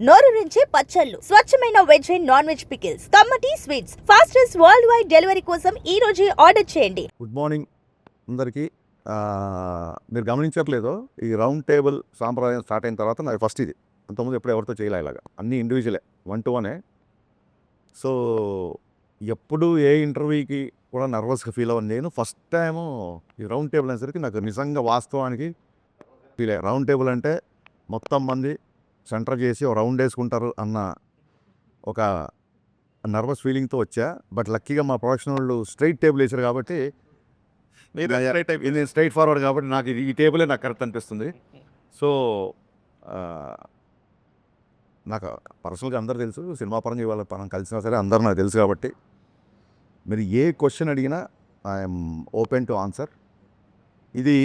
నోరూరించే పచ్చళ్ళు, స్వచ్ఛమైన veg and non veg pickles, కమ్మటి sweets, fastest world wide delivery కోసం ఈ రోజే ఆర్డర్ చేయండి. గుడ్ మార్నింగ్ అందరికీ. మీరు గమనించట్లేదు, ఈ రౌండ్ టేబుల్ సాంప్రదాయం స్టార్ట్ అయిన తర్వాత నాకు ఫస్ట్ ఇది. అంతకుముందు ఎప్పుడు ఎవరితో చేయలే ఇలాగా, అన్నీ ఇండివిజువలే, 1-1. సో ఎప్పుడు ఏ ఇంటర్వ్యూకి కూడా నర్వస్గా ఫీల్ అవ్వను నేను. ఫస్ట్ టైము ఈ రౌండ్ టేబుల్ అనేసరికి నాకు నిజంగా వాస్తవానికి ఫీల్ అయ్యా. రౌండ్ టేబుల్ అంటే మొత్తం మంది సెంటర్ చేసి ఒక రౌండ్ వేసుకుంటారు అన్న ఒక నర్వస్ ఫీలింగ్తో వచ్చా. బట్ లక్కీగా మా ప్రొడక్షన్ వాళ్ళు స్ట్రైట్ టేబుల్ వేసారు కాబట్టి, నేను స్ట్రైట్ ఫార్వర్డ్ కాబట్టి నాకు ఈ టేబులే నాకు కరెక్ట్ అనిపిస్తుంది. సో నాకు పర్సనల్గా అందరు తెలుసు, సినిమా పరంగా ఇవాళ మనం కలిసినా సరే అందరూ నాకు తెలుసు కాబట్టి మీరు ఏ క్వశ్చన్ అడిగినా ఐఎమ్ ఓపెన్ టు ఆన్సర్. ఇది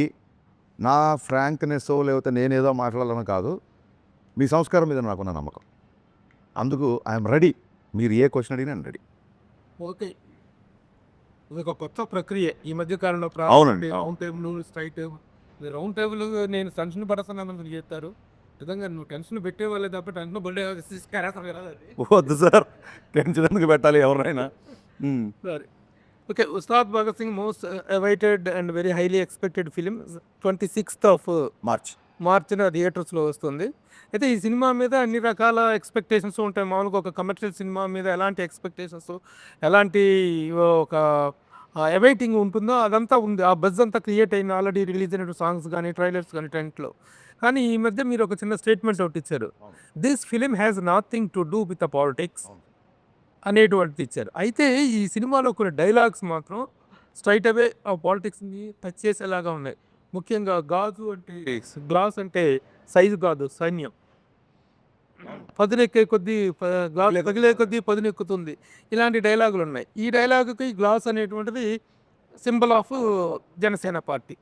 నా ఫ్రాంక్నెస్ లేకపోతే నేనేదో మాట్లాడాలని కాదు, మీ సంస్కారం మీద నాకున్న నమ్మకం. అందుకు ఐఎమ్ రెడీ. మీరు ఏ క్వశ్చన్ అడిగినా నేను రెడీ. ఓకే, ఇది ఒక కొత్త ప్రక్రియ ఈ మధ్య కాలంలో. అవునండి. Round table, straight table. Round table నేను టెన్షన్ పడుతున్నాను చెప్తారు. నిజంగా నువ్వు టెన్షన్ పెట్టేవాళ్ళే తప్ప టెన్షన్ పడే వద్దు సార్, టెన్షన్ ఎందుకు పెట్టాలి ఎవరైనా. సరే, okay. Ustaad Bhagat Singh most awaited and very highly expected film 26th మార్చిన థియేటర్స్లో వస్తుంది. అయితే ఈ సినిమా మీద అన్ని రకాల ఎక్స్పెక్టేషన్స్ ఉంటాయి. మామూలుగా ఒక కమర్షియల్ సినిమా మీద ఎలాంటి ఎక్స్పెక్టేషన్స్, ఎలాంటి ఒక అవైటింగ్ ఉంటుందో అదంతా ఉంది. ఆ బజ్ అంతా క్రియేట్ అయింది ఆల్రెడీ రిలీజ్ అయిన సాంగ్స్ కానీ, ట్రైలర్స్ కానీ, టెంట్లో. కానీ ఈ మధ్య మీరు ఒక చిన్న స్టేట్మెంట్ ఒకటి ఇచ్చారు, this film has nothing to do with the politics అనేటువంటిది ఇచ్చారు. అయితే ఈ సినిమాలో కొన్ని డైలాగ్స్ మాత్రం స్ట్రైట్ అవే ఆ పాలిటిక్స్ని టచ్ చేసేలాగా ఉన్నాయి. ముఖ్యంగా గాజు అంటే గ్లాస్ అంటే సైజు కాదు, సైన్యం. పదునెక్కే కొద్దీ గ్లాస్ తగిలే కొద్దీ పదునెక్కుతుంది. ఇలాంటి డైలాగులు ఉన్నాయి. ఈ డైలాగుకి గ్లాస్ అనేటువంటిది సింబల్ ఆఫ్ జనసేన పార్టీ.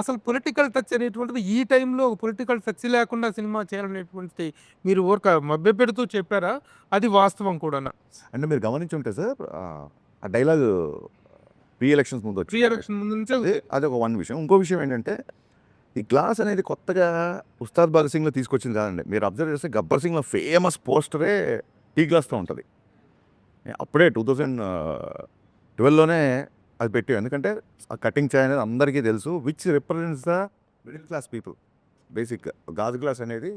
అసలు పొలిటికల్ టచ్ అనేటువంటిది ఈ టైంలో పొలిటికల్ టచ్ లేకుండా సినిమా చేయాలనేటువంటిది మీరు ఊరిక మభ్యపెడుతూ చెప్పారా? అది వాస్తవం కూడా. అంటే మీరు గమనించి ఉంటే సార్, ఆ డైలాగ్ ప్రీ ఎలక్షన్స్ ముందు వచ్చి, ఎలక్షన్ ముందు నుంచే అది ఒక విషయం. ఇంకో విషయం ఏంటంటే, ఈ గ్లాస్ అనేది కొత్తగా ఉస్తాద్ భగత్ సింగ్లో తీసుకొచ్చింది కాదండి. మీరు అబ్జర్వ్ చేస్తే గబ్బర్ సింగ్లో ఫేమస్ పోస్టరే టీ గ్లాస్తో ఉంటుంది. అప్పుడే 2012లోనే అది పెట్టాం. ఎందుకంటే ఆ కటింగ్ చాయ్ అనేది అందరికీ తెలుసు, which represents the middle class people. Basic గాజు గ్లాస్ అనేది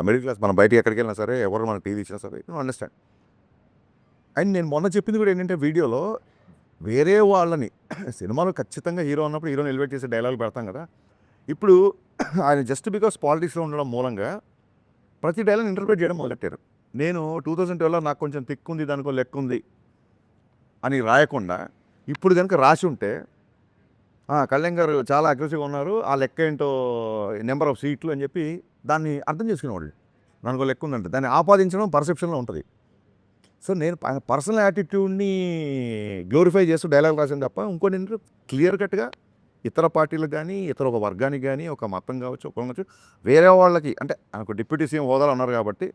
మిడిల్ క్లాస్. మనం బయటికి ఎక్కడికి వెళ్ళినా సరే, ఎవరు మనకు టీవీ ఇచ్చినా సరే, అండర్స్టాండ్. అండ్ నేను మొన్న చెప్పింది కూడా ఏంటంటే, వీడియోలో వేరే వాళ్ళని సినిమాలో ఖచ్చితంగా హీరో అన్నప్పుడు హీరోని ఎలివేట్ చేసే డైలాగులు పెడతాం కదా. ఇప్పుడు ఆయన జస్ట్ బికాస్ పాలిటిక్స్లో ఉండడం మూలంగా ప్రతి డైలాగ్ ఇంటర్ప్రిట్ చేయడం మొదలెట్టారు. నేను 2012లో నాకు కొంచెం తిక్కు ఉంది, దానికో లెక్క ఉంది అని రాయకుండా ఇప్పుడు కనుక రాసి ఉంటే, కళ్యాణ్ గారు చాలా అగ్రెసివ్గా ఉన్నారు, ఆ లెక్క ఏంటో నెంబర్ ఆఫ్ సీట్లు అని చెప్పి దాన్ని అర్థం చేసుకునేవాళ్ళు. దానికో లెక్క ఉందంటే దాన్ని ఆపాదించడం పర్సెప్షన్లో ఉంటుంది. సో నేను పర్సనల్ యాటిట్యూడ్ని గ్లోరిఫై చేస్తూ డైలాగ్ రాసాను తప్ప ఇంకోటి ఏంటంటే, క్లియర్ కట్గా ఇతర పార్టీలకు కానీ, ఇతర ఒక వర్గానికి కానీ, ఒక మతం కావచ్చు, ఒక కావచ్చు, వేరే వాళ్ళకి, అంటే ఆయనకు డిప్యూటీ సీఎం హోదాలో ఉన్నారు కాబట్టి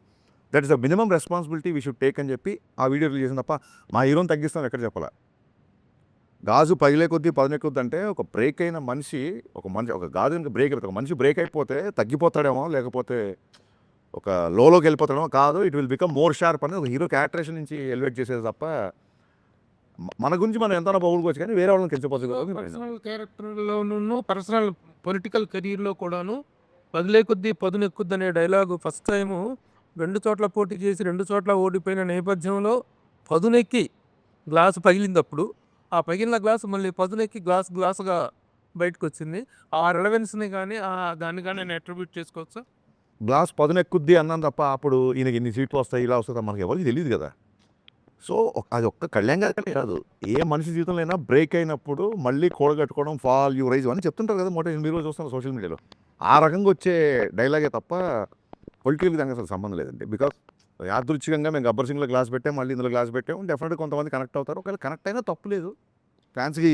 that is the minimum responsibility we should take అని చెప్పి ఆ వీడియో రిలీజ్ చేసిన తప్ప మా హీరోని తగ్గిస్తాం ఎక్కడ చెప్పాలా. గాజు పగిలే కొద్దీ పదునెక్కుద్ది అంటే, ఒక బ్రేక్ అయిన మనిషి, ఒక గాజు బ్రేక్ అయిపోతే, ఒక మనిషి బ్రేక్ అయిపోతే తగ్గిపోతాడేమో, లేకపోతే ఒక లోకి వెళ్ళిపోతాడేమో. కాదు, it will become more sharp అని ఒక హీరో క్యారెక్టరేషన్ నుంచి ఎలివేట్ చేసేది తప్ప మన గురించి మనం ఎంతైనా పొగుడుకోవచ్చు, కానీ వేరే వాళ్ళని కించపోవచ్చు. పర్సనల్ క్యారెక్టర్లోనూ పర్సనల్ పొలిటికల్ కెరీర్లో కూడాను పదిలే కొద్దీ పదునెక్కుద్ది అనే డైలాగు ఫస్ట్ టైము 2 చోట్ల పోటీ చేసి 2 చోట్ల ఓడిపోయిన నేపథ్యంలో పదునెక్కి గ్లాసు పగిలినప్పుడు ఆ పగిలిన గ్లాసు మళ్ళీ పదునెక్కి గ్లాసుగా బయటకు వచ్చింది. ఆ రిలవెన్స్ని కానీ దాన్ని కానీ నేను అట్రిబ్యూట్ చేసుకోవచ్చా? గ్లాస్ పదునెక్కుద్ది అన్నాను తప్ప అప్పుడు ఈయనకి ఇన్ని సీట్లు వస్తాయి, ఇలా వస్తాయి మనకి ఎవరికి తెలియదు కదా. సో అది ఒక్క కళ్యాణ్ గారికనే కాదు, ఏ మనిషి జీవితంలో అయినా బ్రేక్ అయినప్పుడు మళ్ళీ కూడగట్టుకోవడం, ఫాల్ యూ రైజ్ అని చెప్తుంటారు కదా. మీరు చూస్తున్నారు సోషల్ మీడియాలో, ఆ రకంగా వచ్చే డైలాగే తప్ప పొలిటికల్ దానికి అసలు సంబంధం లేదండి. బికాస్ యాదృచ్ఛికంగా మేము గబ్బర్ సింగ్లో గ్లాస్ పెట్టాం, మళ్ళీ ఇందులో గ్లాస్ పెట్టాం, డెఫినెట్గా కొంతమంది కనెక్ట్ అవుతారు. ఒకవేళ కనెక్ట్ అయినా తప్పు లేదు, ఫ్యాన్స్కి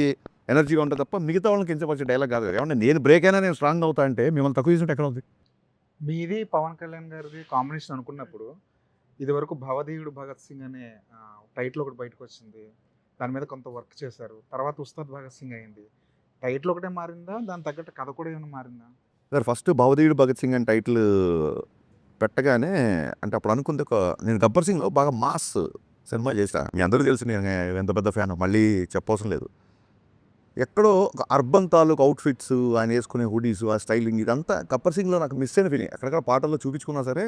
ఎనర్జీగా ఉంటుంది తప్ప మిగతా వాళ్ళని కించపరిచే డైలాగ్ కాదు కదా. ఏమన్నా నేను బ్రేక్ అయినా నేను స్ట్రాంగ్ అవుతా అంటే మిమ్మల్ని తక్కువ చేసినట్టు ఎక్కడ ఉంది? మీది పవన్ కళ్యాణ్ గారిది కాంబినేషన్ అనుకున్నప్పుడు, ఇదివరకు భవదీయుడు భగత్ సింగ్ అనే టైటిల్ ఒకటి బయటకు వచ్చింది. దాని మీద కొంత వర్క్ చేశారు. తర్వాత ఉస్తాద్ భగత్ సింగ్ అయింది. టైటిల్ ఒకటే మారిందా, దాని తగ్గట్టు కథ కూడా ఏమైనా మారిందా? సార్, ఫస్ట్ భవదీయుడు భగత్ సింగ్ అని టైటిల్ పెట్టగానే అంటే అప్పుడు అనుకుంది నేను గబ్బర్ సింగ్లో బాగా మాస్ సినిమా చేశా. మీ అందరూ తెలుసు నేను ఎంత పెద్ద ఫ్యాన్, మళ్ళీ చెప్పవసరం లేదు. ఎక్కడో ఒక అర్బన్ తాలూకు అవుట్ఫిట్స్, ఆయన వేసుకునే హుడీస్, ఆ స్టైలింగ్ ఇదంతా గబ్బర్ సింగ్లో నాకు మిస్ అయిన ఫీలింగ్. ఎక్కడెక్కడ పాటల్లో చూపించుకున్నా సరే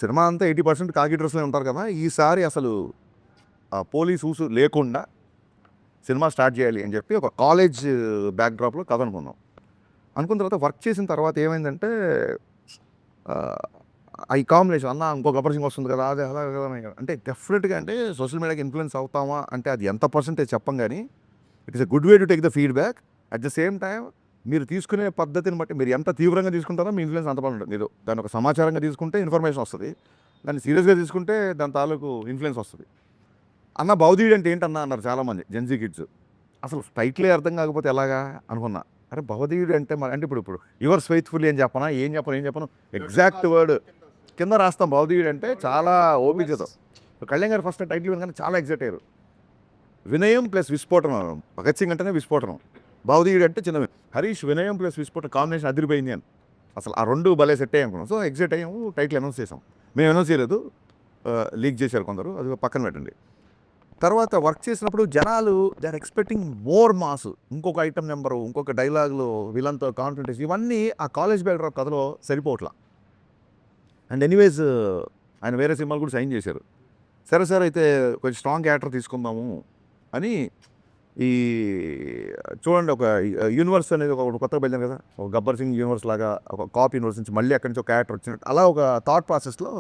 సినిమా అంతా 80% కాకి డ్రెస్లో ఉంటారు కదా, ఈసారి అసలు పోలీస్ ఊసు లేకుండా సినిమా స్టార్ట్ చేయాలి అని చెప్పి ఒక కాలేజ్ బ్యాక్డ్రాప్లో కథ అనుకున్న తర్వాత వర్క్ చేసిన తర్వాత ఏమైందంటే ఈ కాంబినేషన్ అన్న ఇంకో గబ్బర్ సింగ్ వస్తుంది కదా, అదే అలా కదా అంటే డెఫినెట్గా అంటే సోషల్ మీడియాకి ఇన్ఫ్లుయెన్స్ అవుతామా అంటే అది ఎంత పర్సెంటేజ్ చెప్పం, కానీ it is a good way to take the feedback. At the same time మీరు తీసుకునే పద్ధతిని బట్టి మీరు ఎంత తీవ్రంగా తీసుకుంటారో మీ ఇన్ఫ్లుయెన్స్ అంత బాగుంటుంది. మీరు దాని ఒక సమాచారంగా తీసుకుంటే ఇన్ఫర్మేషన్ వస్తుంది, దాన్ని సీరియస్గా తీసుకుంటే దాని తాలూకు ఇన్ఫ్లుయెన్స్ వస్తుంది. అన్న భవదీయుడు అంటే ఏంటన్నా అన్నారు చాలామంది జెన్జీ కిడ్స్. అసలు టైటిలే అర్థం కాకపోతే ఎలాగా అనుకున్నా. అరే భవదీయుడు అంటే అంటే ఇప్పుడు యువర్స్ ఫెయిత్ఫుల్లీ అని చెప్పనా, ఏం చెప్పను ఎగ్జాక్ట్ వర్డ్ కింద రాస్తాం. భవదీయుడు అంటే చాలా ఓపికతో. కళ్యాణ్ గారు ఫస్ట్ టైటిల్ వినగానే చాలా ఎగ్జైట్ అయ్యారు. వినయం ప్లస్ విస్ఫోటనం. భగత్ సింగ్ అంటేనే విస్ఫోటనం, భవదీయుడు అంటే చిన్న హరీష్ వినయం ప్లస్ విస్ఫోటనం కాంబినేషన్ అదిరిపోయింది అని అసలు ఆ రెండు భలే సెట్ అయ్యాం అనుకున్నాం. సో ఎగ్జైట్ అయ్యాము, టైటిల్ అనౌన్స్ చేసాం. మేము అనౌన్స్ చేయలేదు, లీక్ చేశారు కొందరు, అది పక్కన పెట్టండి. తర్వాత వర్క్ చేసినప్పుడు జనాలు they are expecting more mass, ఇంకొక ఐటమ్ నెంబరు, ఇంకొక డైలాగులు, విలన్తో కాన్ఫిడెన్స్, ఇవన్నీ ఆ కాలేజ్ బ్యాక్డ్రాప్ కథలో సరిపోవట్లా. అండ్ ఎనీవేస్ ఆయన వేరే సినిమాలు కూడా సైన్ చేశారు. సరే సార్ అయితే కొంచెం స్ట్రాంగ్ క్యారెక్టర్ తీసుకుందాము అని ఈ చూడండి ఒక యూనివర్స్ అనేది ఒక కొత్తగా వెళ్ళాను కదా, ఒక గబ్బర్ సింగ్ యూనివర్స్ లాగా ఒక కాప్ యూనివర్స్ నుంచి మళ్ళీ అక్కడి నుంచి ఒక క్యారెక్టర్ వచ్చినట్టు అలా ఒక థాట్ ప్రాసెస్లో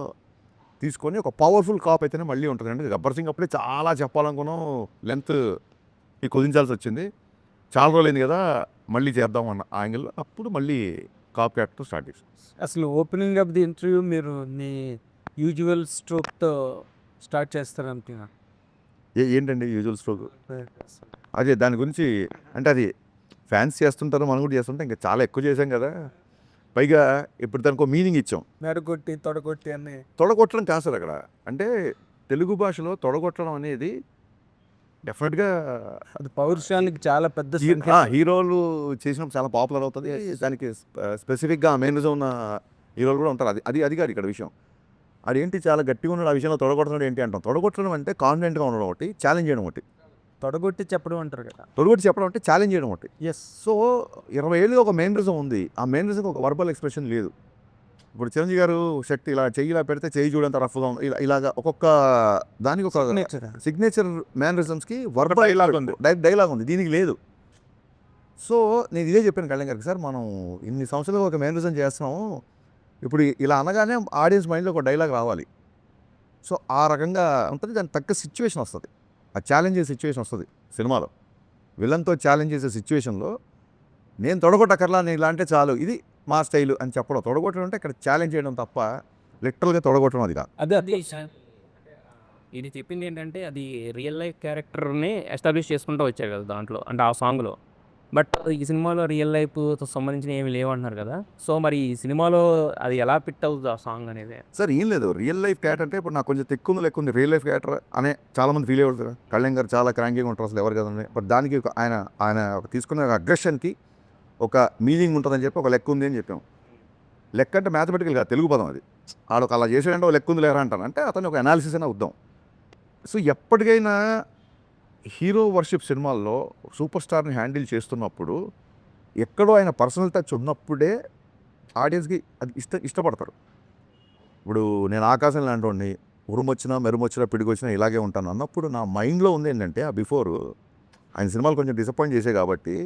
తీసుకొని ఒక పవర్ఫుల్ కాప్ అయితేనే మళ్ళీ ఉంటుంది. అంటే గబ్బర్ సింగ్ అప్పుడే చాలా చెప్పాలనుకున్నాం, లెంత్ కుదించాల్సి వచ్చింది. చాలా రోజులైంది కదా మళ్ళీ చేద్దాం అన్న యాంగిల్లో అప్పుడు మళ్ళీ కాప్ క్యారెక్టర్ స్టార్ట్ చేసాం. అసలు ఓపెనింగ్ ఆఫ్ ది ఇంటర్వ్యూ మీరు మీ యూజువల్ స్ట్రోక్తో స్టార్ట్ చేస్తారంటున్నా. ఏంటండి యూజువల్ స్ట్రోక్? అదే దాని గురించి అంటే అది ఫ్యాన్స్ చేస్తుంటారు, మనం కూడా చేస్తుంటాం, ఇంకా చాలా ఎక్కువ చేసాం కదా. పైగా ఇప్పుడు దానికి ఒక మీనింగ్ ఇచ్చాం. మెరగొట్టి తొడగొట్టి అని. తొడగొట్టడం కాదు సార్ అక్కడ. అంటే తెలుగు భాషలో తొడగొట్టడం అనేది డెఫినెట్గా అది పౌరుషానికి చాలా పెద్ద హీరోలు చేసినప్పుడు చాలా పాపులర్ అవుతుంది. దానికి స్పెసిఫిక్గా మేనరిజం ఉన్న హీరోలు కూడా ఉంటారు. అది కాదు ఇక్కడ విషయం. అదేంటి చాలా గట్టిగా ఉన్నాడు ఆ విషయంలో తొడగొట్టడం ఏంటి అంటాం. తొడగొట్టడం అంటే కాన్ఫిడెంట్గా ఉండడం ఒకటి, ఛాలెంజ్ చేయడం ఒకటి. తొడగొట్టి చెప్పడం అంటారు కదా, తొడగొట్టి చెప్పడం అంటే ఛాలెంజ్ చేయడం ఒకటి. ఎస్. సో 20 ఏళ్ళుగా ఒక మేనరిజం ఉంది, ఆ మేనరిజంకి ఒక వర్బల్ ఎక్స్ప్రెషన్ లేదు. ఇప్పుడు చిరంజీవి గారు శక్తి ఇలా చెయ్యి ఇలా పెడితే చెయ్యి చూడంత రఫ్గా ఉంది, ఇలాగా ఒక్కొక్క దానికి ఒక సిగ్నేచర్ మేనరిజమ్స్కి వర్బల్ డైలాగ్ ఉంది, డైలాగ్ ఉంది, దీనికి లేదు. సో నేను ఇదే చెప్పాను కళ్యాణ్ గారికి, సార్ మనం ఇన్ని సంవత్సరాలుగా ఒక మేనరిజం చేస్తున్నాము, ఇప్పుడు ఇలా అనగానే ఆడియన్స్ మైండ్లో ఒక డైలాగ్ రావాలి. సో ఆ రకంగా ఉంటుంది, దానికి తగ్గ సిచ్యువేషన్ వస్తుంది, ఆ ఛాలెంజ్ చేసే సిచ్యువేషన్ వస్తుంది సినిమాలో. విలన్తో ఛాలెంజ్ చేసే సిచ్యువేషన్లో నేను తొడగొట్టకర్లా, నేను ఇలా అంటే చాలు, ఇది మా స్టైలు అని చెప్పడం. తొడగొట్టడం అంటే ఇక్కడ ఛాలెంజ్ చేయడం తప్ప లిటరల్గా తొడగొట్టడం అది కాదు. అది ఇది చెప్పింది ఏంటంటే అది రియల్ లైఫ్ క్యారెక్టర్ని ఎస్టాబ్లిష్ చేసుకుంటూ వచ్చారు కదా దాంట్లో, అంటే ఆ సాంగ్లో. బట్ ఈ సినిమాలో రియల్ లైఫ్తో సంబంధించిన ఏమి లేవంటున్నారు కదా. సో మరి ఈ సినిమాలో అది ఎలా ఫిట్ అవుతుంది ఆ సాంగ్ అనేది? సార్ ఏం లేదు, రియల్ లైఫ్ క్యారెక్టర్ అంటే ఇప్పుడు నాకు కొంచెం లెక్కుంది రియల్ లైఫ్ క్యారెక్టర్ అనే చాలామంది ఫీల్ అయ్యారు. కళ్యాణ్ గారు చాలా క్రాంకీగా ఉంటారు, అసలు ఎవరు కదండి. బట్ దానికి ఆయన తీసుకున్న అగ్రెషన్కి ఒక మీనింగ్ ఉంటుందని చెప్పి ఒక లెక్క ఉంది అని చెప్పాము. లెక్క అంటే మ్యాథమెటికల్ కాదు, తెలుగు పదం అది. ఆడొక అలా చేసాడంటే ఒక లెక్క ఉంది లేరా అంటాను, అంటే అతను ఒక అనాలిసిస్ అయినా వద్దాం. సో ఎప్పటికైనా హీరో వర్షిప్ సినిమాల్లో సూపర్ స్టార్ని హ్యాండిల్ చేస్తున్నప్పుడు ఎక్కడో ఆయన పర్సనల్ టచ్ ఉన్నప్పుడే ఆడియన్స్కి అది ఇష్టపడతారు. ఇప్పుడు నేను ఆకాశం లాంటి ఉరుమొచ్చినా మెరుమొచ్చినా పిడిగొచ్చినా ఇలాగే ఉంటాను అన్నప్పుడు నా మైండ్లో ఉంది ఏంటంటే ఆ బిఫోర్ ఆయన సినిమాలు కొంచెం డిసప్పాయింట్ చేసే కాబట్టి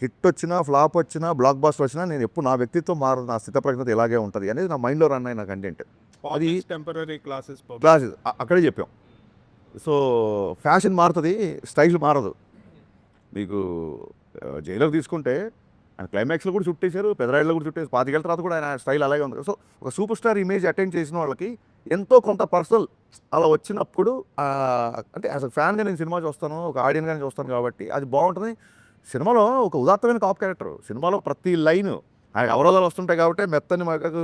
హిట్ వచ్చినా ఫ్లాప్ వచ్చినా బ్లాక్ బాస్టర్ వచ్చినా నేను ఎప్పుడు నా వ్యక్తిత్వం మారు, నా స్థితప్రజ్ఞత ఇలాగే ఉంటుంది అనేది నా మైండ్లో రన్ అయిన కంటెంట్. అది టెంపరీ క్లాసెస్ అక్కడే చెప్పాం. సో ఫ్యాషన్ మారుతుంది, స్టైల్ మారదు. మీకు జైలర్ తీసుకుంటే ఆయన క్లైమాక్స్లో కూడా చుట్టేశారు, పెదరాయిల్లో కూడా చుట్టేసి 25 ఏళ్ళ తర్వాత కూడా ఆయన స్టైల్ అలాగే ఉంది. సో ఒక సూపర్ స్టార్ ఇమేజ్ అటెండ్ చేసిన వాళ్ళకి ఎంతో కొంత పర్సనల్ అలా వచ్చినప్పుడు అంటే యాజ్ అ ఫ్యాన్గా నేను సినిమా చూస్తాను, ఒక ఆడియన్గానే చూస్తాను కాబట్టి అది బాగుంటుంది. సినిమాలో ఒక ఉదాత్తమైన కాప్ క్యారెక్టర్, సినిమాలో ప్రతి లైన్ ఆయన అవరోధాలు వస్తుంటాయి కాబట్టి మెత్తని మగకు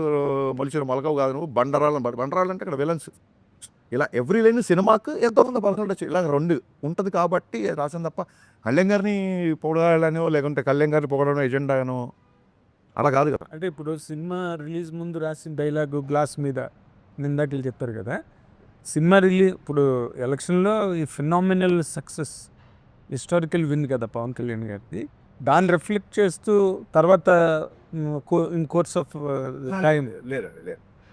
మొలిచిన మొలకవు కాదు నువ్వు బండరాలు అంటే ఇక్కడ విలన్స్, ఇలా ఎవ్రీ లైన్ సినిమాకు ఎంతో కొంత పర్సనల్ టచ్ ఇలా రెండు ఉంటుంది కాబట్టి రాసాను తప్ప కళ్యాణ్ గారిని పొగడాలనో లేకుంటే కళ్యాణ్ గారిని పొగడనో ఎజెండానో అలా కాదు కదా. అంటే ఇప్పుడు సినిమా రిలీజ్ ముందు రాసిన డైలాగు గ్లాస్ మీద నిందాకలు చెప్పారు కదా, సినిమా ఇప్పుడు ఎలక్షన్లో ఈ ఫినామినల్ సక్సెస్ హిస్టారికల్ విన్ కదా పవన్ కళ్యాణ్ గారిది, దాన్ని రిఫ్లెక్ట్ చేస్తూ తర్వాత ఇన్ కోర్స్ ఆఫ్ టైం లేదు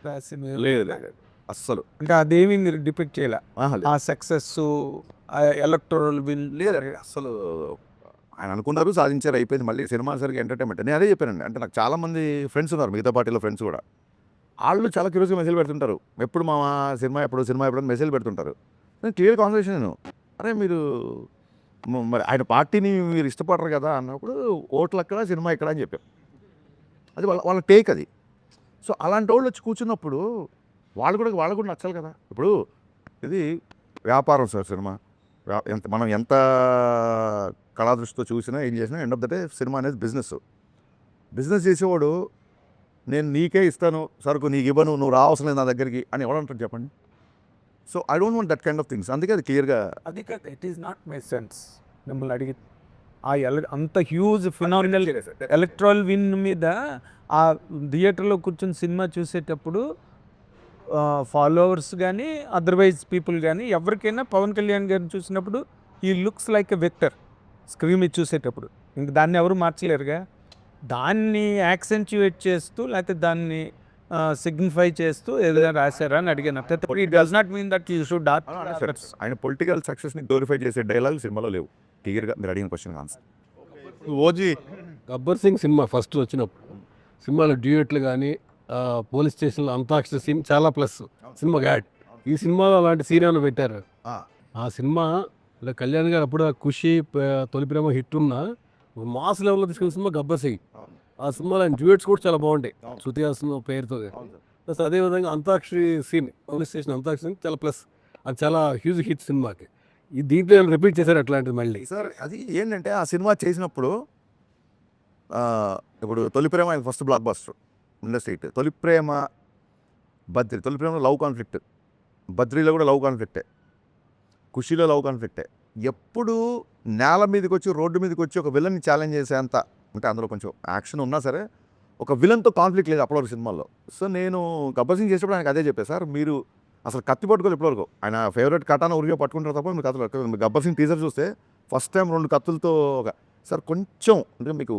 రాసిన లేదు లేదు అస్సలు అంటే అదేమి మీరు డిపెక్ట్ చేయాల లేదు. ఆ సక్సెస్ ఎలక్టోరల్ విన్ లేదు అసలు ఆయన అనుకున్నారు, సాధించారు, అయిపోయింది. మళ్ళీ సినిమా సరిగ్గా ఎంటర్టైన్మెంట్ నేను అదే చెప్పానండి. అంటే నాకు చాలామంది ఫ్రెండ్స్ ఉన్నారు, మిగతా పార్టీలో ఫ్రెండ్స్ కూడా. వాళ్ళు చాలా క్యూరియస్గా మెసేజ్ పెడుతుంటారు, ఎప్పుడు మా సినిమా ఎప్పుడు మెసేజ్ పెడుతుంటారు. నేను క్లియర్ కాన్వర్సేషన్ నేను, అరే మీరు మరి ఆయన పార్టీని మీరు ఇష్టపడరు కదా అన్నప్పుడు ఓట్లు అక్కడ సినిమా ఇక్కడ అని చెప్పాం. అది వాళ్ళ టేక్ అది. సో అలాంటి వాళ్ళు వచ్చి కూర్చున్నప్పుడు వాళ్ళు కూడా నచ్చాలి కదా. ఇప్పుడు ఇది వ్యాపారం సార్ సినిమా. మనం ఎంత కళాదృష్టితో చూసినా ఏం చేసినా end of the day cinema అనేది బిజినెస్ చేసేవాడు నేను నీకే ఇస్తాను సరుకు, నీకు ఇవ్వను, నువ్వు రావసరం లేదు నా దగ్గరికి అని ఎవడంటారు చెప్పండి. So I don't want that kind of things. అందుకే అది క్లియర్గా అది కాదు, it is not my sense. మిమ్మల్ని అడిగి ఆ అంత హ్యూజ్ ఫినామినల్ ఎలక్ట్రల్ విన్ మీద ఆ థియేటర్లో కూర్చొని సినిమా చూసేటప్పుడు ఫాలోవర్స్ కానీ అదర్వైజ్ పీపుల్ కానీ ఎవరికైనా పవన్ కళ్యాణ్ గారిని చూసినప్పుడు ఈ looks like a vector screen మీద చూసేటప్పుడు. ఇంక దాన్ని ఎవరు మార్చలేరుగా. దాన్ని యాక్సెంచుయేట్ చేస్తూ లేకపోతే దాన్ని సిగ్నిఫై చేస్తూ ఏదైనా రాశారా అని అడిగాను. It does not mean that you should ఆయన పొలిటికల్ సక్సెస్ని గ్లోరిఫై చేసే డైలాగ్ సినిమాలో లేవు. క్లియర్గా మీరు అడిగిన question answer. OG Gabbar Singh cinema first వచ్చినప్పుడు సినిమాలో డ్యూయెట్లు కానీ పోలీస్ స్టేషన్లో అంతాక్షరి సీన్ చాలా ప్లస్ సినిమా యాడ్. ఈ సినిమాలో అలాంటి సీన్ ఏమైనా పెట్టారు? ఆ సినిమా కళ్యాణ్ గారు అప్పుడు ఖుషి తొలి ప్రేమ హిట్ ఉన్న మాస్ లెవెల్లో తీసుకున్న సినిమా గబ్బర్ సింగ్. ఆ సినిమాలో ఆయన డ్యూయెట్స్ కూడా చాలా బాగుంటాయి శృతి హాసన్ పేరుతో. ప్లస్ అదేవిధంగా antakshari scene police station antakshari scene చాలా ప్లస్, అది చాలా హ్యూజ్ హిట్ సినిమాకి. ఈ దీంట్లో ఏమైనా రిపీట్ చేశారు అట్లాంటిది మళ్ళీ? సార్ అది ఏంటంటే ఆ సినిమా చేసినప్పుడు ఇప్పుడు తొలి ప్రేమ ఆయన ఫస్ట్ బ్లాక్ బస్టర్ ఇండస్ట్రీ. తొలి ప్రేమలో లవ్ కాన్ఫ్లిక్ట్, బద్రీలో కూడా లవ్ కాన్ఫ్లిక్టే, ఖుషీలో లవ్ కాన్ఫ్లిక్టే. ఎప్పుడు నేల మీదకి వచ్చి రోడ్డు మీదకి వచ్చి ఒక విలన్ని ఛాలెంజ్ చేసేంత, అంటే అందులో కొంచెం యాక్షన్ ఉన్నా సరే ఒక విలన్తో కాన్ఫ్లిక్ట్ లేదు అప్పటివరకు సినిమాల్లో. సో నేను గబ్బర్ సింగ్ చేసేప్పుడు ఆయనకు అదే చెప్పాను, సార్ మీరు అసలు కత్తి పట్టుకోవాలి ఇప్పటివరకు. ఆయన ఫేవరెట్ కటాన ఉరిగా పట్టుకుంటారు తప్ప మీకు కథలు. గబ్బర్ సింగ్ టీజర్ చూస్తే ఫస్ట్ టైం 2 కత్తులతో సార్ కొంచెం అంటే మీకు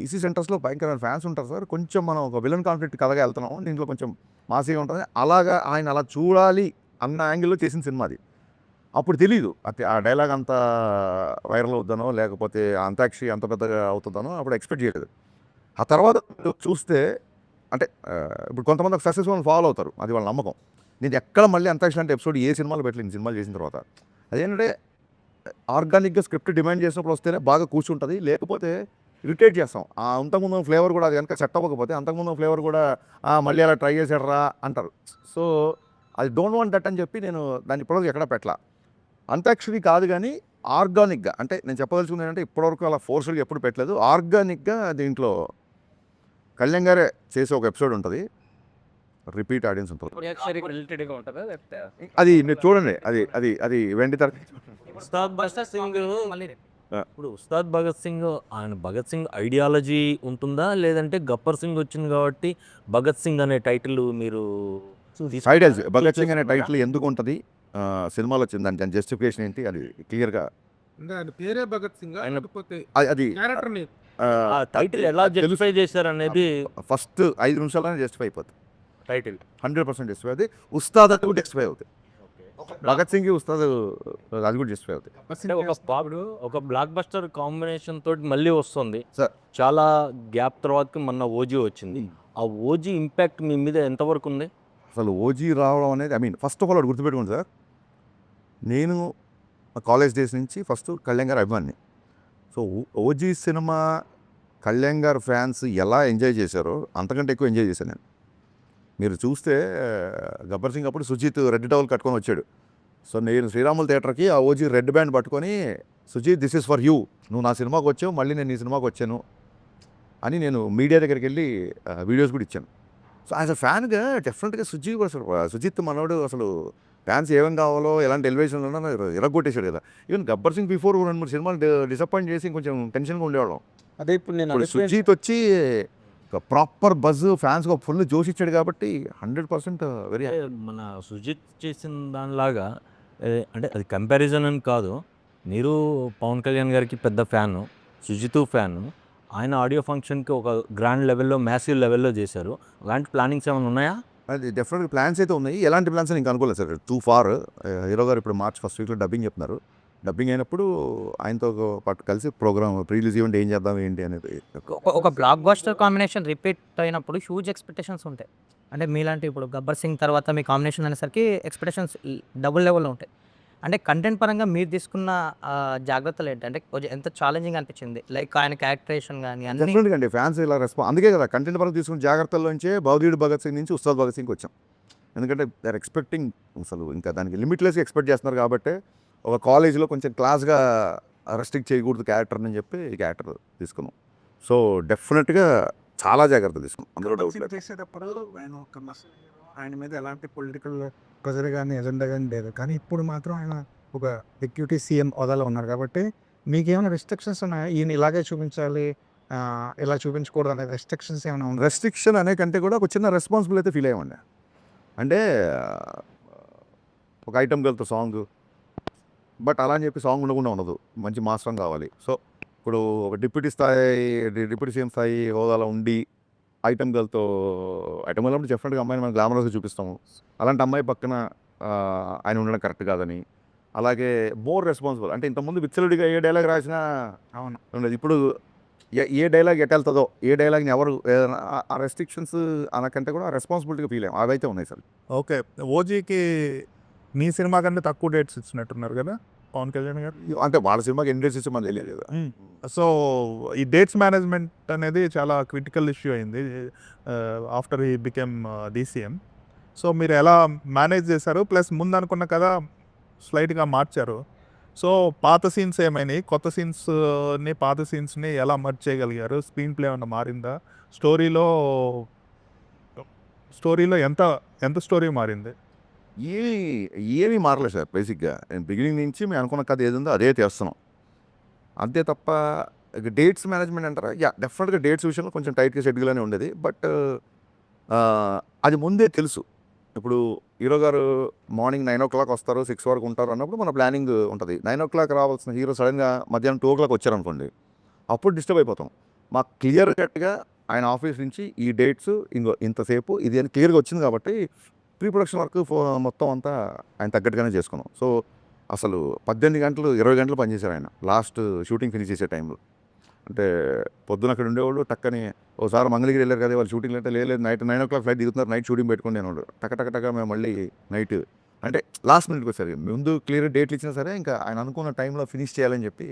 ఈసీ సెంటర్స్లో భయంకరమైన ఫ్యాన్స్ ఉంటారు సార్, కొంచెం మనం ఒక విలన్ కాన్ఫ్లిక్ట్ కథగా వెళ్తున్నాం, దీంట్లో కొంచెం మాసిగా ఉంటుంది, అలాగా ఆయన అలా చూడాలి అన్న యాంగిల్లో చేసిన సినిమా అది. అప్పుడు తెలీదు ఆ డైలాగ్ అంత వైరల్ అవుతానో లేకపోతే అంతాక్షరి అంత పెద్దగా అవుతుందనో అప్పుడు ఎక్స్పెక్ట్ చేయలేదు. ఆ తర్వాత చూస్తే అంటే ఇప్పుడు కొంతమంది ఒక సక్సెస్ఫుల్ ఫాలో అవుతారు, అది వాళ్ళ నమ్మకం. నేను ఎక్కడ మళ్ళీ అంతాక్షరి అంటే ఎపిసోడ్ ఏ సినిమాలో పెట్టలేదు సినిమాలు చేసిన తర్వాత. అదేంటంటే ఆర్గానిక్గా స్క్రిప్ట్ డిమాండ్ చేసినప్పుడు వస్తేనే బాగా కూర్చుంటుంది, లేకపోతే ఇరిటేట్ చేస్తాం. అంతకుముందు ఫ్లేవర్ కూడా అది కనుక సెట్ అవ్వకపోతే అంతకుముందు ఫ్లేవర్ కూడా మళ్ళీ అలా ట్రై చేసాడరా అంటారు. సో అది డోంట్ వాంట్ దట్ అని చెప్పి నేను దాన్ని ఇప్పటివరకు ఎక్కడ పెట్టలా. అంతాక్షరి కాదు కానీ ఆర్గానిక్గా, అంటే నేను చెప్పదలుచుకుంది ఏంటంటే ఇప్పటివరకు అలా ఫోర్స్గా ఎప్పుడు పెట్టలేదు. ఆర్గానిక్గా దీంట్లో కళ్యాణ్ గారే చేసే ఒక ఎపిసోడ్ ఉంటుంది, రిపీట్ ఆడియన్స్ ఉంటుంది. రిలేటెడ్గా ఉంటుందా లేకపోతే అది మీరు చూడండి, అది అది అది వెండి తర ఉస్తాద్ భగత్ సింగ్ ఇప్పుడు ఉస్తాద్ భగత్ సింగ్ ఆయన భగత్ సింగ్ ఐడియాలజీ ఉంటుందా లేదంటే గబ్బర్ సింగ్ వచ్చింది కాబట్టి భగత్ సింగ్ అనే టైటిల్ మీరు ఐడియాలజీ భగత్ సింగ్ అనే టైటిల్ ఎందుకు ఉంటుంది సినిమాలో వచ్చింది, దాని జస్టిఫికేషన్ ఏంటి అది క్లియర్గా అంటే ఆయన పేరే భగత్ సింగ్ లేకపోతే అది క్యారెక్టర్ నేమ్? ఆ టైటిల్ ఎలా జస్టిఫై చేశారు అనేది ఫస్ట్ 5 నిమిషాల్లోనే జస్టిఫై అయిపోతుంది. టైటిల్ 100% జస్టిఫై అవుతుంది. ఉస్తాద్ అది కూడా జస్టిఫై అవుతుంది. భగత్ సింగ్ ఉస్తాద్ అది కూడా జస్టిఫై అవుతుంది. అంటే ఒక బ్లాక్ బస్టర్ కాంబినేషన్ తోటి మళ్ళీ వస్తుంది సార్. చాలా గ్యాప్ తర్వాత మొన్న ఓజీ వచ్చింది. ఆ ఓజీ ఇంపాక్ట్ మీ మీద ఎంతవరకు ఉంది? అసలు ఓజీ రావడం అనేది ఫస్ట్ ఆఫ్ ఆల్ అది గుర్తుపెట్టుకోండి సార్, నేను కాలేజ్ డేస్ నుంచి ఫస్ట్ కళ్యాణ్ గారు అభిమాని. సో ఓజీ సినిమా కళ్యాణ్ గారు ఫ్యాన్స్ ఎలా ఎంజాయ్ చేశారో అంతకంటే ఎక్కువ ఎంజాయ్ చేశాను నేను. మీరు చూస్తే గబ్బర్ సింగ్ అప్పుడు సుజిత్ రెడ్ టవల్ కట్టుకొని వచ్చాడు. సో నేను శ్రీరాములు థియేటర్కి ఆ ఓజీ రెడ్ బ్యాండ్ పట్టుకొని Sujeeth this is for you, నువ్వు నా సినిమాకి వచ్చావు మళ్ళీ నేను నీ సినిమాకి వచ్చాను అని నేను మీడియా దగ్గరికి వెళ్ళి వీడియోస్ కూడా ఇచ్చాను. సో యాజ్ అ ఫ్యాన్గా డెఫినెట్గా సుజిత్ మనోడు అసలు ఫ్యాన్స్ ఏమేం కావాలో ఎలాంటి ఎలివేషన్లో ఉన్నా ఇరగొట్టేశాడు కదా. ఈవెన్ గబ్బర్ సింగ్ బిఫోర్ 2-3 సినిమాలు డిసప్పాయింట్ చేసి కొంచెం టెన్షన్గా ఉండేవాళ్ళం. అదే ఇప్పుడు నేను ఇప్పుడు సుజిత్ వచ్చి ఒక ప్రాపర్ బజ్ ఫ్యాన్స్కి ఒక ఫుల్ జోష్ ఇచ్చాడు కాబట్టి 100% వెరీ అంటే మన సుజిత్ చేసిన దానిలాగా అంటే అది కంపారిజన్ అని కాదు. మీరు పవన్ కళ్యాణ్ గారికి పెద్ద ఫ్యాను, సుజిత్ ఫ్యాను. ఆయన ఆడియో ఫంక్షన్కి ఒక గ్రాండ్ లెవెల్లో, మ్యాసివ్ లెవెల్లో చేశారు. అలాంటి ప్లానింగ్స్ ఏమైనా ఉన్నాయా? అది డెఫినెట్గా ప్లాన్స్ అయితే ఉన్నాయి. ఎలాంటి ప్లాన్స్ అని ఇంకా అనుకోలేదు సార్. Two far. హీరో గారు ఇప్పుడు మార్చ్ ఫస్ట్ వీక్లో డబ్బింగ్ చెప్తున్నారు. డబ్బింగ్ అయినప్పుడు ఆయనతో పాటు కలిసి ప్రోగ్రామ్ రిలీజ్ ఈవెంట్ ఏం చేద్దాం ఏంటి అనేది. ఒక బ్లాక్ బస్టర్ కాంబినేషన్ రిపీట్ అయినప్పుడు హ్యూజ్ ఎక్స్పెక్టేషన్స్ ఉంటాయి. అంటే మీలాంటి ఇప్పుడు గబ్బర్ సింగ్ తర్వాత మీ కాంబినేషన్ అనేసరికి ఎక్స్పెక్టేషన్స్ డబుల్ లెవెల్లో ఉంటాయి. అంటే కంటెంట్ పరంగా మీరు తీసుకున్న జాగ్రత్తలు ఏంటి? అంటే కొంచెం ఎంత ఛాలెంజింగ్ అనిపించింది? లైక్ ఆయన క్యారెక్టరేషన్ కానీ అన్ని డెఫినెట్గా అండి ఫ్యాన్స్ ఇలా అందుకే కదా కంటెంట్ పరంగా తీసుకున్న జాగ్రత్తల్లోంచే భగవదీయుడు భగత్ సింగ్ నుంచి ఉస్తాద్ భగత్ సింగ్కి వచ్చాం. ఎందుకంటే దే ఆర్ ఎక్స్పెక్టింగ్, అసలు ఇంకా దానికి లిమిట్లెస్గా ఎక్స్పెక్ట్ చేస్తున్నారు కాబట్టి ఒక కాలేజీలో కొంచెం క్లాస్గా రెస్ట్రిక్ట్ చేయకూడదు క్యారెక్టర్ని చెప్పి ఈ క్యారెక్టర్ తీసుకున్నాం. సో డెఫినెట్గా చాలా జాగ్రత్త తీసుకున్నాం, అందులో డౌట్ లేదు. చేసేటప్పుడు ఆయన మీద ఎలాంటి పొలిటికల్ ప్రెజర్ కానీ ఎజెండా కానీ లేదు. కానీ ఇప్పుడు మాత్రం ఆయన ఒక డిప్యూటీ సీఎం హోదాలో ఉన్నారు కాబట్టి మీకేమైనా రెస్ట్రిక్షన్స్ ఉన్నాయా? ఈయన ఇలాగే చూపించాలి, ఇలా చూపించకూడదు అనే రెస్ట్రిక్షన్స్ ఏమైనా ఉన్నాయి? రెస్ట్రిక్షన్ అనే కంటే కూడా ఒక చిన్న రెస్పాన్సిబుల్ అయితే ఫీల్ అయ్యామండి. అంటే ఒక ఐటమ్ గర్ల్తో సాంగ్, బట్ అలా అని చెప్పి సాంగ్ ఉండకుండా ఉండదు, మంచి మాస్ సాంగ్ కావాలి. సో ఇప్పుడు ఒక డిప్యూటీ సీఎం స్థాయి హోదాలో ఉండి ఐటమ్ గర్ల్తో ఐటమ్ గర్ల్ డెఫినెట్గా అమ్మాయిని మనం గ్లామరస్గా చూపిస్తాము. అలాంటి అమ్మాయి పక్కన ఆయన ఉండడం కరెక్ట్ కాదని. అలాగే మోర్ రెస్పాన్సిబుల్, అంటే ఇంతకుముందు విచ్చలుడిగా ఏ డైలాగ్ రాసినా అవును. ఉండదు. ఇప్పుడు ఏ డైలాగ్ ఎటెళ్తుందో, ఏ డైలాగ్ని ఎవరు ఆ రెస్ట్రిక్షన్స్ అనకంటే కూడా రెస్పాన్సిబిలిటీగా ఫీల్ అయ్యాం. అవైతే ఉన్నాయి సార్. ఓకే, ఓజీకి మీ సినిమా కంటే తక్కువ డేట్స్ ఇచ్చినట్టున్నారు కదా పవన్ కళ్యాణ్ గారు. అంటే వాళ్ళ సినిమాకి ఎన్ని డేట్స్ ఇచ్చి మనకు తెలియదు కదా. సో ఈ డేట్స్ మేనేజ్మెంట్ అనేది చాలా క్రిటికల్ ఇష్యూ అయింది ఆఫ్టర్ ఈ బికెమ్ డీసీఎం. సో మీరు ఎలా మేనేజ్ చేశారు? ప్లస్ ముందు అనుకున్న కదా స్లైట్గా మార్చారు. సో పాత సీన్స్ ఏమైనాయి, కొత్త సీన్స్ని పాత సీన్స్ని ఎలా మర్జ్ చేయగలిగారు? స్క్రీన్ ప్లే ఏమన్నా మారిందా? స్టోరీలో ఎంత స్టోరీ మారింది? ఏమీ మారలేదు సార్. బేసిక్గా బిగినింగ్ నుంచి మేము అనుకున్న కథ ఏది ఉందో అదే చేస్తున్నాం, అంతే తప్ప డేట్స్ మేనేజ్మెంట్ అంటారా? డెఫినెట్గా డేట్స్ విషయంలో కొంచెం టైట్గా షెడ్యూల్గానే ఉండేది. బట్ అది ముందే తెలుసు. ఇప్పుడు హీరో గారు మార్నింగ్ 9 o'clock వస్తారు, 6 వరకు ఉంటారు అన్నప్పుడు మన ప్లానింగ్ ఉంటుంది. 9 o'clock రావాల్సిన హీరో సడన్గా మధ్యాహ్నం 2 o'clock వచ్చారనుకోండి, అప్పుడు డిస్టర్బ్ అయిపోతాం. మాకు క్లియర్ కట్గా ఆయన ఆఫీస్ నుంచి ఈ డేట్స్ ఇంతసేపు ఇది అని క్లియర్గా వచ్చింది కాబట్టి ప్రీ ప్రొడక్షన్ వర్క్ మొత్తం అంతా ఆయన తగ్గట్టుగానే చేసుకున్నాం. సో అసలు 18 గంటలు 20 గంటలు పనిచేశారు ఆయన లాస్ట్ షూటింగ్ ఫినిష్ చేసే టైంలో. అంటే పొద్దున అక్కడ ఉండేవాళ్ళు, టక్కని ఓసారి మంగళగిరి వెళ్ళారు కదా వాళ్ళు షూటింగ్, అంటే లేదు నైట్ 9 o'clock ఫ్లైట్ దిగుతున్నారు, నైట్ షూటింగ్ పెట్టుకుని నేను టక్క మేము మళ్ళీ నైట్ అంటే లాస్ట్ మినిట్కి వచ్చారు. ముందు క్లియర్ డేట్లు ఇచ్చినా సరే ఇంకా ఆయన అనుకున్న టైంలో ఫినిష్ చేయాలని చెప్పి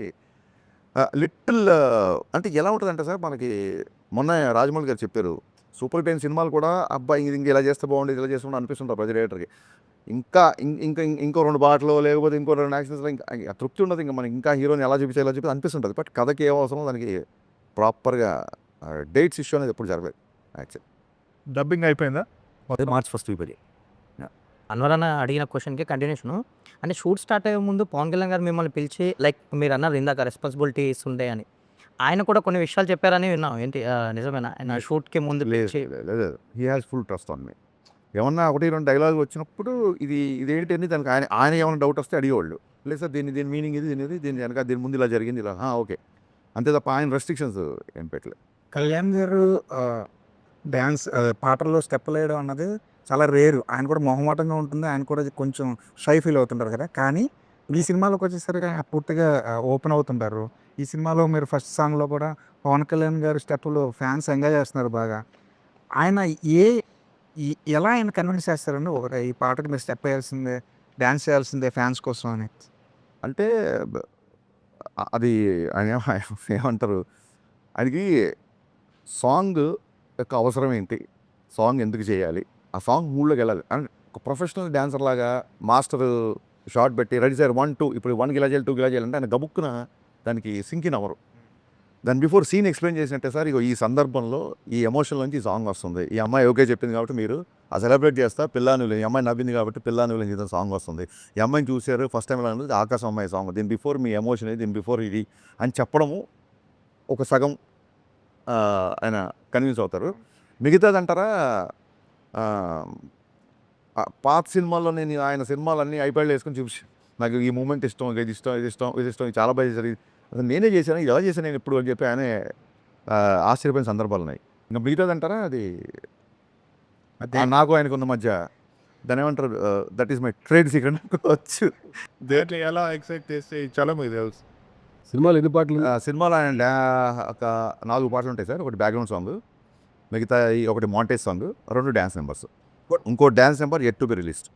లిటిల్ అంటే ఎలా ఉంటుందంటే సార్, మనకి మొన్న రాజమౌళి గారు చెప్పారు, సూపర్ హిట్ అయిన సినిమాలు కూడా అబ్బాయి ఇది ఇలా చేస్తే బాగుండేది, ఇలా చేస్తే అనిపిస్తుంటారు ప్రతి డైరెక్టర్కి. ఇంకో 2 పాటలు లేకపోతే ఇంకో 2 యాక్షన్స్లో ఇంకా తృప్తి ఉండదు. ఇంకా మనకి ఇంకా హీరోని ఎలా చూపించాలో చెప్పి అనిపిస్తుంటుంది. బట్ కథకి ఏం అవసరం దానికి ప్రాపర్గా డేట్స్ ఇష్యూ అనేది ఎప్పుడు జరగలేదు. యాక్చువల్లీ డబ్బింగ్ అయిపోయిందా? మార్చ్ ఫస్ట్ వీక్ అది. అన్వర్ అన్న అడిగిన క్వశ్చన్కి కంటిన్యూషన్. అంటే షూట్ స్టార్ట్ అయ్యే ముందు పవన్ కళ్యాణ్ గారు మిమ్మల్ని పిలిచి లైక్ మీరు అన్నారు ఇందాక రెస్పాన్సిబిలిటీస్ ఉండే అని, ఆయన కూడా కొన్ని విషయాలు చెప్పారని విన్నాం. ఏంటి నిజమేనా? ఆయన షూట్కి ముందు పిలిచి లేదు, he has full trust on me. ఏమన్నా 1-2 డైలాగ్ వచ్చినప్పుడు ఇదేంటి అని దానికి ఆయన ఏమైనా డౌట్ వస్తే అడిగేవాళ్ళు. లేదు సార్ దీని మీనింగ్ దీని వెనక దీని ముందు ఇలా జరిగింది ఇలా ఓకే, అంతే తప్ప ఆయన రెస్ట్రిక్షన్స్ ఏం పెట్టలేదు. కళ్యాణ్ గారు డ్యాన్స్ పాటల్లో స్టెప్పులు వేయడం అన్నది చాలా రేరు. ఆయన కూడా మొహమాటంగా ఉంటుంది, ఆయన కూడా కొంచెం షై ఫీల్ అవుతుంటారు కదా. కానీ ఈ సినిమాలోకి వచ్చేసరికి ఆయన పూర్తిగా ఓపెన్ అవుతుంటారు. ఈ సినిమాలో మీరు ఫస్ట్ సాంగ్లో కూడా పవన్ కళ్యాణ్ గారి స్టెప్పులు ఫ్యాన్స్ ఎంజాయ్ చేస్తున్నారు బాగా. ఆయన ఎలా ఆయన కన్విన్స్ చేస్తారండి ఈ పాటకి మీరు స్టెప్ వేయాల్సిందే, డ్యాన్స్ చేయాల్సిందే ఫ్యాన్స్ కోసం అని? అంటే అది ఆయన ఏమంటారు, ఆయనకి సాంగ్ యొక్క అవసరం ఏంటి, సాంగ్ ఎందుకు చేయాలి, ఆ సాంగ్ మూడ్లోకి వెళ్ళాలి. అండ్ ఒక ప్రొఫెషనల్ డ్యాన్సర్ లాగా మాస్టర్ షార్ట్ పెట్టి రెడీ సార్ 1 2 ఇప్పుడు 1 గిలా చేయాలి 2 గిలా చేయాలంటే ఆయన గబుక్కున దానికి సింకిన్ అవ్వరు. దాని బిఫోర్ సీన్ ఎక్స్ప్లెయిన్ చేసినట్టే సార్, ఇగో ఈ సందర్భంలో ఈ ఎమోషన్ నుంచి ఈ సాంగ్ వస్తుంది, ఈ అమ్మాయి ఓకే చెప్పింది కాబట్టి మీరు ఆ సెలబ్రేట్ చేస్తా పిల్లానులు, ఈ అమ్మాయి నవ్వింది కాబట్టి పిల్లానులు చేసిన సాంగ్ వస్తుంది, ఈ అమ్మాయిని చూశారు ఫస్ట్ టైం ఎలా ఉంటుంది ఆకాశం అమ్మాయి సాంగ్, దీని బిఫోర్ మీ ఎమోషన్ దీని బిఫోర్ ఇది అని చెప్పడము ఒక సగం ఆయన కన్విన్స్ అవుతారు. మిగతాదంటారా పాత సినిమాల్లో నేను ఆయన సినిమాలన్నీ ఐప్యాడ్లో వేసుకొని చూసి నాకు ఈ మూమెంట్ ఇష్టం, ఇది ఇష్టం, ఇది ఇష్టం, ఇది ఇష్టం, ఇది చాలా బాగా చేశారు, అసలు నేనే చేశాను, ఇది ఎలా చేశాను నేను ఎప్పుడు అని చెప్పి ఆయనే ఆశ్చర్యపోయిన సందర్భాలు ఉన్నాయి. ఇంకా మిగతాదంటారా అది నాకు ఆయనకు ఉన్న మధ్య దాని ఏమంటారు, that is my trade secret అనుకోవచ్చు. దేంట్లో ఎలా ఎక్సైట్ చేస్తే చాలా మీకు తెలుసు. సినిమాలు ఎన్ని పాటలు సినిమాలో ఆయన ఒక 4 పాటలు ఉంటాయి సార్. ఒకటి బ్యాక్గ్రౌండ్ సాంగ్, మిగతా ఒకటి మాంటేజ్ సాంగ్, 2 డ్యాన్స్ నెంబర్స్, ఇంకో dance number at to be released.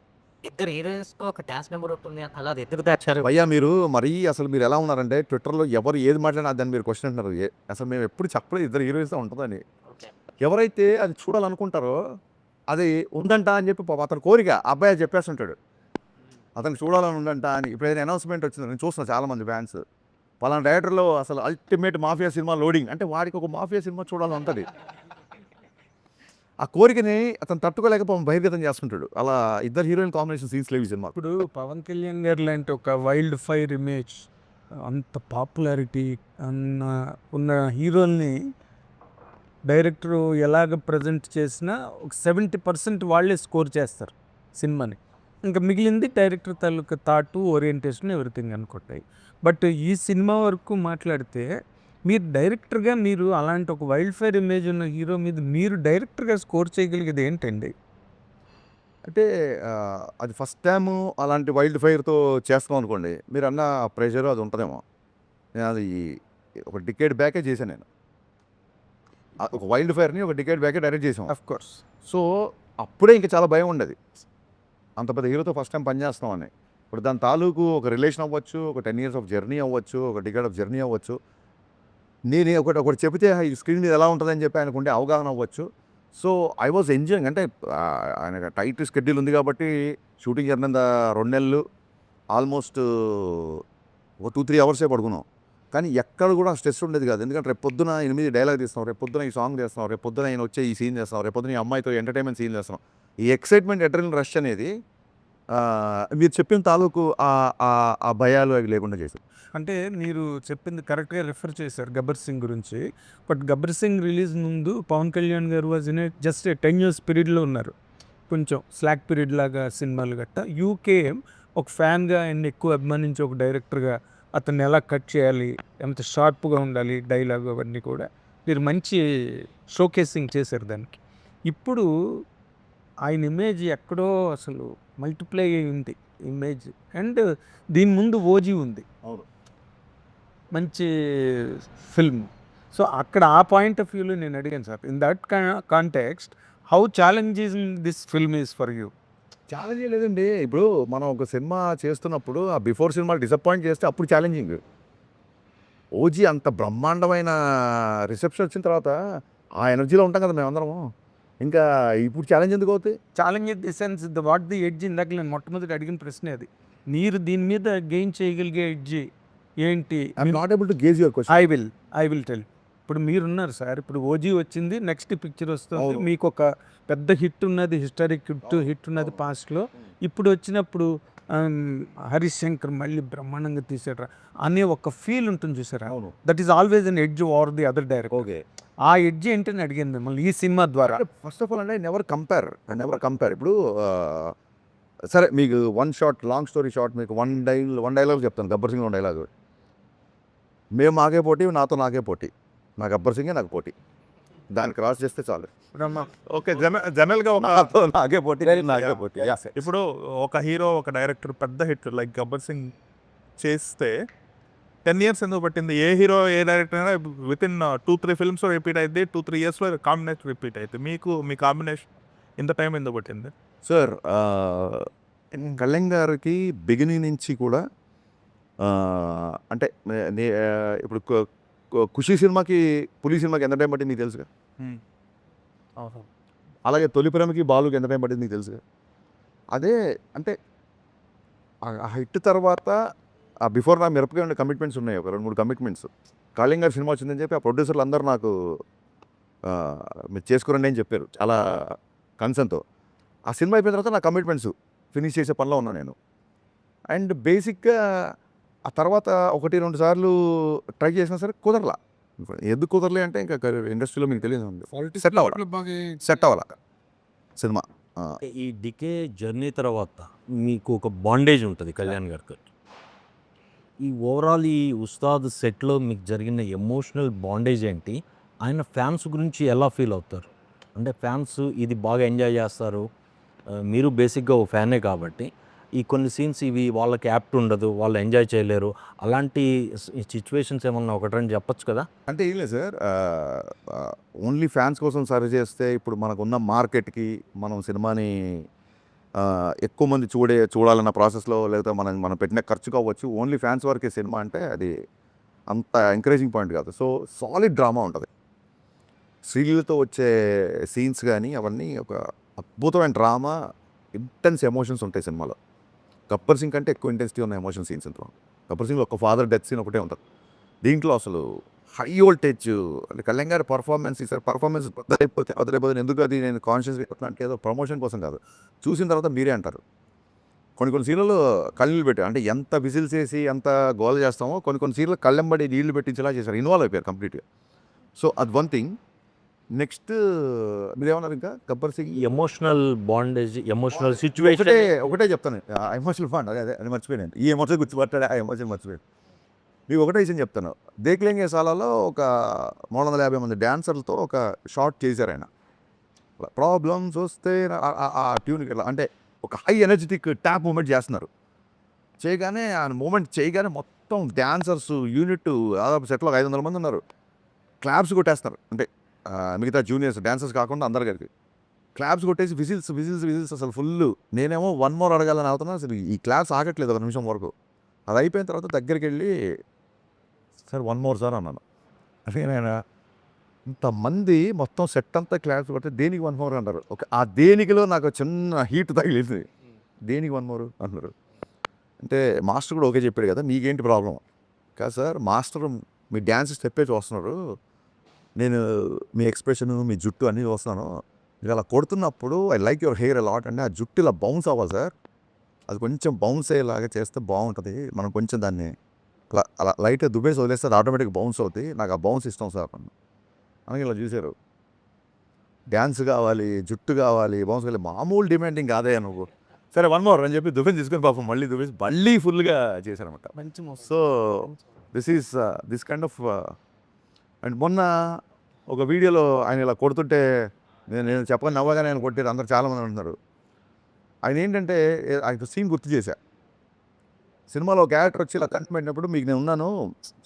ఇద్దరు హీరోయిన్స్ ఒక డాన్స్ నెంబర్ ఉంటుంది అలా అది ఎందుకు దాచారు? భయ్యా మీరు మరీ అసలు మీరు ఎలా ఉన్నారంటే ట్విట్టర్లో ఎవరు ఏది మాట్లాడినా దాన్ని మీరు క్వశ్చన్ అంటున్నారు. అసలు మేము ఎప్పుడు చెప్పలేదు ఇద్దరు హీరోయిన్స్ ఉంటుందని. ఎవరైతే అది చూడాలనుకుంటారో అది ఉందంట అని చెప్పి అతని కోరిక అబ్బాయి చెప్పేస్తుంటాడు, అతనికి చూడాలని ఉందంట అని. ఇప్పుడు ఏదైనా అనౌన్స్మెంట్ వచ్చింది, నేను చూస్తున్నా చాలామంది ఫ్యాన్స్ పలానా డైరెక్టర్లో అసలు అల్టిమేట్ మాఫియా సినిమా లోడింగ్ అంటే వాడికి ఒక మాఫియా సినిమా చూడాలని ఉంటుంది. ఆ కోరికని అతను తట్టుకోలేకపోవడం బహిర్గతం చేస్తుంటాడు. అలా ఇద్దరు హీరోయిన్ కాంబినేషన్ సీన్స్ లేవు ఈ సినిమా. ఇప్పుడు పవన్ కళ్యాణ్ గారు లాంటి ఒక వైల్డ్ ఫైర్ ఇమేజ్, అంత పాపులారిటీ ఉన్న హీరోల్ని డైరెక్టర్ ఎలాగ ప్రజెంట్ చేసినా ఒక 70% వాళ్ళే స్కోర్ చేస్తారు సినిమాని. ఇంకా మిగిలింది డైరెక్టర్ తాలూకా థాటు, ఓరియంటేషన్, ఎవ్రీథింగ్ అనుకుంటాయి. బట్ ఈ సినిమా వరకు మాట్లాడితే మీరు డైరెక్టర్గా మీరు అలాంటి ఒక వైల్డ్ ఫైర్ ఇమేజ్ ఉన్న హీరో మీద మీరు డైరెక్టర్గా స్కోర్ చేయగలిగేది ఏంటండి? అంటే అది ఫస్ట్ టైము అలాంటి వైల్డ్ ఫైర్తో చేస్తాం అనుకోండి, మీరు అన్న ప్రెషర్ అది ఉంటుందేమో. నేను అది ఒక డికేడ్ బ్యాకే చేశాను నేను. ఒక వైల్డ్ ఫైర్ని ఒక డికేడ్ బ్యాకే డైరెక్ట్ చేసాం. Of course. సో అప్పుడే ఇంకా చాలా భయం ఉండేది, అంత పెద్ద హీరోతో ఫస్ట్ టైం పనిచేస్తామని. ఇప్పుడు దాని తాలూకు ఒక రిలేషన్ అవ్వచ్చు, ఒక 10 years ఆఫ్ జర్నీ అవ్వచ్చు, ఒక డికేడ్ ఆఫ్ జర్నీ అవ్వచ్చు. నేను ఒకటి చెబితే ఈ స్క్రీన్ మీద ఎలా ఉంటుందని చెప్పి ఆయనకుండే అవగాహన అవ్వచ్చు. So I was enjoying. అంటే ఆయన టైట్ షెడ్యూల్ ఉంది కాబట్టి షూటింగ్ జరిగిన 2 నెలలు ఆల్మోస్ట్ ఒక 2-3 అవర్సే పడుకున్నాం. కానీ ఎక్కడ కూడా స్ట్రెస్ ఉండేది కాదు. ఎందుకంటే రేపు పొద్దున 8 డైలాగ్ తీస్తాం, రేపు పొద్దున ఈ సాంగ్ చేస్తాం, రేపు పొద్దున ఆయన వచ్చే ఈ సీన్ చేస్తాం, రేపు పొద్దున ఈ అమ్మాయితో ఎంటర్టైన్మెంట్ సీన్ చేస్తాం. ఈ ఎక్సైట్మెంట్, అడ్రినల్ రష్ అనేది మీరు చెప్పిన తాలూకు ఆ భయాలు అవి లేకుండా చేశారు. అంటే మీరు చెప్పింది కరెక్ట్గా రిఫర్ చేశారు గబ్బర్ సింగ్ గురించి. బట్ గబ్బర్ సింగ్ రిలీజ్ ముందు పవన్ కళ్యాణ్ గారు వాజ్ ఇన్ జస్ట్ 10 years పీరియడ్లో ఉన్నారు. కొంచెం స్లాక్ పీరియడ్ లాగా సినిమాలు గట్ట. యూకేఎం ఒక ఫ్యాన్గా ఆయన్ని ఎక్కువ అభిమానించి ఒక డైరెక్టర్గా అతన్ని ఎలా కట్ చేయాలి, ఎంత షార్ప్గా ఉండాలి డైలాగ్, అవన్నీ కూడా మీరు మంచి షోకేసింగ్ చేశారు దానికి. ఇప్పుడు ఆయన ఇమేజ్ ఎక్కడో అసలు మల్టిప్లై అయింది ఇమేజ్. అండ్ దీని ముందు ఓజీ ఉంది, అవును, మంచి ఫిల్మ్. సో అక్కడ ఆ పాయింట్ ఆఫ్ వ్యూలో నేను అడిగాను sir, in that context how challenging this film is for you? Challenge లేదండి. ఇప్పుడు మనం ఒక సినిమా చేస్తున్నప్పుడు ఆ బిఫోర్ సినిమాలు డిసప్పాయింట్ చేస్తే అప్పుడు ఛాలెంజింగ్. ఓజీ అంత బ్రహ్మాండమైన రిసెప్షన్ వచ్చిన తర్వాత ఆ ఎనర్జీలో ఉంటాం కదా మేమందరము. ఇంకా ఇప్పుడు ఛాలెంజ్ ఎందుకు అవుతాయి? Challenge in the sense what the edge, ఇందాక నేను మొట్టమొదటి అడిగిన ప్రశ్న అది. మీరు దీని మీద గెయిన్ చేయగలిగే ఎడ్జ్ ఏంటి? I'm not able to gauge your question. I will tell. ఇప్పుడు మీరున్నారు సార్, ఇప్పుడు ఓజీ వచ్చింది, నెక్స్ట్ పిక్చర్ వస్తుంది, అవును. మీకు ఒక పెద్ద హిట్ ఉన్నది, హిస్టారిక్ హిట్ ఉన్నది పాస్ట్లో. ఇప్పుడు వచ్చినప్పుడు హరీష్ శంకర్ మళ్ళీ బ్రహ్మాండంగా తీసాడు అనే ఒక ఫీల్ ఉంటుంది చూసారా? అవును. That is always an edge over the other director. Okay, ఆ ఎడ్జ్ ఏంటని అడిగాను మిమ్మల్ని ఈ సినిమా ద్వారా. ఫస్ట్ ఆఫ్ ఆల్ అంటే నెవర్ కంపేర్. ఇప్పుడు సరే మీకు one shot, long story short, మీకు వన్ డైలాగ్ చెప్తాను. గబ్బర్ సింగ్ డైలాగ్, మేము మాకే పోటీ, నాతో నాకే పోటీ, నా గబ్బర్ సింగే నాకు పోటీ, దాన్ని క్రాస్ చేస్తే చాలు. ఓకే, జనరల్గా నాతో నాకే పోటీ, నాకే పోటీ. ఇప్పుడు ఒక హీరో, ఒక డైరెక్టర్ పెద్ద హిట్ లైక్ గబ్బర్ సింగ్ చేస్తే 10 years ఎందుకు పట్టింది? ఏ హీరో, ఏ డైరెక్టర్ అయినా విత్ ఇన్ 2-3 films రిపీట్ అయితే 2-3 yearsలో కాంబినేషన్ రిపీట్ అయితే మీ కాంబినేషన్ ఇంత టైం ఎందుకు పట్టింది? సార్ కళ్యాణ్ గారికి బిగినింగ్ నుంచి కూడా అంటే ఇప్పుడు ఖుషి సినిమాకి, పులి సినిమాకి ఎంత టైం పట్టింది నీకు తెలుసుగా. అలాగే తొలి ప్రేమకి, బాలుకి ఎంత టైం పట్టింది నీకు తెలుసుగా. అదే అంటే ఆ హిట్ తర్వాత ఆ బిఫోర్ నా మిరపకాయ ఉండే కమిట్మెంట్స్ ఉన్నాయి, ఒక 2-3 కమిట్మెంట్స్. కళ్యాణ్ గారి సినిమా వచ్చిందని చెప్పి ఆ ప్రొడ్యూసర్లు అందరూ నాకు మీరు చేసుకోరండి అని చెప్పారు చాలా కన్సర్న్తో. ఆ సినిమా అయిపోయిన తర్వాత నా కమిట్మెంట్స్ ఫినిష్ చేసే పనిలో ఉన్నాను నేను. అండ్ బేసిక్గా ఆ తర్వాత 1-2 సార్లు ట్రై చేసినా సరే కుదరలా. ఎందుకు కుదరలే అంటే ఇంకా ఇండస్ట్రీలో మీకు తెలియదు సెట్ అవ్వాల సినిమా. ఈ డికే జర్నీ తర్వాత మీకు ఒక బాండేజ్ ఉంటుంది కళ్యాణ్ గారికి. ఈ ఓవరాల్ ఈ ఉస్తాద్ సెట్లో మీకు జరిగిన ఎమోషనల్ బాండేజ్ ఏంటి? ఆయన ఫ్యాన్స్ గురించి ఎలా ఫీల్ అవుతారు? అంటే ఫ్యాన్స్ ఇది బాగా ఎంజాయ్ చేస్తారు. మీరు బేసిక్గా ఓ ఫ్యానే కాబట్టి ఈ కొన్ని సీన్స్ ఇవి వాళ్ళకి యాప్ట్ ఉండదు, వాళ్ళు ఎంజాయ్ చేయలేరు. అలాంటి సిచ్యువేషన్స్ ఏమన్నా ఒకటి రెండు చెప్పొచ్చు కదా? అంటే ఏం లేదు సార్, ఓన్లీ ఫ్యాన్స్ కోసం సర్వ్ చేస్తే ఇప్పుడు మనకున్న మార్కెట్కి మనం సినిమాని ఎక్కువ మంది చూడాలన్న ప్రాసెస్లో లేదా మనం పెట్టిన ఖర్చు కావచ్చు. ఓన్లీ ఫ్యాన్స్ వరకే సినిమా అంటే అది అంత ఎంకరేజింగ్ పాయింట్ కాదు. సో సాలిడ్ డ్రామా ఉంటుంది. శ్రీలీలతో వచ్చే సీన్స్ కానీ అవన్నీ ఒక అద్భుతమైన డ్రామా, ఇంటెన్స్ ఎమోషన్స్ ఉంటాయి సినిమాలో. గబ్బర్ సింగ్ కంటే ఎక్కువ ఇంటెన్సిటీ ఉన్న ఎమోషన్ సీన్స్ ఇంట్లో. గబ్బర్ సింగ్లో ఒక ఫాదర్ డెత్ సీన్ ఒకటే ఉంటుంది. దీంట్లో అసలు హై వోల్టేజ్ అంటే కళ్యాణ్ గారి పర్ఫార్మెన్స్ ఈసారి పర్ఫార్మెన్స్ వదిలేకపోతే ఎందుకు అది నేను కాన్షియస్ అంటే ఏదో ప్రమోషన్ కోసం కాదు, చూసిన తర్వాత మీరే అంటారు. కొన్ని సీన్లలో కళ్ళు పెట్టి అంటే ఎంత విజిల్స్ వేసి ఎంత గోల్ చేస్తామో కొన్ని సీన్లు కళ్ళెంబడి నీళ్లు పెట్టించేలా చేశారు, ఇన్వాల్వ్ అయిపోయారు కంప్లీట్గా. సో అది వన్ థింగ్. నెక్స్ట్ మీరేమన్నారు ఇంకా Gabbar Singh emotional bondage, emotional situation ఒకటే చెప్తాను. ఎమోషనల్ ఫండ్ అది మర్చిపోయాను. ఈ ఎమోషన్ గుర్తుపట్టాడు, ఆ ఎమోషన్ మర్చిపోయాను. మీకు ఒకటే విషయం చెప్తాను. దేక్లేంగే సాలాలో ఒక 350 మంది డ్యాన్సర్లతో ఒక షార్ట్ చేశారు ఆయన. ప్రాబ్లమ్స్ వస్తే ఆ ట్యూన్కి అంటే ఒక హై ఎనర్జెటిక్ ట్యాప్ మూమెంట్ చేస్తున్నారు. చేయగానే ఆ మూమెంట్ చేయగానే మొత్తం డ్యాన్సర్స్ యూనిట్ దాదాపు సెట్లో 500 మంది ఉన్నారు. క్లాప్స్ కొట్టేస్తున్నారు. అంటే మిగతా జూనియర్స్ డ్యాన్సర్స్ కాకుండా అందరు కలిపి క్లాప్స్ కొట్టేసి విజిల్స్ అసలు ఫుల్. నేనేమో 1 more అడగాలని అవుతున్నాను. అసలు ఈ క్లాప్స్ ఆగట్లేదు ఒక నిమిషం వరకు. అది అయిపోయిన తర్వాత దగ్గరికి వెళ్ళి సార్ 1 more సార్ అన్నాను. అంటే నేను ఇంతమంది మొత్తం సెట్ అంతా క్లాప్స్ కొడితే దేనికి 1 more అంటారు. ఓకే, ఆ దేనికిలో నాకు చిన్న హీట్ తగిలింది. దేనికి 1 more అంటున్నారు. అంటే మాస్టర్ కూడా ఓకే చెప్పాడు కదా, నీకేంటి ప్రాబ్లం కాదు సార్, మాస్టర్ మీ డ్యాన్స్ స్టెప్పే చూస్తున్నారు, నేను మీ ఎక్స్ప్రెషన్ మీ జుట్టు అన్నీ చూస్తున్నాను. మీరు అలా కొడుతున్నప్పుడు I like your hair a lot అంటే ఆ జుట్టు ఇలా బౌన్స్ అవ్వాలి సార్, అది కొంచెం బౌన్స్ అయ్యేలాగా చేస్తే బాగుంటుంది. మనం కొంచెం దాన్ని అలా లైట్గా దుబ్బేసి వదిలేస్తే అది ఆటోమేటిక్గా బౌన్స్ అవుతుంది, నాకు ఆ బౌన్స్ ఇష్టం సార్ అని ఇలా చూశారు. డ్యాన్స్ కావాలి, జుట్టు కావాలి, బౌన్స్ కావాలి, మామూలు డిమాండింగ్ కాదే నువ్వు. సరే 1 more అని చెప్పి దుబ్బేసి తీసుకొని పాపం మళ్ళీ ఫుల్గా చేశారనమాట. So this kind of. And మొన్న ఒక వీడియోలో ఆయన ఇలా కొడుతుంటే నేను చెప్పని నవ్వగానే ఆయన కొట్టారు, అందరు చాలామంది అంటున్నారు. ఆయన ఏంటంటే ఆయన సీన్ గుర్తు చేశా. సినిమాలో ఒక క్యారెక్టర్ వచ్చి ఇలా కంటి పెట్టినప్పుడు మీకు నేను ఉన్నాను,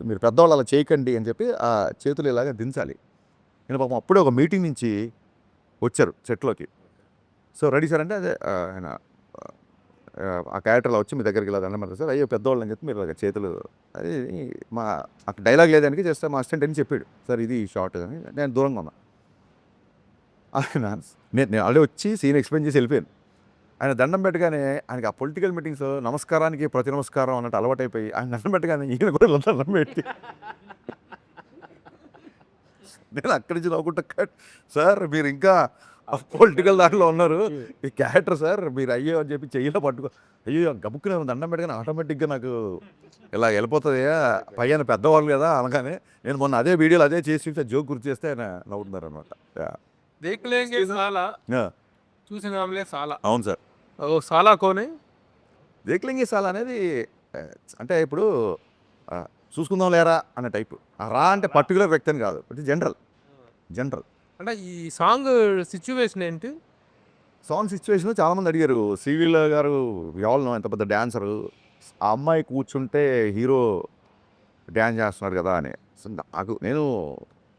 మీరు పెద్దవాళ్ళు అలా చేయకండి అని చెప్పి ఆ చేతులు ఇలాగా దించాలి. నేను పాపం అప్పుడే ఒక మీటింగ్ నుంచి వచ్చారు సెట్లోకి. సో రెడీ సార్ అంటే అదే ఆయన ఆ క్యారెక్టర్లో వచ్చి మీ దగ్గరికి ఇలా దండం పెడతారు సార్, అయ్యో పెద్దవాళ్ళు అని చెప్పి మీరు ఇలాగ చేతులు అది మా అక్కడ డైలాగ్ లేదానికి చేస్తే మా అసిస్టెంట్ అని చెప్పాడు సార్ ఇది షార్ట్ అని. నేను దూరంగా ఉన్నా. నేను ఆల్రెడీ వచ్చి సీన్ ఎక్స్ప్లెయిన్ చేసి వెళ్ళిపోయాను. ఆయన దండం పెట్టగానే ఆయనకి ఆ పొలిటికల్ మీటింగ్స్ నమస్కారానికి ప్రతి నమస్కారం అన్నట్టు అలవాటైపోయి ఆయన దండం పెట్టగానే ఈయన కూడా దండం పెట్టి నేను అక్కడి నుంచి నవ్వుకుంటా సార్ మీరు ఇంకా పొలిటికల్ దాంట్లో ఉన్నారు, ఈ క్యారెక్టర్ సార్ మీరు అయ్యో అని చెప్పి చెయ్యిలో పట్టుకో, అయ్యో గబుక్కునే దండం పెట్టగానే ఆటోమేటిక్గా నాకు ఇలా వెళ్ళిపోతుంది పైన పెద్దవాళ్ళు కదా అనగానే నేను మొన్న అదే వీడియోలో అదే చేసి జోక్ గుర్తు చేస్తే ఆయన నవ్వుతున్నారు అనమాట. దేక్లేంగే సాలా చూసిన సాలా. అవును సార్. ఓ సాలా కోనే దేక్లేంగే సాలా అనేది అంటే ఇప్పుడు చూసుకుందాం లేరా అనే టైపు. రా అంటే పర్టికులర్ వ్యక్తి అని కాదు, బట్ జనరల్ అంటే ఈ సాంగ్ సిచ్యువేషన్ ఏంటి? సాంగ్ సిచ్యువేషన్ చాలామంది అడిగారు. శ్రీలీల గారు ఎవరు ఎంత పెద్ద డ్యాన్సరు, ఆ అమ్మాయి కూర్చుంటే హీరో డ్యాన్స్ చేస్తున్నారు కదా అని. సో నేను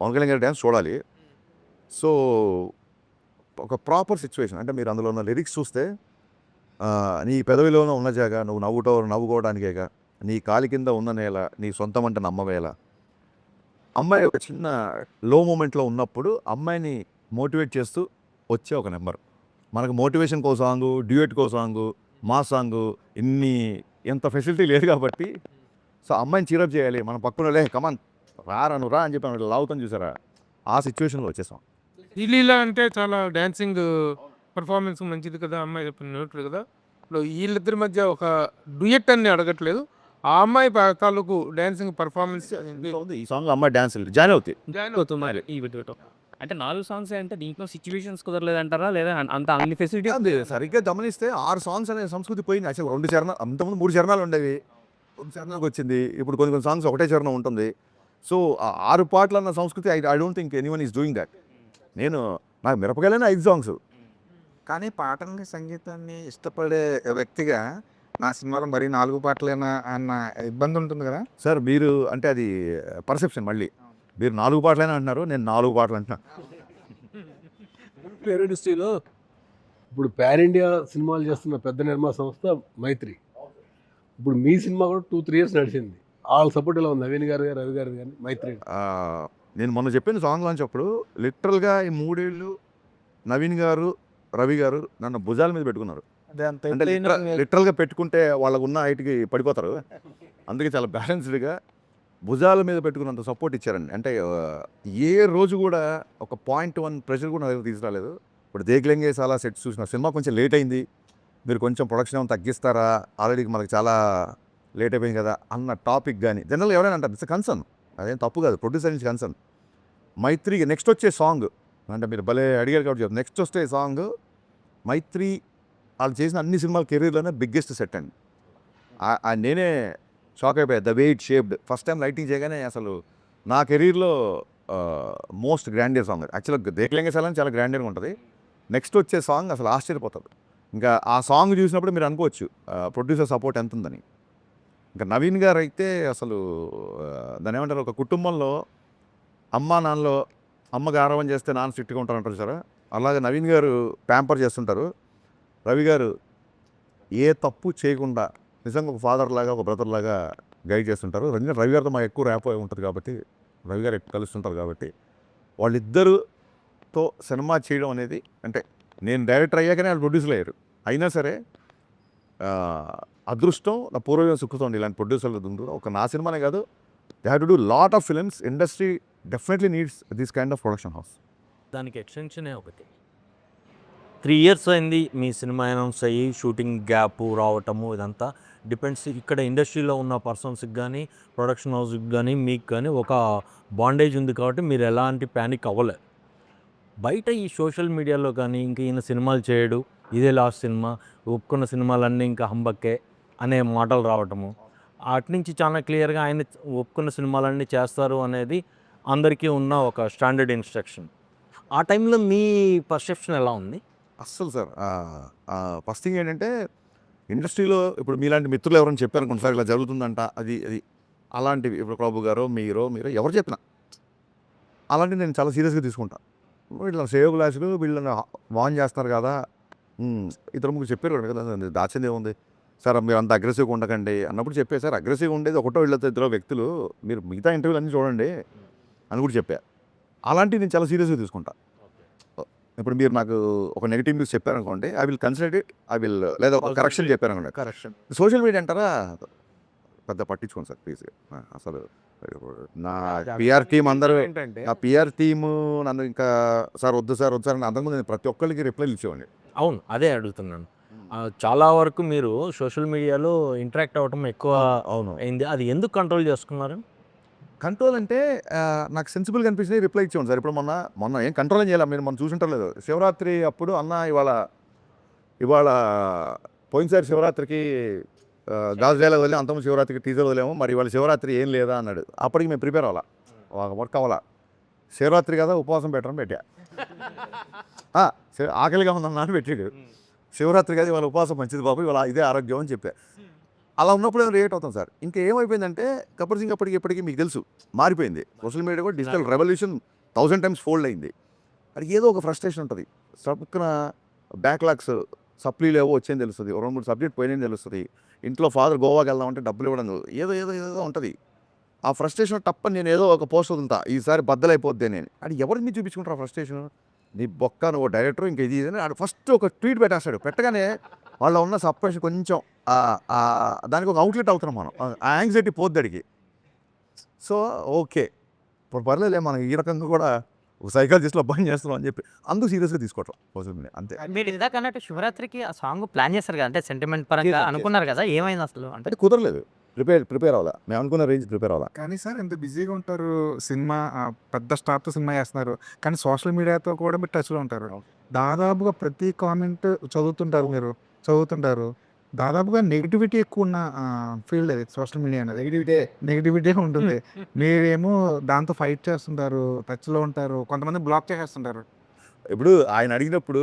పవన్ కళ్యాణ్ గారి డ్యాన్స్ చూడాలి. సో ఒక ప్రాపర్ సిచ్యువేషన్ అంటే మీరు అందులో ఉన్న లిరిక్స్ చూస్తే నీ పెదవిలోనే ఉన్న జాగా నువ్వు నవ్వుకోవడానికేగా, నీ కాలి కింద ఉన్న నేల నీ సొంతం అంటే నమ్మవేళ. అమ్మాయి ఒక చిన్న లో మూమెంట్లో ఉన్నప్పుడు అమ్మాయిని మోటివేట్ చేస్తూ వచ్చే ఒక నెంబర్. మనకు మోటివేషన్ కో సాంగు, డ్యూయెట్ కో సాంగు, మా సాంగు ఎంత ఫెసిలిటీ లేదు కాబట్టి సో అమ్మాయిని చీరప్ చేయాలి, మన పక్కన కమాన్ రా అని చెప్పి లావుతాం చూసారా, ఆ సిచ్యువేషన్లో వచ్చేసాం. శ్రీలీల అంటే చాలా డాన్సింగ్ పర్ఫార్మెన్స్ మంచిది కదా, అమ్మాయి చెప్పినట్లు కదా. ఇప్పుడు వీళ్ళిద్దరి మధ్య ఒక డ్యూయెట్ అని అడగట్లేదు, ఆ అమ్మాయి తాలూకు డాన్సింగ్ పర్ఫార్మెన్స్ ఉంది ఈ సాంగ్ అమ్మాయి డ్యాన్స్ జాయిన్ అవుతాయి. జాయిన్ అవుతున్నారు. ఈ వీటితో అంటే 4 సాంగ్స్ అంటే దీంట్లో సిచ్యువేషన్స్ కుదరలేదంటారా? లేదా అంత అన్ని ఫెసిలిటీ అది సరిగ్గా గమనిస్తే 6 సాంగ్స్ అనే సంస్కృతి పోయింది. అసలు 2 చరణాలు, అంతకుముందు 3 చరణాలు ఉండేవి, 2 చరణాలకు వచ్చింది. ఇప్పుడు కొన్ని కొన్ని సాంగ్స్ ఒకటే చరణం ఉంటుంది. సో 6 పాటలు అన్న సంస్కృతి I don't think anyone is doing that. నాకు మిరపకాయలైన 5 సాంగ్స్. కానీ పాటల్ని సంగీతాన్ని ఇష్టపడే వ్యక్తిగా నా సినిమాలో మరీ 4 పాటలేనా అన్న ఇబ్బంది ఉంటుంది కదా. సార్ మీరు అంటే అది పర్సెప్షన్. మళ్ళీ మీరు 4 పాటలైనా అంటున్నారు, నేను 4 పాటలు అంటున్నాను. ఫిల్మ్ ఇండస్ట్రీలో ఇప్పుడు పాన్ ఇండియా సినిమాలు చేస్తున్న పెద్ద నిర్మాణ సంస్థ మైత్రి. ఇప్పుడు మీ సినిమా కూడా 2-3 ఇయర్స్ నడిచింది. వాళ్ళ సపోర్ట్ ఎలా ఉంది? నవీన్ గారు, రవి గారు కానీ మైత్రి. నేను మొన్న చెప్పిన సాంగ్ లాంచ్ అప్పుడు లిటరల్గా ఈ 3 ఏళ్ళు నవీన్ గారు, రవి గారు నన్ను భుజాల మీద పెట్టుకున్నారు. అంటే లిటరల్గా పెట్టుకుంటే వాళ్ళకు ఉన్న హైట్కి పడిపోతారు. అందుకే చాలా బ్యాలెన్స్డ్గా భుజాల మీద పెట్టుకున్నంత సపోర్ట్ ఇచ్చారండి. అంటే ఏ రోజు కూడా ఒక 0.1 ప్రెషర్ కూడా నా దగ్గర తీసుకురాలేదు. ఇప్పుడు దేక్లెంగే చాలా సెట్స్ చూసిన సినిమా కొంచెం లేట్ అయింది, మీరు కొంచెం ప్రొడక్షన్ ఏమైనా తగ్గిస్తారా, ఆల్రెడీ మనకు చాలా లేట్ అయిపోయింది కదా అన్న టాపిక్ కానీ జనరల్గా ఎవరైనా అంటారు. ఇట్స్ కన్సర్న్, అదేం తప్పు కాదు, ప్రొడ్యూసర్ నుంచి కన్సర్న్. మైత్రికి నెక్స్ట్ వచ్చే సాంగ్ అంటే మీరు భలే అడిగారు కాబట్టి చెప్తాను. నెక్స్ట్ వచ్చే సాంగ్ మైత్రి వాళ్ళు చేసిన అన్ని సినిమాల కెరీర్లోనే బిగ్గెస్ట్ సెట్ అండి. నేనే షాక్ అయిపోయాయి. The way it shaped. First time lighting చేయగానే అసలు నా కెరీర్లో మోస్ట్ గ్రాండియర్ సాంగ్. యాక్చువల్గా దేక్లెంగే సాలని చాలా గ్రాండియర్గా ఉంటుంది. నెక్స్ట్ వచ్చే సాంగ్ అసలు ఆశ్చర్యపోతుంది. ఇంకా ఆ సాంగ్ చూసినప్పుడు మీరు అనుకోవచ్చు ప్రొడ్యూసర్ సపోర్ట్ ఎంత ఉందని. ఇంకా నవీన్ గారు అయితే అసలు దాని ఏమంటారు, ఒక కుటుంబంలో అమ్మ నాన్నలో అమ్మ గారాబం చేస్తే నాన్న స్ట్రిక్ట్గా ఉంటారంటారు సార్, అలాగే నవీన్ గారు ప్యాంపర్ చేస్తుంటారు. రవి గారు ఏ తప్పు చేయకుండా నిజంగా ఒక ఫాదర్ లాగా, ఒక బ్రదర్ లాగా గైడ్ చేస్తుంటారు. రవి గారితో మాకు ఎక్కువ ర్యాప్ ఉంటుంది కాబట్టి, రవి గారు ఎక్కువ కలుస్తుంటారు కాబట్టి వాళ్ళిద్దరుతో సినిమా చేయడం అనేది, అంటే నేను డైరెక్టర్ అయ్యాకనే వాళ్ళు ప్రొడ్యూసర్ అయ్యారు. అయినా సరే అదృష్టం నా పూర్వజం సుఖుతుంది ఇలాంటి ప్రొడ్యూసర్లు ఉంది. ఒక నా సినిమానే కాదు, they have to do lot of films. Industry definitely needs this kind of production house. దానికి ఎక్స్టెన్షనే ఒకటి. 3 ఇయర్స్ అయింది మీ సినిమా అనౌన్స్ అయ్యి, షూటింగ్ గ్యాప్ రావటము, ఇదంతా డిపెండ్స్. ఇక్కడ ఇండస్ట్రీలో ఉన్న పర్సన్స్కి కానీ, ప్రొడక్షన్ హౌస్కి కానీ, మీకు కానీ ఒక బాండేజ్ ఉంది కాబట్టి మీరు ఎలాంటి ప్యానిక్ అవ్వలేదు. బయట ఈ సోషల్ మీడియాలో కానీ ఇంక ఈయన సినిమాలు చేయడు, ఇదే లాస్ట్ సినిమా, ఒప్పుకున్న సినిమాలన్నీ ఇంకా హంబక్కే అనే మాటలు రావటము, అటు నుంచి చాలా క్లియర్గా ఆయన ఒప్పుకున్న సినిమాలన్నీ చేస్తారు అనేది అందరికీ ఉన్న ఒక స్టాండర్డ్ ఇన్స్ట్రక్షన్. ఆ టైంలో మీ పర్సెప్షన్ ఎలా ఉంది? అస్సలు సార్ ఫస్ట్ థింగ్ ఏంటంటే, ఇండస్ట్రీలో ఇప్పుడు మీలాంటి మిత్రులు ఎవరైనా చెప్పారనుకోండి సార్ ఇలా జరుగుతుందంట, అది అది అలాంటివి ఇప్పుడు ప్రభు గారో మీరు ఎవరు చెప్పినా అలాంటివి నేను చాలా సీరియస్గా తీసుకుంటాను. వీళ్ళ సేవ్ గ్లాసులు వీళ్ళని వాన్ చేస్తున్నారు కదా, ఇద్దరు ముగ్గురు చెప్పారు కదా, దాచింది ఏముంది సార్, మీరు అంత అగ్రెసివ్గా ఉండకండి అన్నప్పుడు చెప్పే సార్, అగ్రెసివ్గా ఉండేది ఒకటో వీళ్ళతో ఇద్దరు వ్యక్తులు, మీరు మిగతా ఇంటర్వ్యూలు అన్నీ చూడండి అని కూడా చెప్పా. అలాంటివి నేను చాలా సీరియస్గా తీసుకుంటా. ఇప్పుడు మీరు నాకు ఒక నెగిటివ్ న్యూస్ చెప్పారనుకోండి, ఐ విల్ కన్సిడర్ ఇట్, లేదా ఒక కరెక్షన్ చెప్పారనుకోండి. కరెక్షన్ సోషల్ మీడియా అంటారా, పెద్ద పట్టించుకోండి సార్ ప్లీజ్. అసలు నా పిఆర్ టీం అందరూ, ఏంటంటే నా పిఆర్ టీము నన్ను ఇంకా సార్ వద్దు సార్ వద్దు సార్ అని అంతకుముందు నేను ప్రతి ఒక్కరికి రిప్లైలు ఇచ్చేవాడిని. అవును, అదే అడుగుతున్నాను. చాలా వరకు మీరు సోషల్ మీడియాలో ఇంటరాక్ట్ అవ్వటం ఎక్కువ అవును, అయింది. అది ఎందుకు కంట్రోల్ చేసుకున్నారు? కంట్రోల్ అంటే నాకు సెన్సిబుల్గా అనిపించింది, రిప్లై ఇచ్చేవాడు సార్. ఇప్పుడు మొన్న ఏం కంట్రోల్ చేయాలి, మీరు మనం చూసుంటారు లేదు, శివరాత్రి అప్పుడు అన్న ఇవాళ పోయినసారి శివరాత్రికి గాజు డైలాగ్ వదిలే, అంతకుముందు శివరాత్రికి టీజర్ వదిలేము, మరి ఇవాళ శివరాత్రి ఏం లేదా అన్నాడు. అప్పటికి మేము ప్రిపేర్ అవ్వాలా, వర్క్ అవ్వాలా. శివరాత్రి కదా ఉపవాసం పెట్టడం పెట్టా, ఆకలిగా ఉందన్నా అని పెట్టాడు. శివరాత్రి కదా ఇవాళ ఉపవాసం మంచిది బాబు, ఇవాళ ఇదే ఆరోగ్యం అని చెప్పా. అలా ఉన్నప్పుడు ఏమైనా రియాక్ట్ అవుతాం సార్. ఇంకా ఏమైపోయిందంటే గబ్బర్ సింగ్ ఇప్పటికీ మీకు తెలుసు మారిపోయింది. సోషల్ మీడియా కూడా డిజిటల్ రెవల్యూషన్ 1000 times ఫోల్డ్ అయింది. అది ఏదో ఒక ఫ్రస్ట్రేషన్ ఉంటుంది. పక్కన బ్యాక్లాగ్స్ సప్లీలు ఏవో వచ్చేది తెలుస్తుంది, 2-3 సబ్జెక్ట్ పోయినని తెలుస్తుంది, ఇంట్లో ఫాదర్ గోవాకి వెళ్దామంటే డబ్బులు ఇవ్వడం ఏదో ఉంటుంది. ఆ ఫ్రస్ట్రేషన్ తప్పని నేను ఏదో ఒక పోస్ట్ వదులుతా, ఈసారి బద్దలైపోద్ది నేను. అది ఎవరికి మీరు చూపించుకుంటారు ఆ ఫ్రస్ట్రేషన్? నీ బొక్క నువ్వు డైరెక్టర్ ఇంకా ఇది అని ఫస్ట్ ఒక ట్వీట్ పెట్టేస్తాడు. పెట్టగానే వాళ్ళ ఉన్న సప్రెషన్ కొంచెం దానికి ఒక అవుట్లెట్ అవుతున్నాం మనం, ఆ యాంగ్జైటీ పోద్ది అడిగి. సో ఓకే ఇప్పుడు పర్లేదులే, మనం ఈ రకంగా కూడా ఒక సైకాలజిస్ట్లో పని చేస్తున్నాం అని చెప్పి అందుకు సీరియస్గా తీసుకోవటం సోషల్ మీడియా అంతే. మీరు ఇందాక అన్నట్టు శివరాత్రికి ఆ సాంగ్ ప్లాన్ చేస్తారు కదా, అంటే సెంటిమెంట్ పరంగా Yes, yes. అనుకున్నారు కదా, ఏమైంది అసలు? అంటే అంటే కుదరలేదు. ప్రిపేర్ అవ్వాలా, మేము అనుకున్న రేంజ్ ప్రిపేర్ అవ్వాలా. కానీ సార్ ఇంత బిజీగా ఉంటారు, సినిమా పెద్ద స్టార్తో సినిమా చేస్తున్నారు, కానీ సోషల్ మీడియాతో కూడా మీరు టచ్లో ఉంటారు. దాదాపుగా ప్రతి కామెంట్ చదువుతుంటారు. దాదాపుగా నెగిటివిటీ ఎక్కువ ఉన్న ఫీల్డ్ అది సోషల్ మీడియా అనేది. నెగిటివిటీ ఉంటుంది. మీరేమో దాంతో ఫైట్ చేస్తుంటారు, టచ్లో ఉంటారు, కొంతమంది బ్లాక్ చేసేస్తుంటారు. ఇప్పుడు ఆయన అడిగినప్పుడు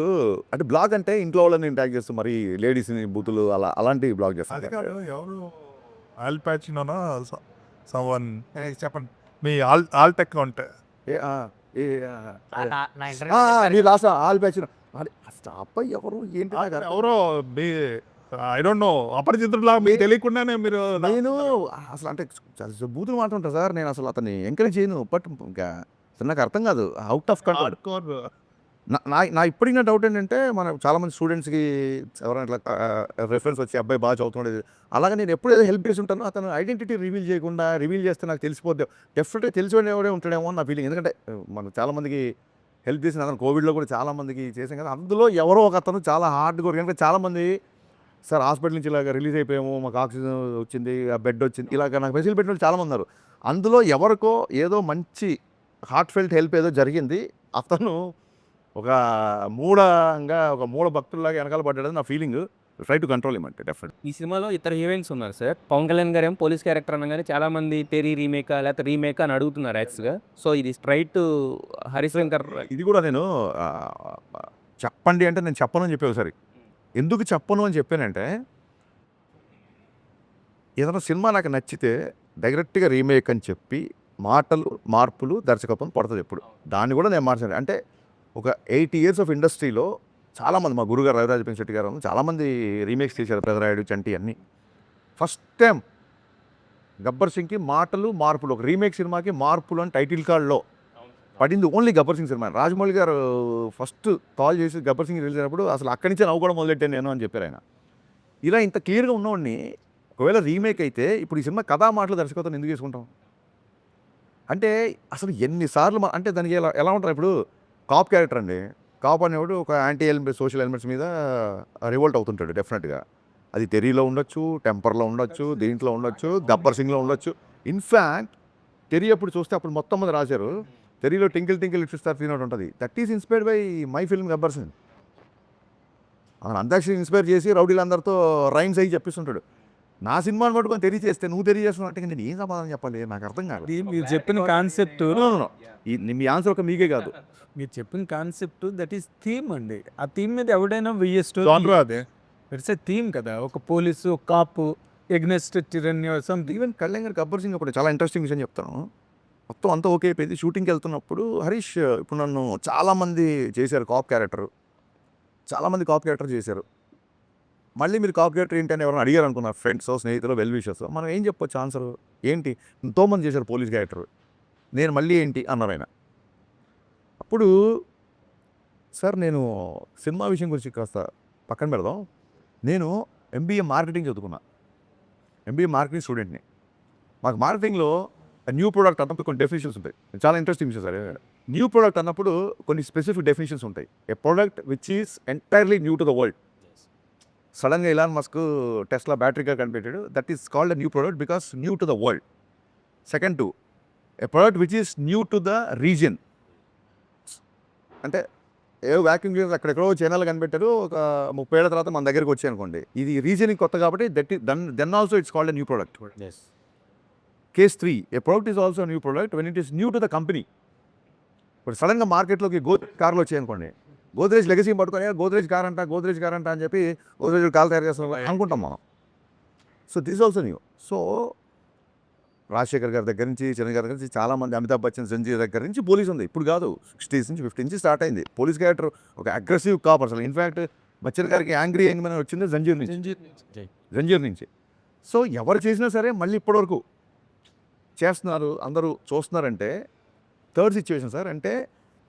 అంటే బ్లాగ్ అంటే ఇంట్లో వాళ్ళని ట్యాగ్ చేస్తూ మరి లేడీస్ని బూతులు అలాంటివి బ్లాగ్ అది చేస్తారు. కాదు, ఎవరు ఆల్ ప్యాచినోనా సమ్వన్ చెప్పండి. మీ ఆల్ టెక్ ఉంటే నీ లాస్ట్ ఆల్ బ్యాచ్ స్టాప్ ఎవరు ఏంటి నాకు అర్థం ఎవరో మీ ఐ డోంట్ నో అపరిచితులా మీకు తెలియకుండానే మీరు నేను అసలు అంటే బూతులు మాట్లాడుంటా సార్, నేను అసలు అతన్ని ఎంకరేజ్ చేయను. బట్ ఇంకా అసలు నాకు అర్థం కాదు, అవుట్ ఆఫ్ కంట్రోల్. hardcore. నా ఇప్పటికి నా డౌట్ ఏంటంటే మన చాలామంది స్టూడెంట్స్కి ఎవరైనా ఇట్లా రెఫరెన్స్ వచ్చి అబ్బాయి బాగా చదువుతున్నాడు, అలాగే నేను ఎప్పుడు ఏదో హెల్ప్ చేసి ఉంటాను, అతను ఐడెంటిటీ రివీల్ చేస్తే నాకు తెలిసిపోద్ది. డెఫినెట్గా తెలిసిపోయిన ఎవరే ఉంటాడేమో అని నా ఫీలింగ్. ఎందుకంటే మనం చాలామందికి హెల్ప్ చేసిన అతను కోవిడ్లో కూడా చాలామందికి చేసాం కదా, అందులో ఎవరో ఒక అతను చాలా హార్డ్ వర్క్. ఎందుకంటే చాలామంది సార్ హాస్పిటల్ నుంచి ఇలాగ రిలీజ్ అయిపోయాము, మాకు ఆక్సిజన్ వచ్చింది, ఆ బెడ్ వచ్చింది, ఇలాగ నాకు మెసేజ్ పెట్టిన వాళ్ళు చాలామంది ఉన్నారు. అందులో ఎవరికో ఏదో మంచి హార్ట్ ఫెల్ట్ హెల్ప్ ఏదో జరిగింది, అతను ఒక మూఢ భక్తుల్లాగా వెనకాల పడ్డాడని నా ఫీలింగ్. ట్రై టు కంట్రోల్ ఇమంటే డెఫినెట్. ఈ సినిమాలో ఇతర హీరోయిన్స్ ఉన్నారు సార్. పవన్ కళ్యాణ్ గారు ఏమో పోలీస్ క్యారెక్టర్ అనగానే చాలా మంది తెరీ రీమేకా లేకపోతే రీమేకా అని అడుగుతున్నారు యాక్చువల్గా. సో ఇది స్ట్రైట్ హరిశంకర్. ఇది కూడా నేను చెప్పండి అంటే నేను చెప్పను అని చెప్పి ఒకసారి. ఎందుకు చెప్పను అని చెప్పానంటే, ఏదైనా సినిమా నాకు నచ్చితే డైరెక్ట్గా రీమేక్ అని చెప్పి మార్పులు దర్శకత్వం పడుతుంది ఎప్పుడు. దాన్ని కూడా నేను మార్చాను. అంటే ఒక 8 years ఆఫ్ ఇండస్ట్రీలో చాలామంది, మా గురుగారు రవిరాజ పెంశెట్టి గారు చాలామంది రీమేక్స్ చేశారు, పెదరాయుడు, చంటి అన్నీ. ఫస్ట్ టైం గబ్బర్ సింగ్కి మార్పులు, ఒక రీమేక్ సినిమాకి మార్పులు అని టైటిల్ కార్డ్లో పడింది ఓన్లీ గబ్బర్ సింగ్ సినిమా. రాజమౌళి గారు ఫస్ట్ కాల్ చేసి గబ్బర్ సింగ్ రిలీజ్ అయినప్పుడు అసలు అక్కడి నుంచే నవ్వు కూడా మొదలెట్టాను నేను అని చెప్పారు ఆయన. ఇలా ఇంత క్లియర్గా ఉన్నవాడిని ఒకవేళ రీమేక్ అయితే ఇప్పుడు ఈ సినిమా కథా మాటలు దర్శకత్వం ఎందుకు చేసుకుంటాం అంటే అసలు ఎన్నిసార్లు అంటే దానికి ఎలా ఉంటారు. ఇప్పుడు కాప్ క్యారెక్టర్ అండి, కాప్ అనేవాడు ఒక యాంటీ సోషల్ ఎలిమెంట్స్ మీద రివోల్ట్ అవుతుంటాడు డెఫినెట్గా. అది తెరీలో ఉండొచ్చు, టెంపర్లో ఉండొచ్చు, దీంట్లో ఉండొచ్చు, గబ్బర్ సింగ్లో ఉండొచ్చు. ఇన్ఫ్యాక్ట్ తెరీ అప్పుడు చూస్తే అప్పుడు మొత్తం మంది రాశారు, తెరీలో టింకిల్ లిటిల్ స్టార్ సీన్ ఒకటి ఉంటుంది, that is inspired by my film Gabbar Singh. అతను అంతాక్షరి ఇన్స్పైర్ చేసి రౌడీలందరితో రైమ్స్ అయ్యి చెప్పిస్తుంటాడు. నా సినిమాని పట్టుకొని తెలియజేస్తే నువ్వు తెలియజేస్తున్నావు అంటే నేను ఏం సమాధానం చెప్పాలి, నాకు అర్థం కాదు. మీరు చెప్పిన కాన్సెప్ట్, మీ ఆన్సర్ ఒక మీకే కాదు, మీరు చెప్పిన కాన్సెప్ట్ దట్ ఈస్ థీమ్ అండి. ఆ థీమ్ మీద ఎవడైనా Genre అదే. ఇట్స్ ఏ థీమ్ కదా. ఒక పోలీసు, ఒక కాపు, ఎగ్నెస్ట్ టిరన్యూ సంథింగ్. ఈవెన్ కళ్యాణ్ గారు గబ్బర్ సింగ్ అప్పుడు చాలా ఇంట్రెస్టింగ్ విషయం చెప్తాను. మొత్తం అంతా ఓకే అయిపోయింది, షూటింగ్కి వెళ్తున్నప్పుడు హరీష్ ఇప్పుడు నన్ను చాలామంది చేశారు కాప్ క్యారెక్టర్, చాలామంది కాప్ క్యారెక్టర్ చేశారు. మళ్ళీ మీరు కాప్ క్యారెక్టర్ ఏంటి అని ఎవరైనా అడిగారు అనుకున్నారు, ఫ్రెండ్స్, స్నేహితులు, వెల్ విషర్స్, మనం ఏం చెప్పొచ్చు ఆన్సర్ ఏంటి? ఎంతోమంది చేశారు పోలీస్ క్యారెక్టర్, నేను మళ్ళీ ఏంటి అన్నారు ఆయన. అప్పుడు సార్ నేను సినిమా విషయం గురించి కాస్త పక్కన పెడదాం. నేను MBA మార్కెటింగ్ చదువుకున్నా, MBA మార్కెటింగ్ స్టూడెంట్ని. మాకు మార్కెటింగ్లో న్యూ ప్రోడక్ట్ అన్నప్పుడు కొన్ని డెఫినేషన్స్ ఉంటాయి, చాలా ఇంట్రెస్టింగ్ విషయం సార్. న్యూ ప్రోడక్ట్ అన్నప్పుడు కొన్ని స్పెసిఫిక్ డెఫినేషన్స్ ఉంటాయి. A product which is entirely new to the world. సడన్గా Elon Musk Tesla battery car కనిపెట్టాడు, that is called a new product because new to the world. Second to a product which is new to the region. అంటే a vacuum cleaner అక్కడెక్కడో చైనాలో కనిపెట్టారు, ఒక 30 ఏళ్ల తర్వాత మన దగ్గరికి వచ్చాయి అనుకోండి, ఇది రీజియన్కి కొత్త కాబట్టి then also it's called a new product. Case 3, a product is also new product when it is new to the company. ఇప్పుడు సడన్గా మార్కెట్లోకి గోద్రేజ్ కార్లు వచ్చాయి అనుకోండి, గోద్రేజ్ లెగసీ పట్టుకొని గోద్రేజ్ కార్ అంట అని చెప్పి గోద్రేజ్ కార్లు తయారు చేస్తాం అనుకుంటాం మనం. So this also new. So Rajasekhar గారి దగ్గర నుంచి, చిరంజీవి గారి దగ్గర నుంచి, చాలామంది, అమితాబ్ బచ్చన్, సంజయ్ దగ్గర నుంచి పోలీస్ ఉంది. ఇప్పుడు కాదు, 60s నుంచి 50 నుంచి స్టార్ట్ అయింది పోలీస్ క్యారెక్టర్. ఒక అగ్రెసివ్ కాప్ అసలు. ఇన్ఫ్యాక్ట్ బచ్చన్ గారికి యాంగ్రీ యంగ్మెన్ వచ్చింది జంజీర్ నుంచి. సో ఎవరు చేసినా సరే మళ్ళీ ఇప్పటివరకు చేస్తున్నారు, అందరూ చూస్తున్నారంటే థర్డ్ సిచ్యువేషన్ సార్. అంటే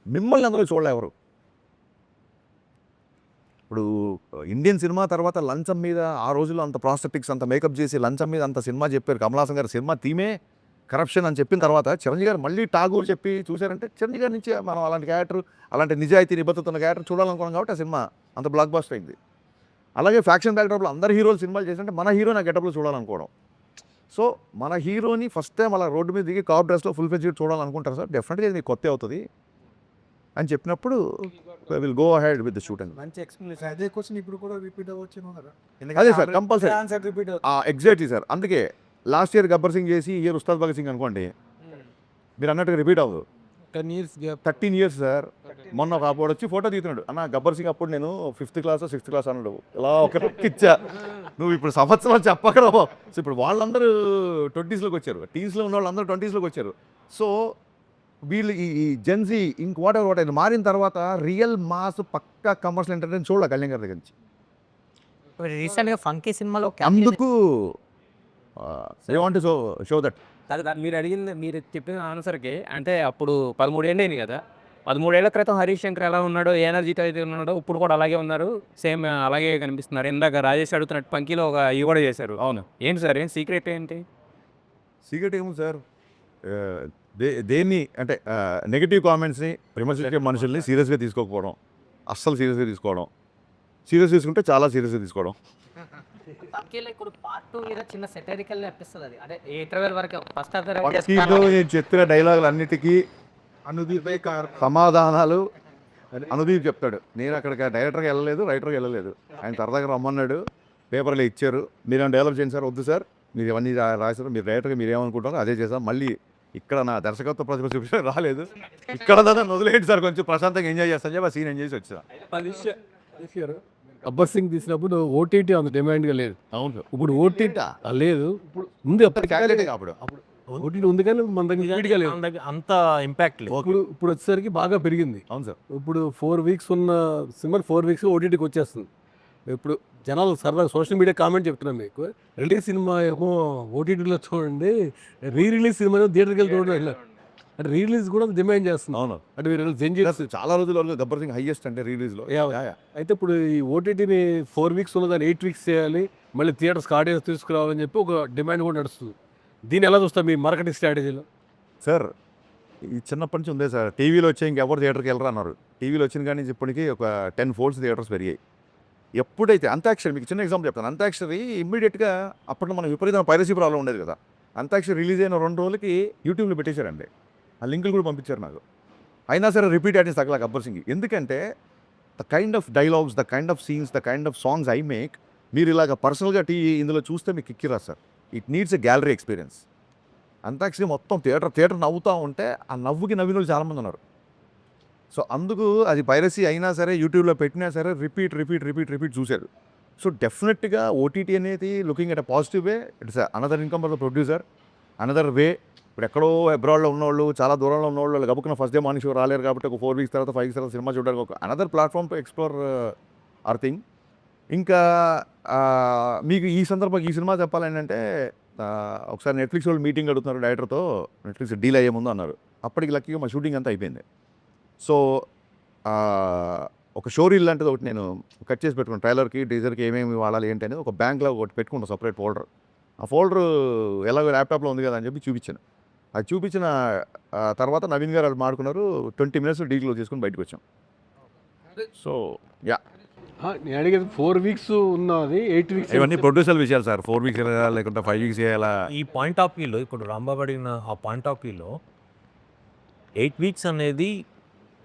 మిమ్మల్ని అందరూ చూడలే ఎవరు. ఇప్పుడు ఇండియన్ సినిమా తర్వాత లంచం మీద ఆ రోజుల్లో అంత ప్రాస్టెటిక్స్, అంత మేకప్ చేసి లంచం మీద అంత సినిమా చెప్పారు. కమలాసన్ గారు సినిమా థీమే కరప్షన్ అని చెప్పిన తర్వాత చిరంజీవి గారు మళ్ళీ టాగూర్ చెప్పి చూశారంటే చిరంజీవి గారి నుంచి మనం అలాంటి క్యారెక్టర్, అలాంటి నిజాయితీ నిబద్ధత ఉన్న క్యారెక్టర్ చూడాలనుకున్నాం కాబట్టి ఆ సినిమా అంత బ్లాక్ బస్టర్ అయింది. అలాగే ఫ్యాక్షన్ బ్యాక్డ్రాప్లో అందరు హీరోలు సినిమాలు చేసినట్టే మన హీరో నా గెటప్లో చూడాలనుకోవడం. సో మన హీరోని ఫస్ట్ టైం అలా రోడ్డు మీద దిగి కాప్ డ్రెస్లో ఫుల్ ఫెజ్ చూడాలనుకుంటారు సార్, డెఫినెట్గా ఇది మీకు కొత్త అవుతుంది అని చెప్పినప్పుడు will go ahead with the shoot and మంచి ఎక్స్ప్లెనేషన్. అదే క్వశ్చన్ ఇప్పుడు కూడా రిపీట్ అవ్వచ్చు కదా. అదే sir compulsory answer repeat exactly sir. అందుకే లాస్ట్ ఇయర్ గబ్బర్ సింగ్ చేసి ఇయర్ ఉస్తాద్ భగత్ సింగ్ అనుకోండి, మీరు అన్నట్టుగా రిపీట్ అవ్వదు. 10 years గ్యాప్. 13 years sir. మొన్న ఒక అప్పుడు వచ్చి ఫోటో తీస్తున్నాడు, అన్న గబ్బర్ సింగ్ అప్పుడు నేను 5th క్లాస్ 6th క్లాస్ అన్నాడు, ఇలా ఒక ఇచ్చా. నువ్వు ఇప్పుడు సంవత్సరాలు చెప్పకరా. సో ఇప్పుడు వాళ్ళందరూ 20sలోకి వచ్చారు, టీన్స్లో ఉన్న వాళ్ళందరూ 20sలోకి వచ్చారు. సో వీళ్ళు ఈ జెన్సీ ఇంక వాట్ ఎవర్ మారిన తర్వాత రియల్ మాస్ పక్కా కమర్షియల్ ఎంటర్టైన్ చూడాలి కళ్యాణ్ గారి దగ్గర నుంచి. రీసెంట్గా ఫంకీ సినిమాలో అందుకు I want to show that. మీరు అడిగింది, మీరు చెప్పిన ఆన్సర్కి అంటే అప్పుడు 13 ఏళ్ళు అయింది కదా, 13 ఏళ్ల క్రితం హరీష్ శంకర్ ఎలా ఉన్నాడో, ఏ ఎనర్జీతో అయితే ఉన్నాడో ఇప్పుడు కూడా అలాగే ఉన్నారు, సేమ్ అలాగే కనిపిస్తున్నారు. ఇందాక రాజేష్ అడుగుతున్నట్టు పంకీలో ఒక ఇవి కూడా చేశారు. అవును. ఏంటి సార్, ఏం సీక్రెట్ ఏంటి? సీక్రెట్ ఏముంది సార్, దేన్ని అంటే నెగిటివ్ కామెంట్స్ని విమర్శించే మనుషుల్ని సీరియస్గా తీసుకోకపోవడం, అస్సలు సీరియస్గా తీసుకోవడం, సీరియస్ తీసుకుంటే చాలా సీరియస్గా తీసుకోవడం. పంకీలో ఇప్పుడు పార్ట్ 2 మీద చిన్న సెటరికల్ అనిపిస్తుంది. అది అదే ఇంటర్వెల్ వరకు ఫస్ట్ పంకీలో నేను చెప్పిన డైలాగులు అన్నిటికీ అనుదీపే సమాధానాలు అనుదీప్ చెప్తాడు. నేను అక్కడికి డైరెక్టర్గా వెళ్ళలేదు, రైటర్గా వెళ్ళలేదు, ఆయన సరదాగా రమ్మన్నాడు, పేపర్లో ఇచ్చారు, మీరు ఏమైనా డెవలప్ చేయండి సార్. వద్దు సార్, మీరు ఇవన్నీ రాశారు, మీరు డైరెక్టర్గా మీరు ఏమనుకుంటారో అదే చేసాం. మళ్ళీ ఇక్కడ నా దర్శకత్వ ప్రతిభ చూపించడం రాలేదు, ఇక్కడ దాన్ని వదిలేయండి సార్, కొంచెం ప్రశాంతంగా ఎంజాయ్ చేస్తాను చెప్పి ఆ సీన్ ఎంజాయ్ చేసి వచ్చా. గబ్బర్ సింగ్ తీసినప్పుడు ఓటీటీ అంత డిమాండ్గా లేదు. అవును, ఇప్పుడు ఓటీటీ లేదు. ఇప్పుడు ముందు క్యాలిక్యులేట్ అప్పుడు ఓటీటీ ఉంది కానీ మన దగ్గర ఇప్పటికే లేదు. అంత ఇంపాక్ట్ లేదు. ఇప్పుడు వచ్చేసరికి బాగా పెరిగింది. అవును సార్. ఇప్పుడు 4 weeks ఉన్న సినిమా 4 weeks ఓటీటీకి వచ్చేస్తుంది. ఇప్పుడు జనాలు సరదాగా సోషల్ మీడియా కామెంట్ చెప్తున్నాం మీకు, రిలీజ్ సినిమా ఏమో ఓటీటీలో చూడండి, రిలీజ్ సినిమా థియేటర్కి వెళ్ళి చూడండి అంటే రిలీజ్ కూడా డిమాండ్ చేస్తుంది. అవును, అంటే మీరు చాలా రోజుల వరకు గబ్బర్ సింగ్ హైయెస్ట్ అంటే రిలీజ్లో. అయితే ఇప్పుడు ఈ ఓటీటీని 4 weeks ఉన్నదాన్ని 8 weeks చేయాలి, మళ్ళీ థియేటర్స్కి ఆడియన్స్ తీసుకురావాలని చెప్పి ఒక డిమాండ్ కూడా నడుస్తుంది. దీన్ని ఎలా చూస్తాం మీ మార్కెటింగ్ స్ట్రాటజీలో? సార్ ఈ చిన్నప్పటి నుంచి ఉందే సార్, టీవీలో వచ్చే ఇంకెవరు థియేటర్కి వెళ్ళరు అన్నారు, టీవీలో వచ్చిన కానీ ఇప్పటికీ ఒక 10 folds థియేటర్స్ పెరిగాయి. ఎప్పుడైతే అంతాక్షరి, మీకు చిన్న ఎగ్జాంపుల్ చెప్తాను, అంతాక్షరి ఇమ్మీడియట్గా అప్పట్లో మనం విపరీతమైన పైరసీ ప్రాబ్లం ఉండేది కదా, అంతాక్షరి రిలీజ్ అయిన 2 రోజులకి యూట్యూబ్లో పెట్టేశారండి, ఆ లింకులు కూడా పంపించారు నాకు. అయినా సరే రిపీట్ ఆడియన్స్ తగ్గల గబ్బర్ సింగ్. ఎందుకంటే the kind of dialogues, the kind of scenes, the kind of songs I make, మీరు ఇలాగ పర్సనల్గా ఇందులో చూస్తే మీకు ఎక్కిరా sir. It needs a gallery experience. Antakshari మొత్తం థియేటర్ నవ్వుతూ ఉంటే ఆ నవ్వుకి నవ్విన వాళ్ళు చాలామంది ఉన్నారు. సో అందుకు అది పైరసీ అయినా సరే యూట్యూబ్లో పెట్టినా సరే రిపీట్ చూశారు. సో డెఫినెట్గా ఓటీటీ అనేది looking at a positive way, it's another income for the producer, another way. ఇప్పుడు ఎక్కడో అబ్రాడ్లో ఉన్నవాళ్ళు, చాలా దూరంలో ఉన్నవాళ్ళు గబుక్కున ఫస్ట్ డే మార్నింగ్ షో రాలేరు కాబట్టి ఒక 4 weeks తర్వాత 5 weeks తర్వాత సినిమా చూడడానికి ఒక another platform to explore hour thing. ఇంకా మీకు ఈ సందర్భంగా ఈ సినిమా చెప్పాలంటే ఒకసారి నెట్ఫ్లిక్స్ వాళ్ళు మీటింగ్ అడుగుతున్నారు డైరెక్టర్తో, నెట్ఫ్లిక్స్ డీల్ అయ్యే ముందు అన్నారు. అప్పటికి లక్కీగా మా షూటింగ్ అంతా అయిపోయింది. సో ఒక షో రీల్ లాంటిది ఒకటి నేను కట్ చేసి పెట్టుకున్నాను, ట్రైలర్కి టీజర్కి ఏమేమి వాడాలి ఏంటి అనేది ఒక బ్యాంక్లో ఒకటి పెట్టుకుంటాను, సపరేట్ ఫోల్డర్. ఆ ఫోల్డర్ ఎలాగో ల్యాప్టాప్లో ఉంది కదా అని చెప్పి చూపించాను. అది చూపించిన తర్వాత నవీన్ గారు అది మాడుకున్నారు, 20 minutes డీల్ చేసుకుని బయటకు వచ్చాం. సో యా, నేను అడిగేది 4 weeks ఉన్నది 8 weeks ఇవన్నీ ప్రొడ్యూసర్ విషయాలు సార్. 4 weeks చేయాలా లేకుంటే 5 weeks చేయాలా? ఈ పాయింట్ ఆఫ్ వ్యూలో ఇప్పుడు రాంబాబు అడిగిన ఆ పాయింట్ ఆఫ్ వ్యూలో 8 weeks అనేది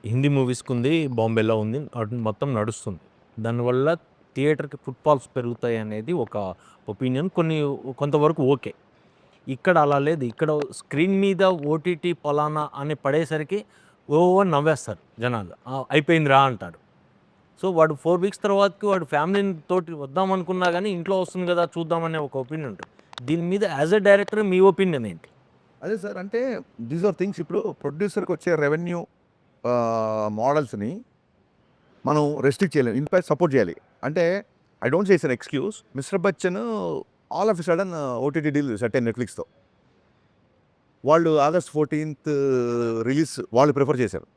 హిందీ మూవీస్కి ఉంది, బాంబేలో ఉంది, మొత్తం నడుస్తుంది. దానివల్ల థియేటర్కి ఫుట్ఫాల్స్ పెరుగుతాయి అనేది ఒక ఒపీనియన్, కొంతవరకు ఓకే. ఇక్కడ అలా లేదు. ఇక్కడ స్క్రీన్ మీద ఓటీటీ పలానా అని పడేసరికి నవ్వేస్తారు జనాలు, అయిపోయిందిరా అంటారు. సో వాడు 4 weeks తర్వాతకి వాడు ఫ్యామిలీ తోటి వద్దామనుకున్నా కానీ ఇంట్లో వస్తుంది కదా చూద్దామనే ఒక ఒపీనియన్ ఉంటుంది. దీని మీద as a director me opinion ఏంటి? అదే సార్, అంటే దీస్ ఆర్ థింగ్స్. ఇప్పుడు ప్రొడ్యూసర్కి వచ్చే రెవెన్యూ మోడల్స్ని మనం రెస్ట్రిక్ట్ చేయలేము, ఇన్ఫాక్ట్ సపోర్ట్ చేయాలి. అంటే I don't say it's an excuse. Mister Bachchan all of a sudden OTT deal set అయ్యి నెట్ఫ్లిక్స్తో, వాళ్ళు August 14th రిలీజ్ వాళ్ళు ప్రిఫర్ చేశారు.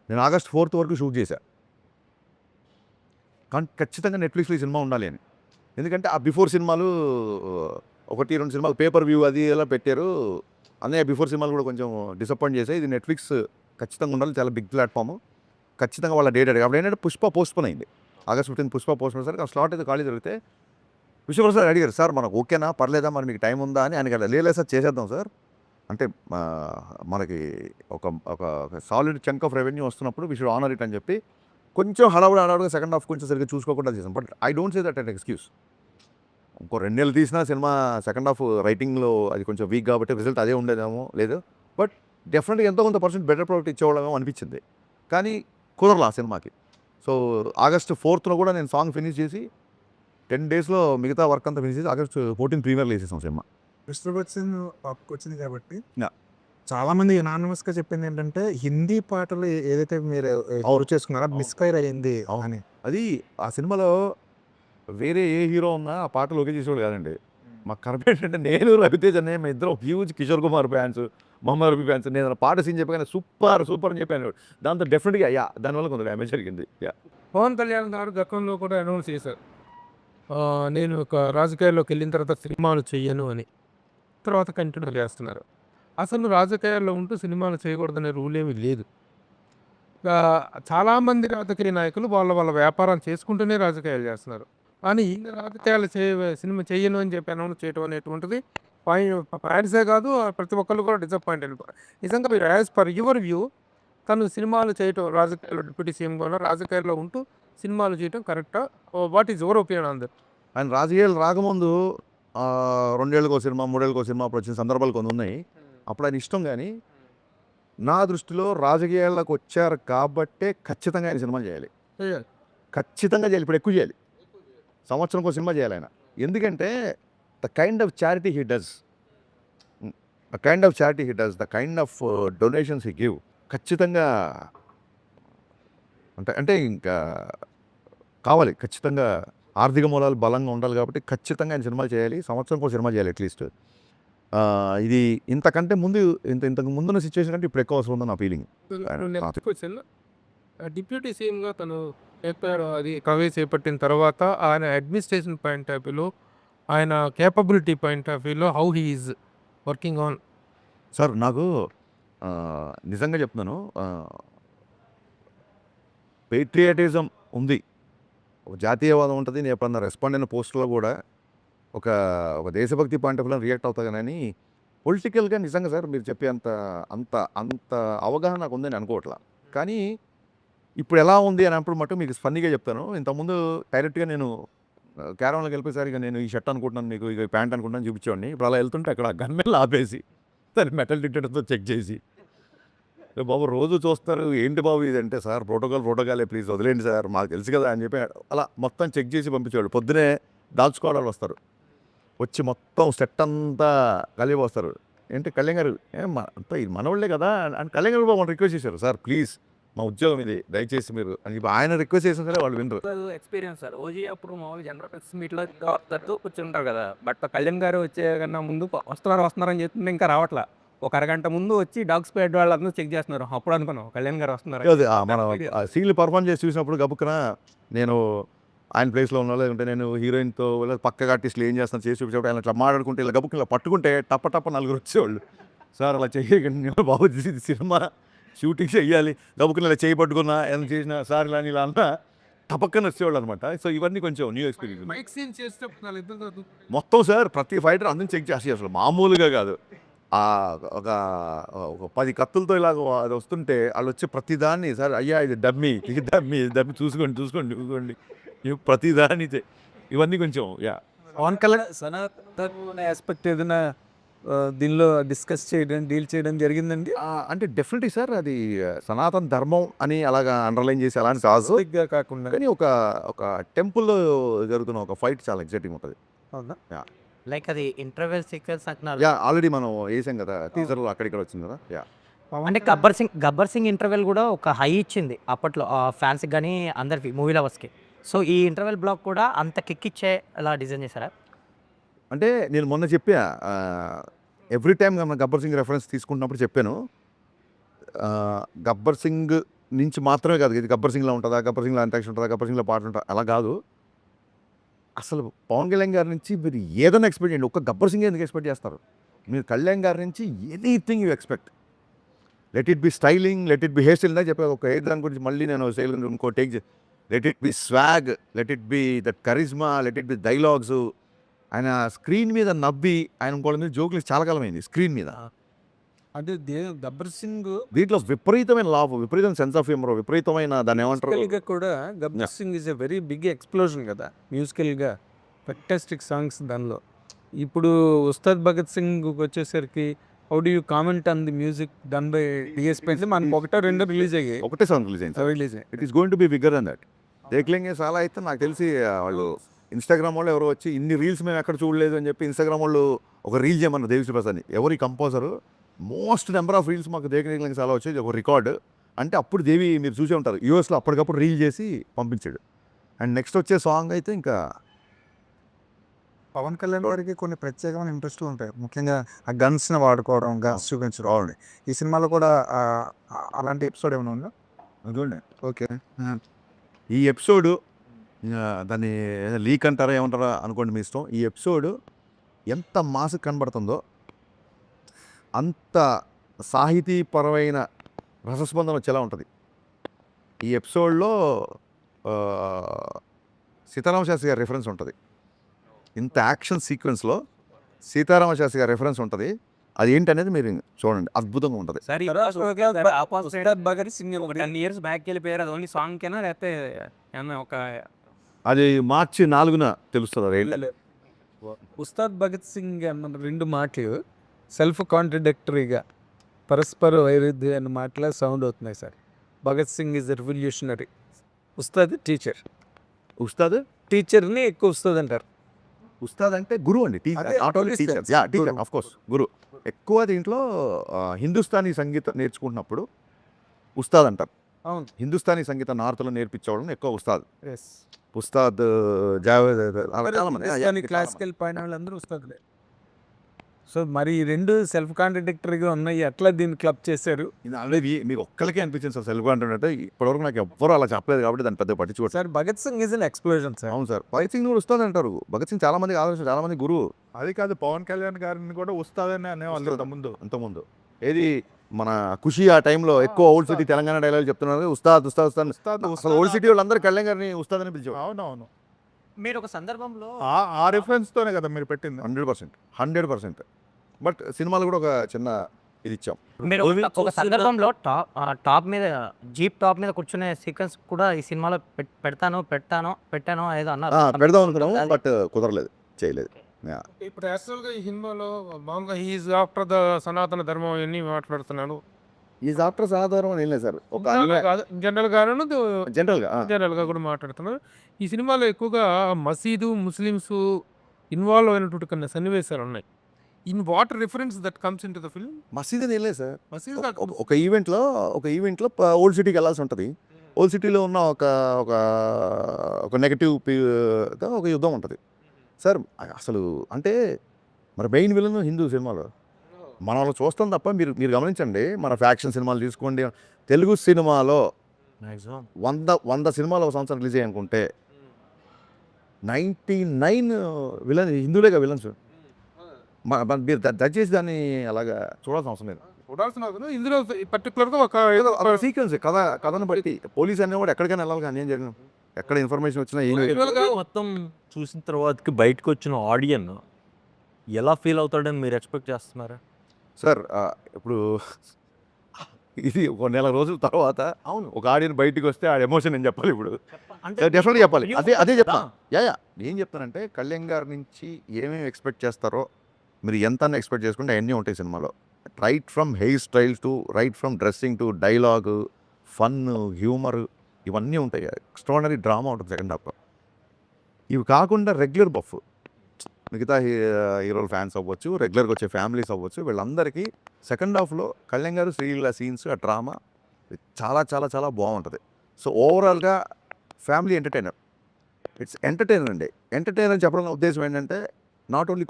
నేను August 4th వరకు షూట్ చేశాను. కానీ ఖచ్చితంగా నెట్ఫ్లిక్స్లో ఈ సినిమా ఉండాలి అని. ఎందుకంటే ఆ బిఫోర్ సినిమాలు 1-2 సినిమాలు పేపర్ వ్యూ అది ఎలా పెట్టారు, అన్నయ్య బిఫోర్ సినిమాలు కూడా కొంచెం డిసప్పాయింట్ చేశాయి. ఇది నెట్ఫ్లిక్స్ ఖచ్చితంగా ఉండాలి, చాలా బిగ్ ప్లాట్ఫామ్, ఖచ్చితంగా వాళ్ళ డేట్ అడిగి. అప్పుడు ఏంటంటే పుష్ప పోస్ట్పోన్ అయింది, August 15th పుష్ప పోస్ట్పోన్ సరికి ఆ స్లాట్ అయితే ఖాళీ జరిగితే విశ్వప్రసాద్ అడిగారు, సార్ మనకు ఓకేనా పర్లేదా మరి మీకు టైం ఉందా అని ఆయన కదా, లేదు సార్ చేసేద్దాం సార్, అంటే మనకి ఒక ఒక సాలిడ్ చంక్ ఆఫ్ రెవెన్యూ వస్తున్నప్పుడు వి షుడ్ ఆనర్ ఇట్ అని చెప్పి కొంచెం హడావుడిగా సెకండ్ హాఫ్ కొంచెం సరిగ్గా చూసుకోకుండా చేసాం. But I don't say that an excuse. ఇంకో 2 నెలలు తీసినా సినిమా సెకండ్ హాఫ్ రైటింగ్లో అది కొంచెం వీక్ కాబట్టి రిజల్ట్ అదే ఉండేదేమో లేదు, బట్ డెఫినెట్గా ఎంతో కొంత పర్సెంట్ బెటర్ ప్రోడక్ట్ ఇచ్చేవాళ్ళమేమో అనిపించింది. కానీ కుదరలా సినిమాకి. సో ఆగస్ట్ 4th కూడా నేను సాంగ్ ఫినిష్ చేసి 10 daysలో మిగతా వర్క్ అంతా ఫినిష్ చేసి ఆగస్ట్ 14 ప్రీమియర్లో వేసేసాం సినిమా. మిస్టర్ బచ్చన్ టాప్కి వచ్చింది కాబట్టి Yeah. చాలా మంది యునానిమస్గా చెప్పింది ఏంటంటే హిందీ పాటలు ఏదైతే మీరు చేసుకున్నారో మిస్ఫైర్ అయ్యింది అని. అది ఆ సినిమాలో వేరే ఏ హీరో ఉన్నా ఆ పాటలు ఓకే చేసేవాడు కాదండి. మాకు కరెక్ట్ ఏంటంటే నేను రవితేజ్ అనే మేము ఇద్దరం huge Kishore Kumar fans, Mohammed Rafi fans. నేను పాట సీన్ చెప్పగానే సూపర్ సూపర్ అని చెప్పాను. దాంతో డెఫినెట్గా దానివల్ల కొంత డ్యామేజ్ జరిగింది. పవన్ కళ్యాణ్ గారు గతంలో కూడా అనౌన్స్ చేశారు, నేను ఒక రాజకీయాల్లోకి వెళ్ళిన తర్వాత సినిమాలు చెయ్యను అని. తర్వాత కంటిన్యూ చేస్తున్నారు. అసలు రాజకీయాల్లో ఉంటూ సినిమాలు చేయకూడదనే రూల్ ఏమీ లేదు. చాలామంది రాజకీయ నాయకులు వాళ్ళ వ్యాపారం చేసుకుంటూనే రాజకీయాలు చేస్తున్నారు. కానీ ఈయన రాజకీయాలు సినిమా చెయ్యను అని చెప్పి అనౌన్స్ చేయడం అనేటువంటిది ఫ్యాన్సే కాదు, ప్రతి ఒక్కళ్ళు కూడా డిసప్పాయింట్ అయిపోయారు. నిజంగా మీరు యాజ్ పర్ యువర్ వ్యూ తను సినిమాలు చేయటం, రాజకీయాల్లో డిప్యూటీ సీఎం కూడా రాజకీయాల్లో ఉంటూ సినిమాలు చేయటం కరెక్టా? What is your opinion on that? ఆయన రాజకీయాలు రాకముందు 2 ఏళ్ళకో సినిమా, 3 ఏళ్ళకో సినిమా అప్పుడు వచ్చిన సందర్భాలు కొన్ని ఉన్నాయి. అప్పుడు ఆయన ఇష్టం. కానీ నా దృష్టిలో రాజకీయాల్లోకి వచ్చారు కాబట్టే ఖచ్చితంగా ఆయన సినిమా చేయాలి. ఖచ్చితంగా చేయాలి. ఇప్పుడు ఎక్కువ చేయాలి. సంవత్సరంకో సినిమా చేయాలి ఆయన. ఎందుకంటే the kind of charity he does, the kind of donations he give ఖచ్చితంగా అంటే ఇంకా కావాలి. ఖచ్చితంగా ఆర్థిక మూలాలు బలంగా ఉండాలి కాబట్టి ఖచ్చితంగా ఆయన సినిమాలు చేయాలి. సంవత్సరంకో సినిమా చేయాలి అట్లీస్ట్. ఇది ఇంతకంటే ముందు ఇంతకు ముందున్న సిచ్యువేషన్ కంటే ఇప్పుడు ఎక్కువ అవసరం ఉందని నా ఫీలింగ్. డిప్యూటీ సీఎంగా తను చెప్పారు, అది కవే చేపట్టిన తర్వాత ఆయన అడ్మినిస్ట్రేషన్ పాయింట్ ఆఫ్ వ్యూలో, ఆయన కేపబిలిటీ పాయింట్ ఆఫ్ వ్యూలో how he is working on. Sir నాకు నిజంగా చెప్తున్నాను, పేట్రియాటిజం ఉంది, ఒక జాతీయవాదం ఉంటుంది. నేను ఎప్పుడన్నా రెస్పాండ్ అయిన పోస్టులో కూడా ఒక దేశభక్తి పాయింట్ ఆఫ్ వ్యూలో రియాక్ట్ అవుతా. కానీ పొలిటికల్గా నిజంగా సార్ మీరు చెప్పే అంత అవగాహన నాకు ఉందని అనుకోవట్లా. కానీ ఇప్పుడు ఎలా ఉంది అని అప్పుడు మటు మీకు ఫన్నీగా చెప్తాను. ఇంతకుముందు డైరెక్ట్గా నేను క్యారవాన్లోకి వెళ్ళిపోయేసరి ఇక నేను ఈ షర్ట్ అనుకుంటున్నాను, మీకు ఇక ప్యాంట్ అనుకుంటున్నాను చూపించేవాడిని. ఇప్పుడు అలా వెళ్తుంటే అక్కడ గన్మెన్లు ఆపేసి దాన్ని మెటల్ డిటెక్టర్తో చెక్ చేసి, బాబు రోజు చూస్తారు ఏంటి బాబు ఇది అంటే, సార్ ప్రోటోకాలే ప్లీజ్ వదిలేండి సార్ మాకు తెలుసు కదా అని చెప్పి అలా మొత్తం చెక్ చేసి పంపించేవాడు. పొద్దునే దాల్చుకోవడాలు వస్తారు, వచ్చి మొత్తం సెట్ అంతా కలిపి వస్తారు. ఏంటి కళ్యాణ్ గారు అంతా ఇది మనవాళ్ళే కదా అని కళ్యాణ్ గారు బాబు రిక్వెస్ట్ చేశారు, సార్ ప్లీజ్ మా ఉద్యోగం ఇది దయచేసి మీరు అని చెప్పి ఆయన రిక్వెస్ట్ చేసిన సరే వాళ్ళు వినరు. Experience sir. ఓజీ అప్పుడు మామూలు జనరల్ ప్రెస్ మీట్లో కూర్చుంటారు కదా, బట్ కళ్యాణ్ గారు వచ్చే కన్నా ముందు వస్తున్నారని చెప్తుంటే ఇంకా రావట్లా. ఒక అరగంట ముందు వచ్చి డాగ్ స్క్వాడ్ వాళ్ళందరూ చెక్ చేస్తున్నారు. అప్పుడు అనుకున్నాం కళ్యాణ్ గారు వస్తున్నారు. మన సీన్లు పర్ఫామ్ చేసి చూసినప్పుడు గబుక్కున నేను ఆయన ప్లేస్లో ఉన్నా, లేదంటే నేను హీరోయిన్తో పక్కగా ఆర్టిస్టులు ఏం చేస్తాను చేసి చూపించేప్పుడు ఆయన ఇట్లా మాట్లాడుకుంటే ఇలా గబుక్కున ఇలా పట్టుకుంటే టప్ప 4 వచ్చేవాళ్ళు. సార్ అలా చేయకండి బాబు, ఇది సినిమా షూటింగ్ చెయ్యాలి, గబుక్కున ఇలా చేయి పట్టుకున్నా ఎంత చేసినా సార్ ఇలా అంతా టపక్కన వచ్చేవాళ్ళు అనమాట. సో ఇవన్నీ కొంచెం న్యూ ఎక్స్పీరియన్స్. మైక్ సీన్ చేసేటప్పుడు మొత్తం సార్ ప్రతి ఫైటర్ అందరిని చెక్ చేసి అసలు మామూలుగా కాదు. ఒక 10 కత్తులతో ఇలాగ అది వస్తుంటే వాళ్ళు వచ్చి ప్రతిదాన్ని, సార్ అయ్యా ఇది డమ్మీ చూసుకోండి ప్రతిదాన్ని ఇవన్నీ కొంచెం పవన్ కళ్యాణ్ సనాతన ఆస్పెక్ట్ ఏదైనా దీనిలో డిస్కస్ చేయడం, డీల్ చేయడం జరిగిందండి. అంటే డెఫినెట్లీ సార్ అది సనాతన ధర్మం అని అలాగా అండర్లైన్ చేసి అలాంటి కాదు కాకుండా కానీ ఒక టెంపుల్లో జరుగుతున్న ఒక ఫైట్ చాలా ఎగ్జైటింగ్ ఉంటుంది. అవునా? లైక్ అది ఇంటర్వెల్ సీక్వెన్స్ అంటున్నారు. ఆల్రెడీ మనం వేసాం కదా టీజర్లో, అక్కడిక్కడ వచ్చింది కదా. అంటే గబ్బర్ సింగ్ ఇంటర్వెల్ కూడా ఒక హై ఇచ్చింది అప్పట్లో ఫ్యాన్స్కి కానీ అందరికి, మూవీ లవర్స్కి. సో ఈ ఇంటర్వెల్ బ్లాక్ కూడా అంత కిక్ ఇచ్చే అలా డిజైన్ చేశారా? అంటే నేను మొన్న చెప్పా, ఎవ్రీ టైం మనం గబ్బర్ సింగ్ రెఫరెన్స్ తీసుకుంటున్నప్పుడు చెప్పాను, గబ్బర్ సింగ్ నుంచి మాత్రమే కాదు ఇది గబ్బర్ సింగ్లో ఉంటుందా, గబ్బర్ సింగ్లో అంటాక్షన్ ఉంటుందా, గబ్బర్ సింగ్లో పాట ఉంటుందా, అలా కాదు. అసలు పవన్ కళ్యాణ్ గారి నుంచి మీరు ఏదైనా ఎక్స్పెక్ట్ చేయండి. ఒక్క గబ్బర్ సింగ్ ఎందుకు ఎక్స్పెక్ట్ చేస్తారు మీరు? కళ్యాణ్ గారి నుంచి anything you expect. Let it be styling, let it be hair style. చెప్పాను ఒక హెయిర్ దాని గురించి మళ్ళీ నేను స్టైల్ ఇంకో take. Let it be swag, let it be that charisma, let it be dialogues, ఆయన స్క్రీన్ మీద నవ్వి ఆయన ఇంకోళ్ళ మీద జోకులు చాలా కాలమైంది స్క్రీన్ మీద. అంటే గబ్బర్ సింగ్ దీంట్లో విపరీతమైన లాభ, విపరీతమైన సెన్స్ ఆఫ్ హ్యూమర్, విపరీతమైన దాన్ని ఏమంటారు మ్యూజికల్గా కూడా Gabbar Singh is a very big explosion కదా మ్యూజికల్గా, ఫెంటాస్టిక్ సాంగ్స్ దానిలో. ఇప్పుడు ఉస్తాద్ భగత్ సింగ్ వచ్చేసరికి how do you comment on the music done by DSP అంటే మనకు ఒకటో రెండో రిలీజ్ అయ్యాయి. ఒకటే సాంగ్ రిలీజ్ అయింది. Release it is going to be bigger than that. Dekhlenge Saala అయితే నాకు తెలిసి వాళ్ళు ఇన్స్టాగ్రామ్ వాళ్ళు ఎవరో వచ్చి ఇన్ని రీల్స్ మేము ఎక్కడ చూడలేదు అని చెప్పి ఇన్స్టాగ్రామ్ వాళ్ళు ఒక రీల్ చేయమన్నారు దేవిశ్రీ ప్రసాద్ని. ఎవరి composer most number of reels మాకు దేఖ్లేంగే సాలా వచ్చేది ఒక రికార్డు. అంటే అప్పుడు దేవి మీరు చూసే ఉంటారు యూఎస్లో అప్పటికప్పుడు రీల్ చేసి పంపించాడు. అండ్ నెక్స్ట్ వచ్చే సాంగ్ అయితే ఇంకా పవన్ కళ్యాణ్ గారికి కొన్ని ప్రత్యేకమైన ఇంట్రెస్ట్లు ఉంటాయి, ముఖ్యంగా ఆ గన్స్ని వాడుకోవడం, గన్స్ చూపించడం. అవునండి. ఈ సినిమాలో కూడా అలాంటి ఎపిసోడ్ ఏమైనా ఉందా? చూడండి ఓకే. ఈ ఎపిసోడు దాన్ని లీక్ అంటారా ఏమంటారా అనుకోండి మీ ఇష్టం. ఈ ఎపిసోడ్ ఎంత మాసు కనబడుతుందో అంత సాహితీపరమైన రసస్పందన వచ్చేలా ఉంటుంది. ఈ ఎపిసోడ్లో సీతారామ శాస్త్రి గారి రెఫరెన్స్ ఉంటుంది. ఇంత యాక్షన్ సీక్వెన్స్లో సీతారామ శాస్త్రి గారి రెఫరెన్స్ ఉంటుంది. అది ఏంటనేది మీరు చూడండి, అద్భుతంగా ఉంటుంది. సరే భగత్ సింగ్ ఒక 10 years బ్యాక్ వెళ్ళిపోయారు. అది ఓన్లీ సాంగ్ కేనా లేకపోతే ఏమన్నా ఒక అది మార్చి 4న తెలుస్తుంది. అది ఏంటి? ఉస్తాద్ భగత్ సింగ్ అన్న 2 మాటలు సెల్ఫ్ కాంట్రడిక్టరీగా పరస్పర వైరుధ్యం అన్న మాటలే సౌండ్ అవుతున్నాయి sir. Bhagat Singh is revolutionary, ఉస్తాద్ టీచర్. ఉస్తాద్ టీచర్ని ఎక్కువ ఉస్తాద్ అంటారు. ఉస్తాద్ అంటే గురువు అండి, అదే, not only teacher. Yeah, teacher of course, గురువు. ఎక్కువ దీంట్లో హిందుస్థానీ సంగీతం నేర్చుకుంటున్నప్పుడు ఉస్తాద్ అంటారు. అవును. హిందుస్థానీ సంగీతం నార్త్లో నేర్పించేవాళ్ళని ఎక్కువ ఉస్తాద్. ఎస్. ఉస్తాద్ జావేద్ అలా చాలా మంది. కానీ క్లాసికల్ పైన వాళ్ళందరూ ఉస్తాదులే. సో మరి ఈ 2 సెల్ఫ్ కాంట్రడిక్టరీగా ఉన్నాయి, ఎట్లా దీన్ని క్లబ్ చేశారు? ఇది ఆల్రెడీ మీకు ఒక్కరికే అనిపించింది సార్ సెల్ఫ్ కాన్ఫిడెంట్ అంటే. ఇప్పటివరకు నాకు ఎవ్వరు అలా చెప్పలేదు కాబట్టి దాన్ని పెద్ద పట్టించుకోవచ్చు. Sir Bhagat Singh is an explosion sir. అవును సార్, భగత్ సింగ్ కూడా ఉస్తాద్ అంటారు. భగత్ సింగ్ చాలా మంది ఆలోచన, చాలా మంది గురువు. అది కాదు, పవన్ కళ్యాణ్ గారిని కూడా వస్తాదని అనేవాళ్ళు అంతకుముందు ఏది మన ఖుషి ఆ టైంలో ఎక్కువ ఓల్డ్ సిటీ తెలంగాణ డైలాగ్ చెప్తున్నారు, ఉస్తాద్ ఉస్తాద్ ఉస్తాద్. అసలు ఓల్డ్ సిటీ వాళ్ళందరూ కళ్యాణ్ గారిని ఉస్తాద్ అని పిలిచేవారు. అవునవును. మీరు ఒక సందర్భంలో ఆ రిఫరెన్స్ తోనే కదా మీరు పెట్టింది. 100%. బట్ సినిమాలో కూడా ఒక చిన్న ఇది ఇచ్చాం. మీరు ఒక సందర్భంలో టాప్ మీద జీప్ టాప్ మీద కూర్చునే సీక్వెన్స్ కూడా ఈ సినిమాలో పెట్టాను ఏదో అన్నారు. పెడదాం అనుకున్నాము, బట్ కుదరలేదు, చేయలేదు. ఇప్పుడు యాక్చువల్గా ఈ సినిమాలో మామూలుగా హీఈస్ ఆఫ్టర్ ద సనాతన ధర్మం అన్నీ మాట్లాడుతున్నాను. ఈజ్ ఆఫ్టర్ సాధారణ ఏం లేదు సార్, ఒక జనరల్గా కూడా మాట్లాడుతున్నారు. ఈ సినిమాలో ఎక్కువగా మసీదు, ముస్లిమ్స్ ఇన్వాల్వ్ అయినటువంటి కొన్ని సన్నివేశాలు ఉన్నాయి. In what reference that comes in to the film? మసీద్ అని ఏం లేదు సార్. మసీదు ఒక ఈవెంట్లో ఓల్డ్ సిటీకి వెళ్ళాల్సి ఉంటుంది. ఓల్డ్ సిటీలో ఉన్న ఒక నెగటివ్ ఒక యుద్ధం ఉంటుంది సార్. అసలు అంటే మరి మెయిన్ విలన్ హిందూ సినిమాలో మనం అలా చూస్తాం తప్ప మీరు గమనించండి, మన ఫ్యాక్షన్ సినిమాలు తీసుకోండి, తెలుగు సినిమాలో 100 సినిమాలు ఒక సంవత్సరం రిలీజ్ అయ్యానుకుంటే 99 విలన్ హిందువులేగా విలన్స్. మీరు దయచేసి దాన్ని అలాగా చూడాల్సిన అవసరం లేదు. చూడాల్సిన ఇందులో పర్టికులర్గా ఒక సీక్వెన్స్ కథను బట్టి పోలీస్ అనేవాడు ఎక్కడికైనా వెళ్ళాలి, కానీ ఏం జరిగిన ఎక్కడ ఇన్ఫర్మేషన్ వచ్చినా ఏం మొత్తం చూసిన తర్వాతకి బయటకు వచ్చిన ఆడియన్ ఎలా ఫీల్ అవుతాడని మీరు ఎక్స్పెక్ట్ చేస్తున్నారా సార్? ఇప్పుడు ఇది ఒక నెల రోజుల తర్వాత అవును ఒక ఆడియన్ బయటికి వస్తే ఆ ఎమోషన్ నేను చెప్పాలి. ఇప్పుడు డెఫినెట్గా చెప్పాలి. అదే చెప్తాను. ఏం చెప్తానంటే కళ్యాణ్ గారి నుంచి ఏమేమి ఎక్స్పెక్ట్ చేస్తారో మీరు ఎంత ఎక్స్పెక్ట్ చేసుకుంటే అవన్నీ ఉంటాయి సినిమాలో. Right from hair style to right from dressing to dialogue, fun, humour, ఇవన్నీ ఉంటాయి. ఎక్స్ట్రాడినరీ డ్రామా ఉంటుంది సెకండ్ హాఫ్లో. ఇవి కాకుండా రెగ్యులర్ బఫ్ మిగతా హీరోల ఫ్యాన్స్ అవ్వచ్చు, రెగ్యులర్గా వచ్చే ఫ్యామిలీస్ అవ్వచ్చు, వీళ్ళందరికీ సెకండ్ హాఫ్లో కళ్యాణ్ గారు శ్రీలీల సీన్స్, ఆ డ్రామా చాలా చాలా చాలా బాగుంటుంది. సో ఓవరాల్గా ఫ్యామిలీ ఎంటర్టైనర్. ఇట్స్ ఎంటర్టైనర్ అండి. ఎంటర్టైనర్ చెప్పడం ఉద్దేశం ఏంటంటే నాట్ ఓన్లీ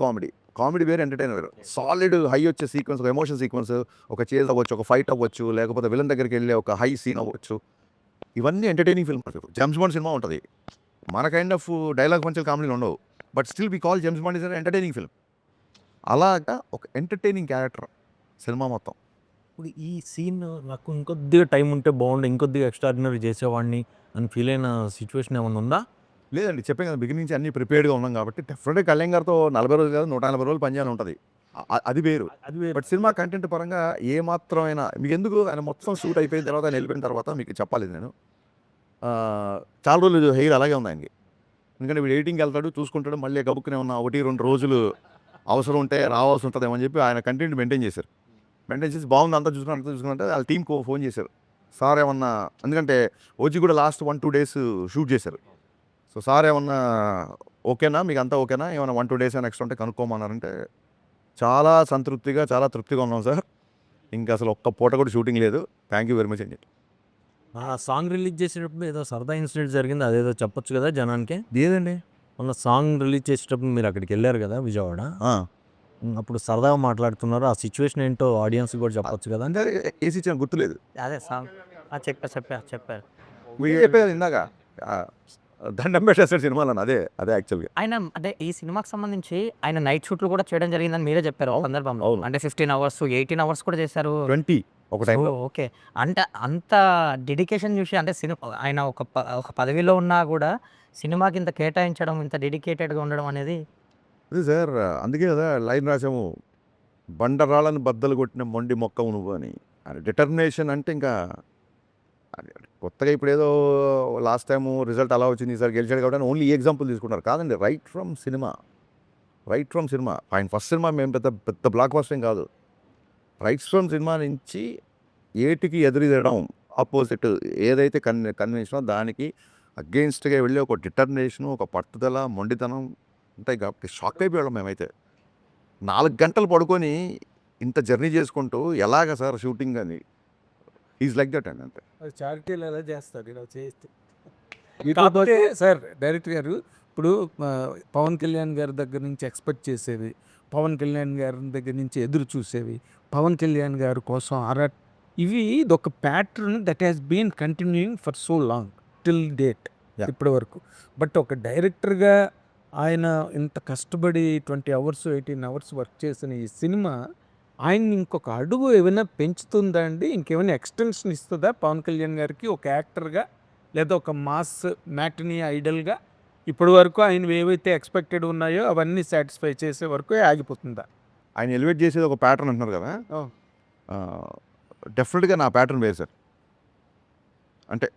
కామెడీ వేరే, ఎంటర్టైనర్ వేరు. సాలిడ్ హై వచ్చే సీక్వెన్స్, ఒక ఎమోషన్ సీక్వెన్స్, ఒక చేజ్ అవ్వచ్చు, ఒక ఫైట్ అవ్వచ్చు, లేకపోతే విలన్ దగ్గరికి వెళ్ళే ఒక హై సీన్ అవ్వచ్చు, ఇవన్నీ ఎంటర్టైనింగ్ ఫిల్మ్. జేమ్స్ బాండ్ సినిమా ఉంటుంది, మన కైండ్ ఆఫ్ డైలాగ్ పంచల్ కామెడీలు ఉండవు, but still we call James Bond is an entertaining film. అలాగా ఒక ఎంటర్టైనింగ్ క్యారెక్టర్ సినిమా మొత్తం. ఇప్పుడు ఈ సీన్ నాకు ఇంకొద్దిగా టైం ఉంటే బాగుండు, ఇంకొద్దిగా ఎక్స్ట్రాడినరీ చేసేవాడిని అని ఫీల్ అయిన సిచ్యువేషన్ ఏమైనా ఉందా? లేదండి చెప్పాను కదా బిగినింగ్ నుంచి అన్ని ప్రిపేర్డ్గా ఉన్నాం కాబట్టి డెఫినెట్గా కళ్యాణ్ గారితో 40 రోజులు కాదు 140 రోజులు పనిచేయాలని ఉంటుంది. అది వేరు. బట్ సినిమా కంటెంట్ పరంగా ఏ మాత్రమైనా మీకు ఎందుకు ఆయన మొత్తం షూట్ అయిపోయిన తర్వాత ఆయన వెళ్ళిపోయిన తర్వాత మీకు చెప్పాలి నేను చాలా రోజులు హెయిర్ అలాగే ఉంది ఆయనకి. ఎందుకంటే వీడు ఎడిటింగ్కి వెళ్తాడు చూసుకుంటాడు మళ్ళీ గబుక్కునే ఉన్న 1-2 రోజులు అవసరం ఉంటే రావాల్సి ఉంటుందేమో అని చెప్పి ఆయన కంటెంట్ మెయింటైన్ చేశారు. మెయింటైన్ చేసి బాగుంది అంతా చూసుకుంటే వాళ్ళ టీంకి ఫోన్ చేశారు సార్ ఏమన్నా, ఎందుకంటే ఓజీ కూడా లాస్ట్ 1-2 డేస్ షూట్ చేశారు. సో సార్ ఏమన్నా ఓకేనా మీకు అంతా ఓకేనా ఏమన్నా 1-2 డేస్ నెక్స్ట్ ఉంటే కనుక్కోమన్నారంటే చాలా సంతృప్తిగా చాలా తృప్తిగా ఉన్నాం సార్. ఇంకా అసలు ఒక్క పూట కూడా షూటింగ్ లేదు. థ్యాంక్ యూ వెరీ మచ్ అని చెప్పి. ఆ సాంగ్ రిలీజ్ చేసేటప్పుడు ఏదో సరదా ఇన్సిడెంట్ జరిగింది, అదేదో చెప్పొచ్చు కదా జనానికి. లేదండి మొన్న సాంగ్ రిలీజ్ చేసేటప్పుడు మీరు అక్కడికి వెళ్ళారు కదా విజయవాడ, అప్పుడు సరదాగా మాట్లాడుతున్నారు. ఆ సిచ్యువేషన్ ఏంటో ఆడియన్స్ కూడా చెప్పొచ్చు కదా. అంటే ఏసీ ఇచ్చిన గుర్తులేదు. అదే సాంగ్ చెప్పారు మీరు చెప్పేది ఇందాక దండం పెట్టేస్తాడు సినిమాలో అదే యాక్చువల్గా. ఆయన అంటే ఈ సినిమాకి సంబంధించి ఆయన నైట్ షూట్లు కూడా చేయడం జరిగిందని మీరే చెప్పారు ఒక సందర్భంలో. అవును. అంటే 15 అవర్స్ 18 అవర్స్ కూడా చేశారు. 20 ఒక టైంలో. ఓకే. అంటే అంత డెడికేషన్ చూసి అంటే ఆయన ఒక పదవిలో ఉన్నా కూడా సినిమాకి ఇంత కేటాయించడం, ఇంత డెడికేటెడ్గా ఉండడం అనేది అదే సార్ అందుకే కదా లైన్ రాసాము, బండరాళ్ళని బద్దలు కొట్టిన మొండి మొక్కవు నువ్వు అని. డిటర్మినేషన్ అంటే ఇంకా కొత్తగా ఇప్పుడు ఏదో లాస్ట్ టైము రిజల్ట్ అలా వచ్చింది ఈసారి గెలిచాడు కాబట్టి ఓన్లీ ఈ ఎగ్జాంపుల్ తీసుకుంటారు కాదండి. రైట్ ఫ్రమ్ సినిమా ఆయన ఫస్ట్ సినిమా మేము పెద్ద బ్లాక్ బస్టర్ కాదు. రైట్ ఫ్రమ్ సినిమా నుంచి ఏటికి ఎదురుదడం ఆపోజిట్ ఏదైతే కన్వెన్షనో దానికి అగెయిన్స్ట్గా వెళ్ళి ఒక డిటర్మినేషను ఒక పట్టుదల మొండితనం ఉంటాయి కాబట్టి షాక్ అయిపోయాం మేమైతే. 4 గంటలు పడుకొని ఇంత జర్నీ చేసుకుంటూ ఎలాగ సార్ షూటింగ్ అని ఈజ్ లైక్ దట్ అండి అంతే. చారిటీలు ఎలా చేస్తాడు ఇలా చేస్తే. కాకపోతే సార్ డైరెక్టర్ గారు ఇప్పుడు పవన్ కళ్యాణ్ గారి దగ్గర నుంచి ఎక్స్పెక్ట్ చేసేవి, పవన్ కళ్యాణ్ గారి దగ్గర నుంచి ఎదురు చూసేవి, పవన్ కళ్యాణ్ గారి కోసం ఇవి ఇదొక pattern that has been continuing for so long till date ఇప్పటి వరకు. బట్ ఒక డైరెక్టర్గా ఆయన ఇంత కష్టపడి 20 అవర్స్ 18 అవర్స్ వర్క్ చేసిన ఈ సినిమా ఆయన్ని ఇంకొక అడుగు ఏమైనా పెంచుతుందా అండి? ఇంకేమైనా ఎక్స్టెన్షన్ ఇస్తుందా పవన్ కళ్యాణ్ గారికి ఒక యాక్టర్గా, లేదా ఒక మాస్ మ్యాటినీ ఐడల్గా? ఇప్పటి వరకు ఆయన ఏవైతే ఎక్స్పెక్టెడ్ ఉన్నాయో అవన్నీ సాటిస్ఫై చేసే వరకు ఆగిపోతుందా? ఆయన ఎలివేట్ చేసేది ఒక ప్యాటర్న్ అంటున్నారు కదా, డెఫినెట్గా నా ప్యాటర్న్ వేరు సార్. అంటే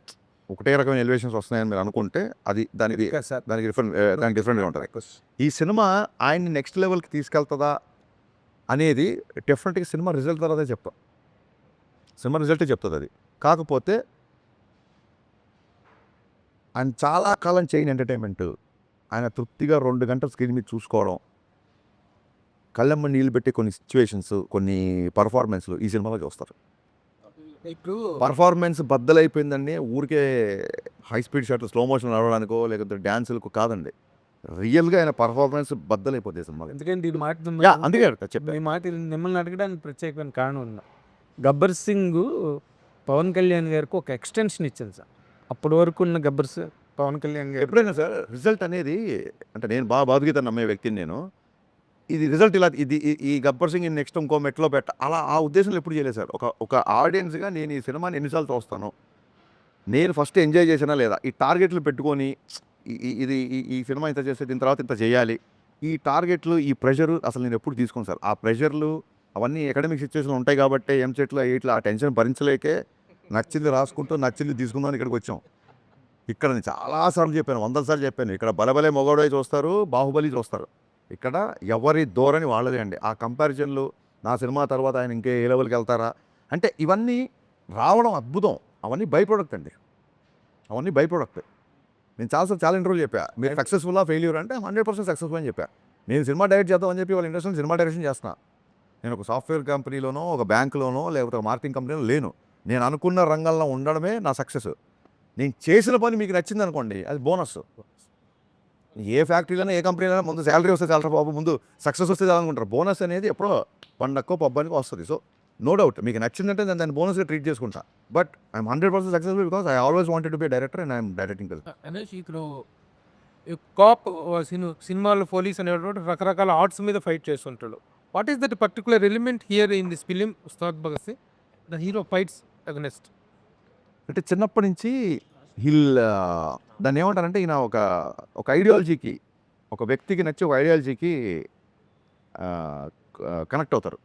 ఒకటే రకమైన ఎలివేషన్స్ వస్తున్నాయని మీరు అనుకుంటే అది దానికి డిఫరెంట్గా ఉంటుంది. ఈ సినిమా ఆయన్ని నెక్స్ట్ లెవెల్కి తీసుకెళ్తుందా అనేది డెఫినెట్గా సినిమా రిజల్ట్ తర్వాతే చెప్తాం. సినిమా రిజల్టే చెప్తుంది అది. కాకపోతే ఆయన చాలా కాలం చేయని ఎంటర్టైన్మెంట్ ఆయన తృప్తిగా 2 గంటల స్క్రీన్ మీద చూసుకోవడం, కళ్ళమ్మ నీళ్ళు పెట్టే కొన్ని సిచ్యువేషన్స్ కొన్ని పర్ఫార్మెన్స్లు ఈ సినిమాలో చూస్తారు. ఇప్పుడు పర్ఫార్మెన్స్ బద్దలైపోయిందండి ఊరికే హై స్పీడ్ షాట్లు స్లో మోషన్ నడవడానికో లేకపోతే డ్యాన్సులకు కాదండి. రియల్గా ఆయన పర్ఫార్మెన్స్ బద్దలైపోతుంది సినిమాకి. ఎందుకంటే ఈ మాట అందుకే చెప్పాను ఈ మాట మిమ్మల్ని అడగడానికి ప్రత్యేకమైన కారణం ఉందా? గబ్బర్ సింగ్ పవన్ కళ్యాణ్ గారికి ఒక ఎక్స్టెన్షన్ ఇచ్చింది సార్. అప్పటి వరకు ఉన్న పవన్ కళ్యాణ్ గారు ఎప్పుడైనా సార్ రిజల్ట్ అనేది అంటే నేను బాధగీత నమ్మే వ్యక్తిని నేను. ఇది రిజల్ట్ ఇలా ఈ గబ్బర్ సింగ్ నెక్స్ట్ ఇంకో మెట్లో అలా ఆ ఉద్దేశంలో ఎప్పుడు చేయలేదు సార్. ఒక ఆడియన్స్గా నేను ఈ సినిమాని ఎన్నిసార్లు చూస్తాను, నేను ఫస్ట్ ఎంజాయ్ చేసినా లేదా ఈ టార్గెట్లు పెట్టుకొని ఇది ఈ సినిమా ఇంత చేస్తే దీని తర్వాత ఇంత చేయాలి ఈ టార్గెట్లు ఈ ప్రెషరు అసలు నేను ఎప్పుడు తీసుకోను సార్. ఆ ప్రెషర్లు అవన్నీ ఎకడమిక్ సిచ్యువేషన్లు ఉంటాయి కాబట్టి ఎంసెట్లో ఇట్లా ఆ టెన్షన్ భరించలేకే నచ్చింది రాసుకుంటూ నచ్చింది తీసుకుందామని ఇక్కడికి వచ్చాం. ఇక్కడ నేను చాలాసార్లు చెప్పాను, 100 సార్లు చెప్పాను. ఇక్కడ బలబలే మొగోడై చూస్తారు, బాహుబలి చూస్తారు. ఇక్కడ ఎవరి ధోరణి వాళ్ళదే అండి. ఆ కంపారిజన్లు నా సినిమా తర్వాత ఆయన ఇంకే ఏ లెవెల్కి వెళ్తారా అంటే ఇవన్నీ రావడం అద్భుతం. అవన్నీ బై ప్రోడక్ట్ అండి, అవన్నీ బై ప్రోడక్ట్. నేను చాలా ఇంటర్వ్యూలు చెప్పా, మీరు సక్సెస్ఫుల్లా ఫెయిల్యూర్ అంటే 100% సక్సెస్ఫుల్ అని చెప్పా. నేను సినిమా డైరెక్ట్ చేద్దామని చెప్పి వాళ్ళ ఇండస్ట్రీలో సినిమా డైరెక్షన్ చేస్తున్నా. నేను ఒక సాఫ్ట్వేర్ కంపెనీలోనో ఒక బ్యాంకులోనో లేకపోతే ఒక మార్కెటింగ్ కంపెనీలో లేను. నేను అనుకున్న రంగంలో ఉండడమే నా సక్సెస్. నేను చేసిన పని మీకు నచ్చింది అనుకోండి అది బోనస్. ఏ ఫ్యాక్టరీలోనే ఏ కంపెనీలో ముందు శాలరీ వస్తే చాలా బాబు ముందు సక్సెస్ వస్తే చాలనుకుంటారు. బోనస్ అనేది ఎప్పుడో పండక్కో పబ్బానికో వస్తుంది. సో నో డౌట్ మీకు నచ్చిందంటే నేను దాన్ని బోనస్గా ట్రీట్ చేసుకుంటా. But I'm 100% successful because I always wanted to be director and I'm directing. అనేసి ఇక్కడ కాప్ సినిమాలో పోలీస్ అనేటువంటి రకరకాల ఆర్ట్స్ మీద ఫైట్ చేస్తుంటాడు. What is that particular element here in this film Ustaad Bhagat Singh? The hero fights against. అంటే చిన్నప్పటి నుంచి హిల్ దాన్ని ఏమంటారంటే ఈయన ఒక ఐడియాలజీకి, ఒక వ్యక్తికి నచ్చి ఒక ఐడియాలజీకి కనెక్ట్ అవుతారు.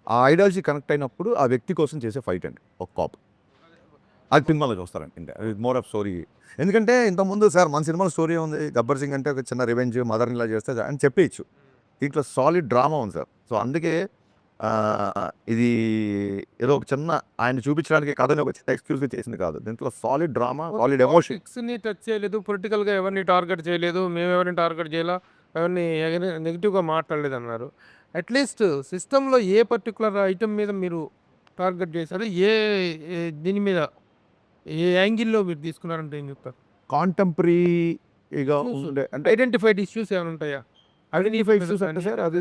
ఆ ఐడియాలజీ కనెక్ట్ అయినప్పుడు ఆ వ్యక్తి కోసం చేసే ఫైట్ అండి ఒక కాప్. అది సినిమాలో చూస్తారండి. ఇంకా మోర్ ఆఫ్ స్టోరీ. ఎందుకంటే ఇంతకుముందు సార్ మన సినిమాలో స్టోరీ ఉంది, గబ్బర్ సింగ్ అంటే ఒక చిన్న రివెంజ్, మదర్ని ఇలా చేస్తే అని చెప్పేయచ్చు. దీంట్లో సాలిడ్ డ్రామా ఉంది సార్. సో అందుకే ఇది ఏదో ఒక చిన్న ఆయన చూపించడానికి కథని ఒక చిన్న ఎక్స్క్యూజ్గా చేసింది కాదు. దీంట్లో సాలిడ్ డ్రామా, సాలిడ్ ఎమోషన్. ని టచ్ చేయలేదు, పొలిటికల్గా ఎవరిని టార్గెట్ చేయలేదు, మేము ఎవరిని టార్గెట్ చేయాలా, ఎవరిని నెగిటివ్గా మాట్లాడలేదు అన్నారు. అట్లీస్ట్ సిస్టంలో ఏ పర్టికులర్ ఐటమ్ మీద మీరు టార్గెట్ చేశారు, దీని మీద ఏ యాంగిల్లో మీరు తీసుకున్నారంటే ఏం చెప్తారు? కాంటెంపరీగా ఉండే అంటే ఐడెంటిఫైడ్ ఇష్యూస్ ఏమైనా ఉంటాయా? ఐడెంటిఫై ఇష్యూస్ అంటే సార్ అది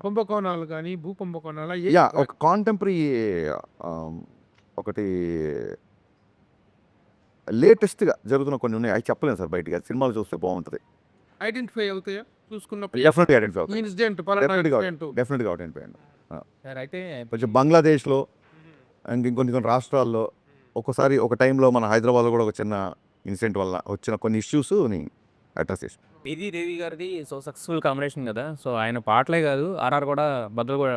కుంభకోణాలు కానీ, భూ కుంభకోణాలు ఒక కాంటెంపరీ ఒకటి లేటెస్ట్గా జరుగుతున్న కొన్ని ఉన్నాయి. అవి చెప్పలేను సార్ బయటికి, సినిమాలు చూస్తే బాగుంటుంది. ఐడెంటిఫై అవుతాయా చూసుకున్నప్పుడు? డెఫినెట్గా ఐడెంటిఫై అవుతుంది. ఇన్సిడెంట్ డెఫినెట్గా ఐడెంటిఫై అండి. సార్ అయితే కొంచెం బంగ్లాదేశ్లో ఇంకొన్ని రాష్ట్రాల్లో ఒక్కోసారి ఒక టైంలో మన హైదరాబాద్లో కూడా ఒక చిన్న ఇన్సిడెంట్ వల్ల వచ్చిన కొన్ని ఇష్యూస్ని అడ్రస్ చేసి ఇది దేవి గారిది సో సక్సెస్ఫుల్ కాంబినేషన్ కదా. సో ఆయన పాటలే కాదు, ఆర్ఆర్ కూడా బద్దలు కూడా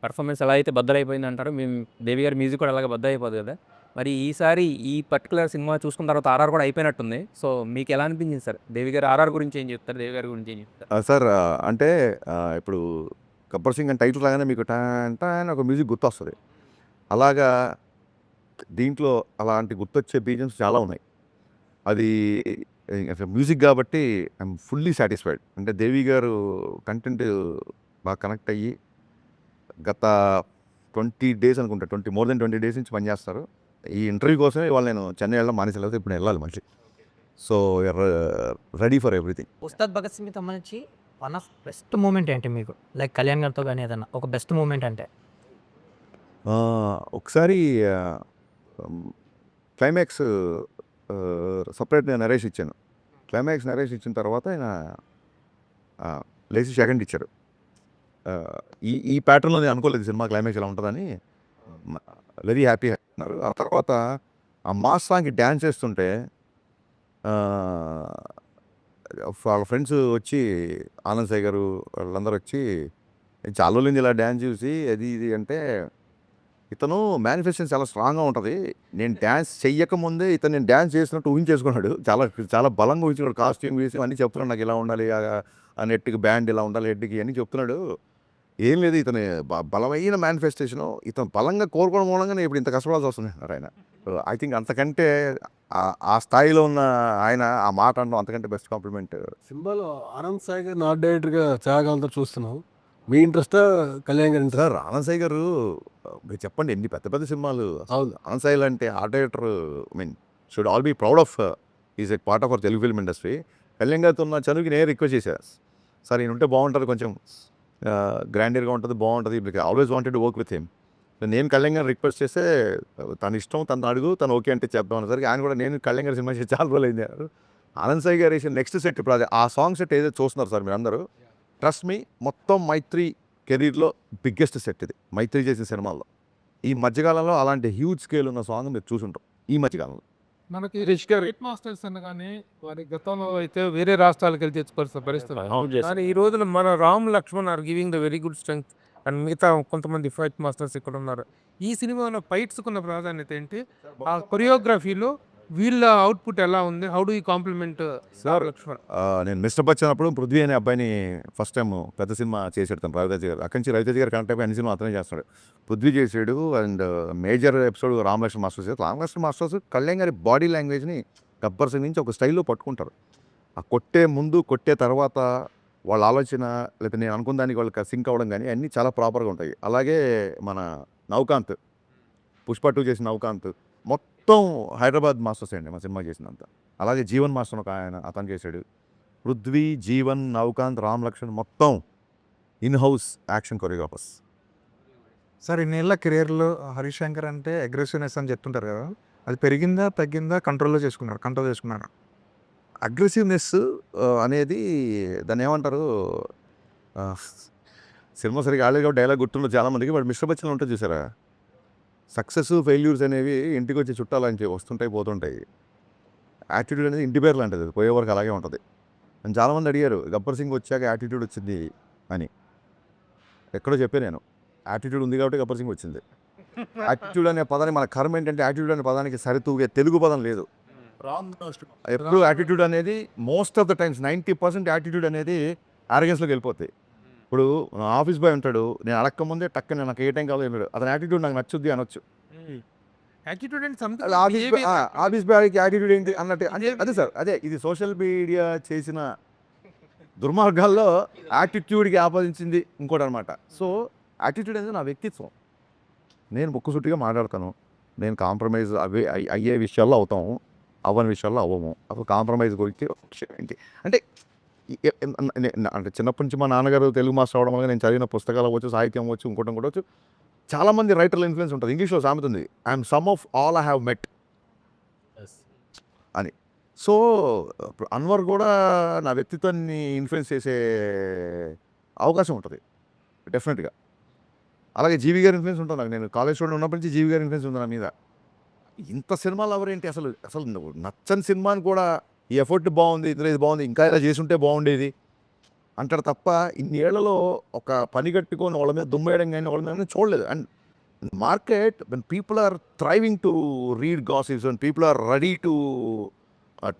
పర్ఫార్మెన్స్ ఎలా అయితే బద్దలైపోయింది అంటారో, మేము దేవి గారి మ్యూజిక్ కూడా అలాగే బద్దలైపోదు కదా. మరి ఈసారి ఈ పర్టికులర్ సినిమా చూసుకున్న తర్వాత ఆర్ఆర్ కూడా అయిపోయినట్టుంది. సో మీకు ఎలా అనిపించింది సార్? దేవి గారు ఆర్ఆర్ గురించి ఏం చెప్తారు, దేవి గారి గురించి ఏం చెప్తారు? సార్ అంటే ఇప్పుడు గబ్బర్ సింగ్ అని టైటిల్ లాగానే మీకు టైన్ ఒక మ్యూజిక్ గుర్తొస్తుంది. అలాగా దీంట్లో అలాంటి గుర్తొచ్చే బీజిఎమ్స్ చాలా ఉన్నాయి. అది మ్యూజిక్ కాబట్టి ఐఎమ్ ఫుల్లీ సాటిస్ఫైడ్. అంటే దేవి గారు కంటెంట్ బాగా కనెక్ట్ అయ్యి గత 20 డేస్ అనుకుంటా, మోర్ దెన్ 20 డేస్ నుంచి పనిచేస్తారు. ఈ ఇంటర్వ్యూ కోసమే ఇవాళ నేను చెన్నై వెళ్ళడం మానేసలేదు, ఇప్పుడు వెళ్ళాలి మళ్ళీ. So ready for everything. Ustaad Bhagat సింగ్కి సంబంధించి వన్ ఆఫ్ బెస్ట్ మూమెంట్ ఏంటి మీకు? లైక్ కళ్యాణ్ గారితో కానీ ఏదన్నా ఒక బెస్ట్ మూమెంట్ అంటే? ఒకసారి క్లైమాక్స్ సపరేట్ నేను నరేష్ ఇచ్చాను. క్లైమాక్స్ నరేష్ ఇచ్చిన తర్వాత ఆయన లేచి సెకండ్ ఇచ్చారు. ఈ ప్యాటర్న్లో నేను అనుకోలేదు సినిమా క్లైమాక్స్ ఇలా ఉంటుందని. వెరీ హ్యాపీ అన్నారు. ఆ తర్వాత ఆ మాస్ సాంగ్కి డ్యాన్స్ చేస్తుంటే వాళ్ళ ఫ్రెండ్స్ వచ్చి ఆనంద్ సాయి గారు వాళ్ళందరూ వచ్చి చాలా రోజులు ఇలా డ్యాన్స్ చూసి అది ఇది అంటే, ఇతను మేనిఫెస్టేషన్ చాలా స్ట్రాంగ్గా ఉంటుంది. నేను డ్యాన్స్ చెయ్యకముందే నేను డ్యాన్స్ చేసినట్టు ఊహించేసుకున్నాడు. చాలా చాలా బలంగా ఊహించుకున్నాడు. కాస్ట్యూమ్ వేసి అన్నీ చెప్తున్నాడు, నాకు ఇలా ఉండాలి, ఆ నెట్కి బ్యాండ్ ఇలా ఉండాలి, హెడ్కి అన్నీ చెప్తున్నాడు. ఏం లేదు, ఇతని బలమైన మేనిఫెస్టేషను, ఇతను బలంగా కోరుకోవడం మూలంగా నేను ఇప్పుడు ఇంత కష్టపడాల్సి వస్తుంది ఆయన. ఐ థింక్ అంతకంటే ఆ స్థాయిలో ఉన్న ఆయన ఆ మాట అనడం అంతకంటే బెస్ట్ కాంప్లిమెంట్. సినిమాలో ఆనంద్ సాయి గారు నాట్ డైరెక్టర్గా త్యాగాలతో చూస్తున్నాం. మీ ఇంట్రెస్టా కళ్యాణ్ గారి ఇంట్రెస్ట్? సార్ ఆనంద్ సాయి గారు మీరు చెప్పండి, ఎన్ని పెద్ద పెద్ద సినిమాలు. అవును. ఆనంద్ సాయి అంటే art director, should all be proud of is a part of our Telugu film industry. Kalyan గారితో ఉన్న చనువుకి నేను రిక్వెస్ట్ చేశాను, సార్ ఈయన ఉంటే బాగుంటుంది, కొంచెం గ్రాండియర్గా ఉంటుంది, బాగుంటుంది, always wanted to work with him. నేను కళ్యాణ్ గారిని రిక్వెస్ట్ చేస్తే తన ఇష్టం, తను అడుగు, తను ఓకే అంటే చెప్దాం అనేసరికి ఆయన కూడా నేను కళ్యాణ్ గారి సినిమా చేసి చాలా రోజులు అయింది. ఆనంద్ సాయి గారు వేసిన నెక్స్ట్ సెట్ ఇప్పుడు అది ఆ సాంగ్ సెట్ ఏదైతే చూస్తున్నారు సార్ మీరు అందరూ, ట్రస్ట్ మీ, మొత్తం మైత్రి కెరీర్లో బిగ్గెస్ట్ సెట్ ఇది, మైత్రి చేసిన సినిమాల్లో. ఈ మధ్యకాలంలో అలాంటి హ్యూజ్ స్కేల్ ఉన్న సాంగ్ మీరు చూసుంటాం ఈ మధ్యకాలంలో. మనకి రిష్ గారు హిట్ మాస్టర్స్ అనగానే వారి గతంలో అయితే వేరే రాష్ట్రాలకు వెళ్ళి తెచ్చుకోవాల్సిన పరిస్థితి. కానీ ఈ రోజున మన Ram Lakshman are giving the very good strength and మిగతా కొంతమంది ఫైట్ మాస్టర్స్ ఇక్కడ ఉన్నారు. ఈ సినిమాలో ఫైట్స్కున్న ప్రాధాన్యత ఏంటి? ఆ కొరియోగ్రఫీలో వీళ్ళ అవుట్పుట్ ఎలా ఉంది? How do you compliment sir Lakshman? నేను మిస్టర్ బచ్చన్ అప్పుడు పృథ్వీ అనే అబ్బాయిని ఫస్ట్ టైం పెద్ద సినిమా చేసాడు తను, రవితేజ గారు. అక్కడి నుంచి రవితేజ గారు కనెక్ట్ అయిపోయి అన్ని సినిమా అతనే చేస్తాడు. పృథ్వీ చేసాడు and major episode Ramalakshman masters చేస్తారు. రామలక్ష్మణ్ మాస్టర్స్ కళ్యాణ్ గారి బాడీ లాంగ్వేజ్ని గబ్బర్ సింగ్ నుంచి ఒక స్టైల్లో పట్టుకుంటారు. ఆ కొట్టే ముందు కొట్టే తర్వాత వాళ్ళ ఆలోచన లేకపోతే నేను అనుకున్న దానికి వాళ్ళకి సింక్ అవ్వడం కానీ అన్నీ చాలా ప్రాపర్గా ఉంటాయి. అలాగే మన నవకాంత్, పుష్ప 2 చేసిన నవకాంత్ మొత్తం హైదరాబాద్ మాస్టర్స్ అండి మా సినిమా చేసినంత. అలాగే జీవన్ మాస్టర్ ఒక ఆయన అతను చేశాడు. పృథ్వీ, జీవన్, నవకాంత్, రామ్ లక్ష్మణ్ మొత్తం in house action choreographers. Sir ఇన్నేళ్ళ కెరియర్లో హరీష్ శంకర్ అంటే అగ్రెసివ్నెస్ అని చెప్తుంటారు కదా, అది పెరిగిందా తగ్గిందా? కంట్రోల్ చేసుకున్నారు. అగ్రెసివ్నెస్ అనేది దాన్ని ఏమంటారు, సినిమా సరిగా ఆడలేదు కాబట్టి డైలాగ్ గుర్తుండదు చాలామందికి. బట్ మిస్టర్ బచ్చన్ ఉంటుంది చూసారా, సక్సెస్ ఫెయిల్యూర్స్ అనేవి ఇంటికి వచ్చి చుట్టాలని వస్తుంటాయి పోతుంటాయి. యాటిట్యూడ్ అనేది ఇంటి పేరు లాంటిది, పోయే వరకు అలాగే ఉంటుంది. అని చాలామంది అడిగారు గబ్బర్ సింగ్ వచ్చాక యాటిట్యూడ్ వచ్చింది అని. ఎక్కడో చెప్పే నేను, యాటిట్యూడ్ ఉంది కాబట్టి గబ్బర్ సింగ్ వచ్చింది. యాటిట్యూడ్ అనే పదాన్ని మన కర్మ ఏంటంటే యాటిట్యూడ్ అనే పదానికి సరితూగే తెలుగు పదం లేదు. ఎప్పుడు యాటిట్యూడ్ అనేది most of the times 90% attitude అనేది ఆరోగెన్స్లోకి వెళ్ళిపోతాయి. ఇప్పుడు ఆఫీస్ బాయ్ ఉంటాడు, నేను అడక్క ముందే టక్కన నాకు ఏ టైం కావాలో వెళ్ళాడు, అతని యాటిట్యూడ్ నాకు నచ్చుద్ది అనొచ్చు. యాటిట్యూడ్ అండ్ అలా ఆఫీస్ బాయ్కి యాటిట్యూడ్ ఏంటి అన్నట్టు అదే సార్, అదే ఇది సోషల్ మీడియా చేసిన దుర్మార్గాల్లో యాటిట్యూడ్కి ఆపాదించింది ఇంకోటి అనమాట. సో యాటిట్యూడ్ అనేది నా వ్యక్తిత్వం. నేను ముక్కుసూటిగా మాట్లాడతాను, నేను కాంప్రమైజ్ అయ్యే విషయాల్లో అవుతాము, అవ్వని విషయాల్లో అవ్వము. అప్పుడు కాంప్రమైజ్ గురించి ఏంటి అంటే అంటే చిన్నప్పటి నుంచి మా నాన్నగారు తెలుగు మాస్టర్ అవడం వల్ల నేను చదివిన పుస్తకాలు అవ్వచ్చు, సాహిత్యం అవ్వచ్చు, ఇంకోటి అవ్వచ్చు, చాలామంది రైటర్ల ఇన్ఫ్లుయెన్స్ ఉంటుంది. ఇంగ్లీష్లో సామెత ఉంది, I'm some of all I have met అని. సో అన్వర్ కూడా నా వ్యక్తిత్వాన్ని ఇన్ఫ్లుయెన్స్ చేసే అవకాశం ఉంటుంది డెఫినెట్గా. అలాగే జీవి గారి ఇన్ఫ్లుయెన్స్ ఉంటుంది నాకు. నేను కాలేజ్ స్టూడెంట్ ఉన్నప్పటి నుంచి జీవి గారి ఇన్ఫ్లుయెన్స్ ఉంది నా మీద. ఇంత సినిమాలు ఎవరేంటి అసలు అసలు నచ్చని సినిమాని కూడా ఈ ఎఫర్ట్ బాగుంది, ఇందులో ఇది బాగుంది, ఇంకా ఇలా చేసుంటే బాగుండేది అంటారు తప్ప ఇన్నేళ్లలో ఒక పని కట్టుకొని వాళ్ళ మీద దుమ్మేయడం కానీ వాళ్ళ మీద చూడలేదు. And market when people are thriving to read gossips, when people are ready to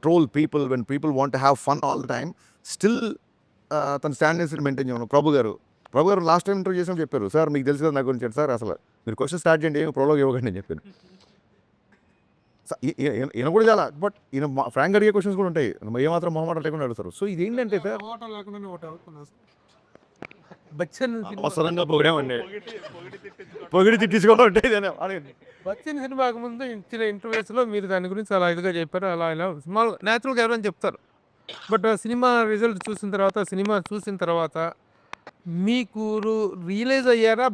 troll people, when people want to have fun all the time, still తన స్టాండర్డ్స్ మెయింటైన్ చేయను. ప్రభు గారు లాస్ట్ టైం ఇంటర్వ్యూ చేసాం చెప్పారు, sir మీకు తెలుసు కదా నా గురించి, సార్ అసలు మీరు క్వశ్చన్ స్టార్ట్ చేయండి, ఏమి ప్రోలోగ్ ఇవ్వకండి అని చెప్పాను. ఈయన కూడా చాలా, బట్ ఈయన ఫ్రాంక్ అడిగే క్వశ్చన్స్ కూడా ఉంటాయి, ఏమాత్రం మొహమాట లేకుండా అడుగుతారు. సో ఇది ఏంటంటే బచ్చన్ అవసరంగా పొగిడామండి, పొగిడి తిట్టించుకోవడం ఉంటాయి. బచ్చన్ సినిమాకు ముందు ఇచ్చిన ఇంటర్వ్యూస్లో మీరు దాని గురించి అలా ఇదిగా చెప్పారు, అలా ఇలా సినిమాలు న్యాచురల్గా ఎవరైనా చెప్తారు. బట్ సినిమా రిజల్ట్ సినిమా చూసిన తర్వాత మీకు రియలైజ్ అయ్యారా?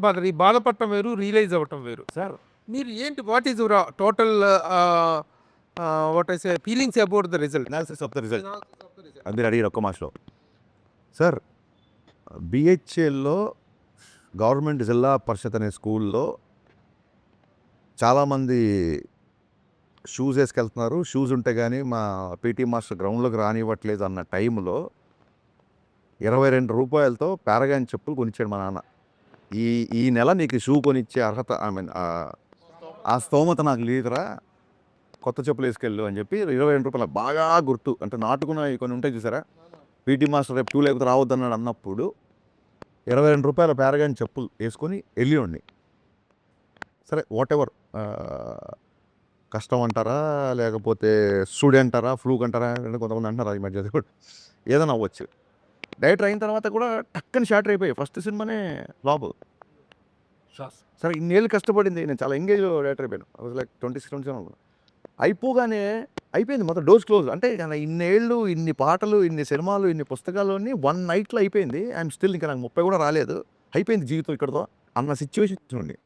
బాధపడటం వేరు, రియలైజ్ అవ్వటం వేరు. సార్ మీరు ఏంటి, what is your total what I say feelings about the result? Analysis of the result అది మీరు అడిగారు ఒక్క మాసలో. సార్ బిహెచ్ఎల్లో గవర్నమెంట్ జిల్లా పరిషత్ అనే స్కూల్లో చాలామంది షూస్ వేసుకెళ్తున్నారు, షూస్ ఉంటే కానీ మా పీటీ మాస్టర్ గ్రౌండ్లోకి రానివ్వట్లేదు అన్న టైంలో 22 రూపాయలతో పారగాన్ చెప్పులు కొనిచ్చాడు మా నాన్న. ఈ నెల నీకు షూ కొనిచ్చే అర్హత, ఐ మీన్ ఆ స్తోమత నాకు లేదురా, కొత్త చెప్పులు వేసుకెళ్ళు అని చెప్పి 22 రూపాయలు బాగా గుర్తు. అంటే నాటుకున్న కొన్ని ఉంటాయి చూసారా, పీటీ మాస్టర్ రేపు షూ లేకపోతే రావద్దన్నాడు అన్నప్పుడు 22 రూపాయల పారగాన్ చెప్పులు వేసుకొని వెళ్ళిండి. సరే వాట్ ఎవర్, కష్టం అంటారా లేకపోతే స్టూడెంట్ అంటారా, ఫ్లూక్ అంటారా, కొంతమంది అంటారా ఈ మధ్య కూడా ఏదైనా అవ్వచ్చు. డైరెక్టర్ అయిన తర్వాత కూడా టక్కని షార్టర్ అయిపోయాయి. ఫస్ట్ సినిమానే బాబు సరే ఇన్నేళ్ళు కష్టపడింది, నేను చాలా ఎంగేజ్ డైరెక్టర్ అయిపోయాను. లైక్ 26-27 అయిపోగానే అయిపోయింది మొత్తం, డోర్స్ క్లోజ్. అంటే ఇన్నేళ్ళు, ఇన్ని పాటలు, ఇన్ని సినిమాలు, ఇన్ని పుస్తకాలు అన్నీ 1 నైట్లో అయిపోయింది. ఐఎమ్ స్టిల్ ఇంకా నాకు 30 కూడా రాలేదు, అయిపోయింది జీవితం ఇక్కడతో అన్న సిచ్యువేషన్ నుండి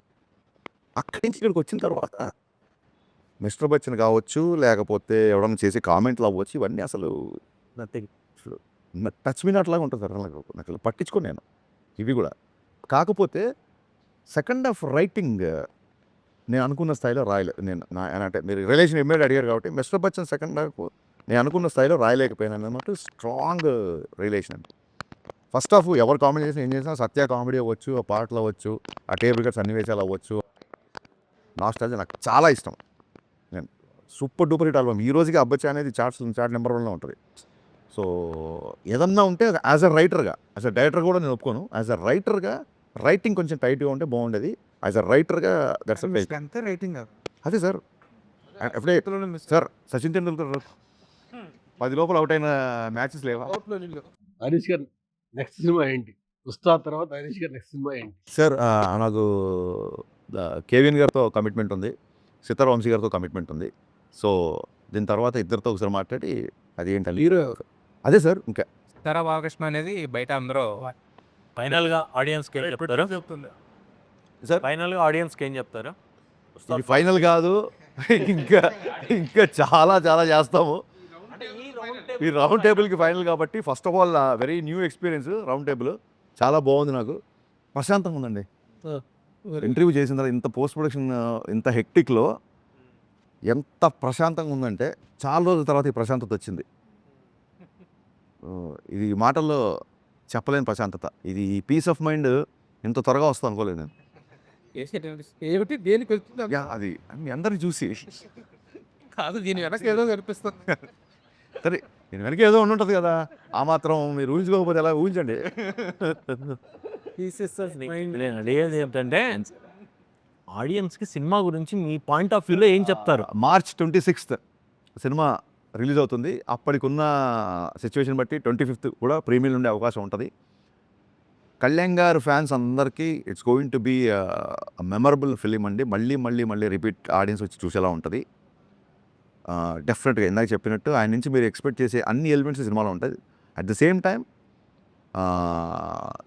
అక్కడి నుంచి ఇక్కడికి వచ్చిన తర్వాత మిస్టర్ బచ్చన్ కావచ్చు, లేకపోతే ఎవడన్నా చేసే కామెంట్లు అవ్వచ్చు, ఇవన్నీ అసలు టచ్ మీ నాట్ లాగా ఉంటుంది సార్. నాకు పట్టించుకోను నేను ఇవి కూడా. కాకపోతే సెకండ్ హాఫ్ రైటింగ్ నేను అనుకున్న స్థాయిలో రాయలేదు. అంటే మీరు రిలేషన్ ఎమ్మెల్యే అడిగారు కాబట్టి మిస్టర్ బచ్చన్ సెకండ్ హాఫ్ నేను అనుకున్న స్థాయిలో రాయలేకపోయాను అన్నమాట. Strong relation. ఫస్ట్ హాఫ్ ఎవరు కామెడీ చేసినా ఏం చేసినా, సత్య కామెడీ అవ్వచ్చు, ఆ పాటలు అవ్వచ్చు, ఆ టేబుల్ కట్ సన్నివేశాలు అవ్వచ్చు, నాస్టాల్జియా నాకు చాలా ఇష్టం. నేను సూపర్ డూపర్ హిట్ ఆల్బమ్. ఈ రోజుకి అబ్బచ్చా అనేది చార్ట్ నెంబర్ 1లో ఉంటుంది. సో ఏదన్నా ఉంటే యాజ్ అ రైటర్గా, యాజ్ అ డైరెక్టర్ కూడా నేను ఒప్పుకోను, యాజ్ అ రైటర్గా రైటింగ్ కొంచెం టైట్గా ఉంటే బాగుండేది. యాజ్ అ రైటర్గా దట్స్ అంతే రైటింగ్ అదే సార్. ఎప్పుడే సార్ సచిన్ తెండూల్కర్ 10 లోపల అవుట్ అయిన మ్యాచెస్ లేవా? హరీష్ గారు నెక్స్ట్ సినిమా ఏంటి? ఉస్తాద్ తర్వాత హరీష్ గారు నెక్స్ట్ సినిమా ఏంటి? సార్ నాకు కేవిఎన్ గారితో కమిట్మెంట్ ఉంది, సితార్ వంశీ గారితో కమిట్మెంట్ ఉంది. సో దీని తర్వాత ఇద్దరితో ఒకసారి మాట్లాడి అది ఏంటంటే హీరో అదే సార్. ఇంకా సీతారా బాలకృష్ణ అనేది బయట అందరూ ఫైనల్గా ఆడియన్స్కి ఏం చెప్తారు? సార్ ఫైనల్గా ఆడియన్స్కి ఏం చెప్తారు? ఇది ఫైనల్ కాదు, ఇంకా చాలా చాలా చేస్తాము. ఈ రౌండ్ టేబుల్కి ఫైనల్ కాబట్టి first of all very new experience. Round table చాలా బాగుంది, నాకు ప్రశాంతంగా ఉందండి. ఇంటర్వ్యూ చేసిన తర్వాత ఇంత పోస్ట్ ప్రొడక్షన్ ఇంత హెక్టిక్లో ఎంత ప్రశాంతంగా ఉందంటే చాలా రోజుల తర్వాత ఈ ప్రశాంతత వచ్చింది. ఇది మాటల్లో చెప్పలేని ప్రశాంతత. ఇది పీస్ ఆఫ్ మైండ్ ఇంత త్వరగా వస్తుంది అనుకోలేదు నేను. ఏమిటి దేనికి వెళ్తుంది యా, అది మీ అందరిని చూసి కాదు, దీని వెనక ఏదో కనిపిస్తుంది. సరే దీని వెనక ఏదో ఉండుంటుంది కదా, ఆ మాత్రం మీరు ఊహించుకోకపోతే ఎలా ఊహించండి. నేను అడిగేది ఏంటంటే ఆడియన్స్కి సినిమా గురించి మీ పాయింట్ ఆఫ్ వ్యూలో ఏం చెప్తారు? మార్చ్ 26th సినిమా రిలీజ్ అవుతుంది. అప్పటికున్న సిచ్యువేషన్ బట్టి 25th కూడా ప్రీమియర్ ఉండే అవకాశం ఉంటుంది. కళ్యాణ్ గారు ఫ్యాన్స్ అందరికీ it's going to be memorable film అండి. మళ్ళీ మళ్ళీ మళ్ళీ రిపీట్ ఆడియన్స్ వచ్చి చూసేలా ఉంటుంది. డెఫినెట్గా ఇందాక చెప్పినట్టు ఆయన నుంచి మీరు ఎక్స్పెక్ట్ చేసే అన్ని ఎలిమెంట్స్ సినిమాలో ఉంటుంది. At the same time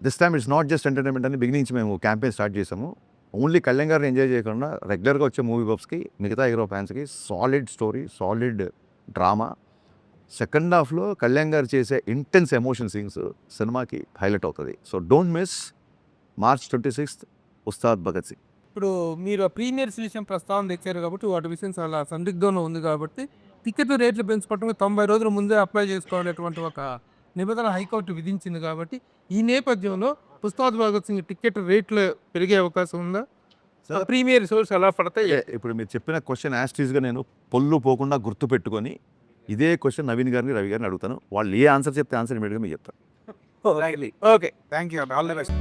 this time it's not just entertainment అని బిగినింగ్ నుంచి మేము క్యాంపెయిన్ స్టార్ట్ చేసాము. ఓన్లీ కళ్యాణ్ గారిని ఎంజాయ్ చేయకుండా రెగ్యులర్గా వచ్చే మూవీ బబ్స్కి, మిగతా హీరో ఫ్యాన్స్కి solid story, solid drama. Second హాఫ్లో కళ్యాణ్ గారు చేసే ఇంటెన్స్ ఎమోషన్ సీన్స్ సినిమాకి హైలైట్ అవుతుంది. So don't miss March 26th Ustaad Bhagat Singh. ఇప్పుడు మీరు ఆ ప్రీమియర్స్ విషయం ప్రస్తావన తెచ్చారు కాబట్టి వాటి విషయం చాలా సందిగ్ధంలో ఉంది కాబట్టి టికెట్ రేట్లు పెంచుకోవటం 90 రోజుల ముందే అప్లై చేసుకోవాలనేటువంటి ఒక నిబంధన హైకోర్టు విధించింది కాబట్టి ఈ నేపథ్యంలో ఉస్తాద్ భగత్ సింగ్ టికెట్ రేట్లు పెరిగే అవకాశం ఉందా? ప్రీమియర్ షోస్ ఎలా పడతాయి? ఇప్పుడు మీరు చెప్పిన క్వశ్చన్ యాస్టీస్గా నేను పొల్లు పోకుండా గుర్తు పెట్టుకొని ఇదే క్వశ్చన్ నవీన్ గారిని, రవి గారిని అడుగుతాను. వాళ్ళు ఏ ఆన్సర్ చెప్తే ఆన్సర్ ఇమీడియట్గా మీకు చెప్తాను. Okay, thank you, all the best.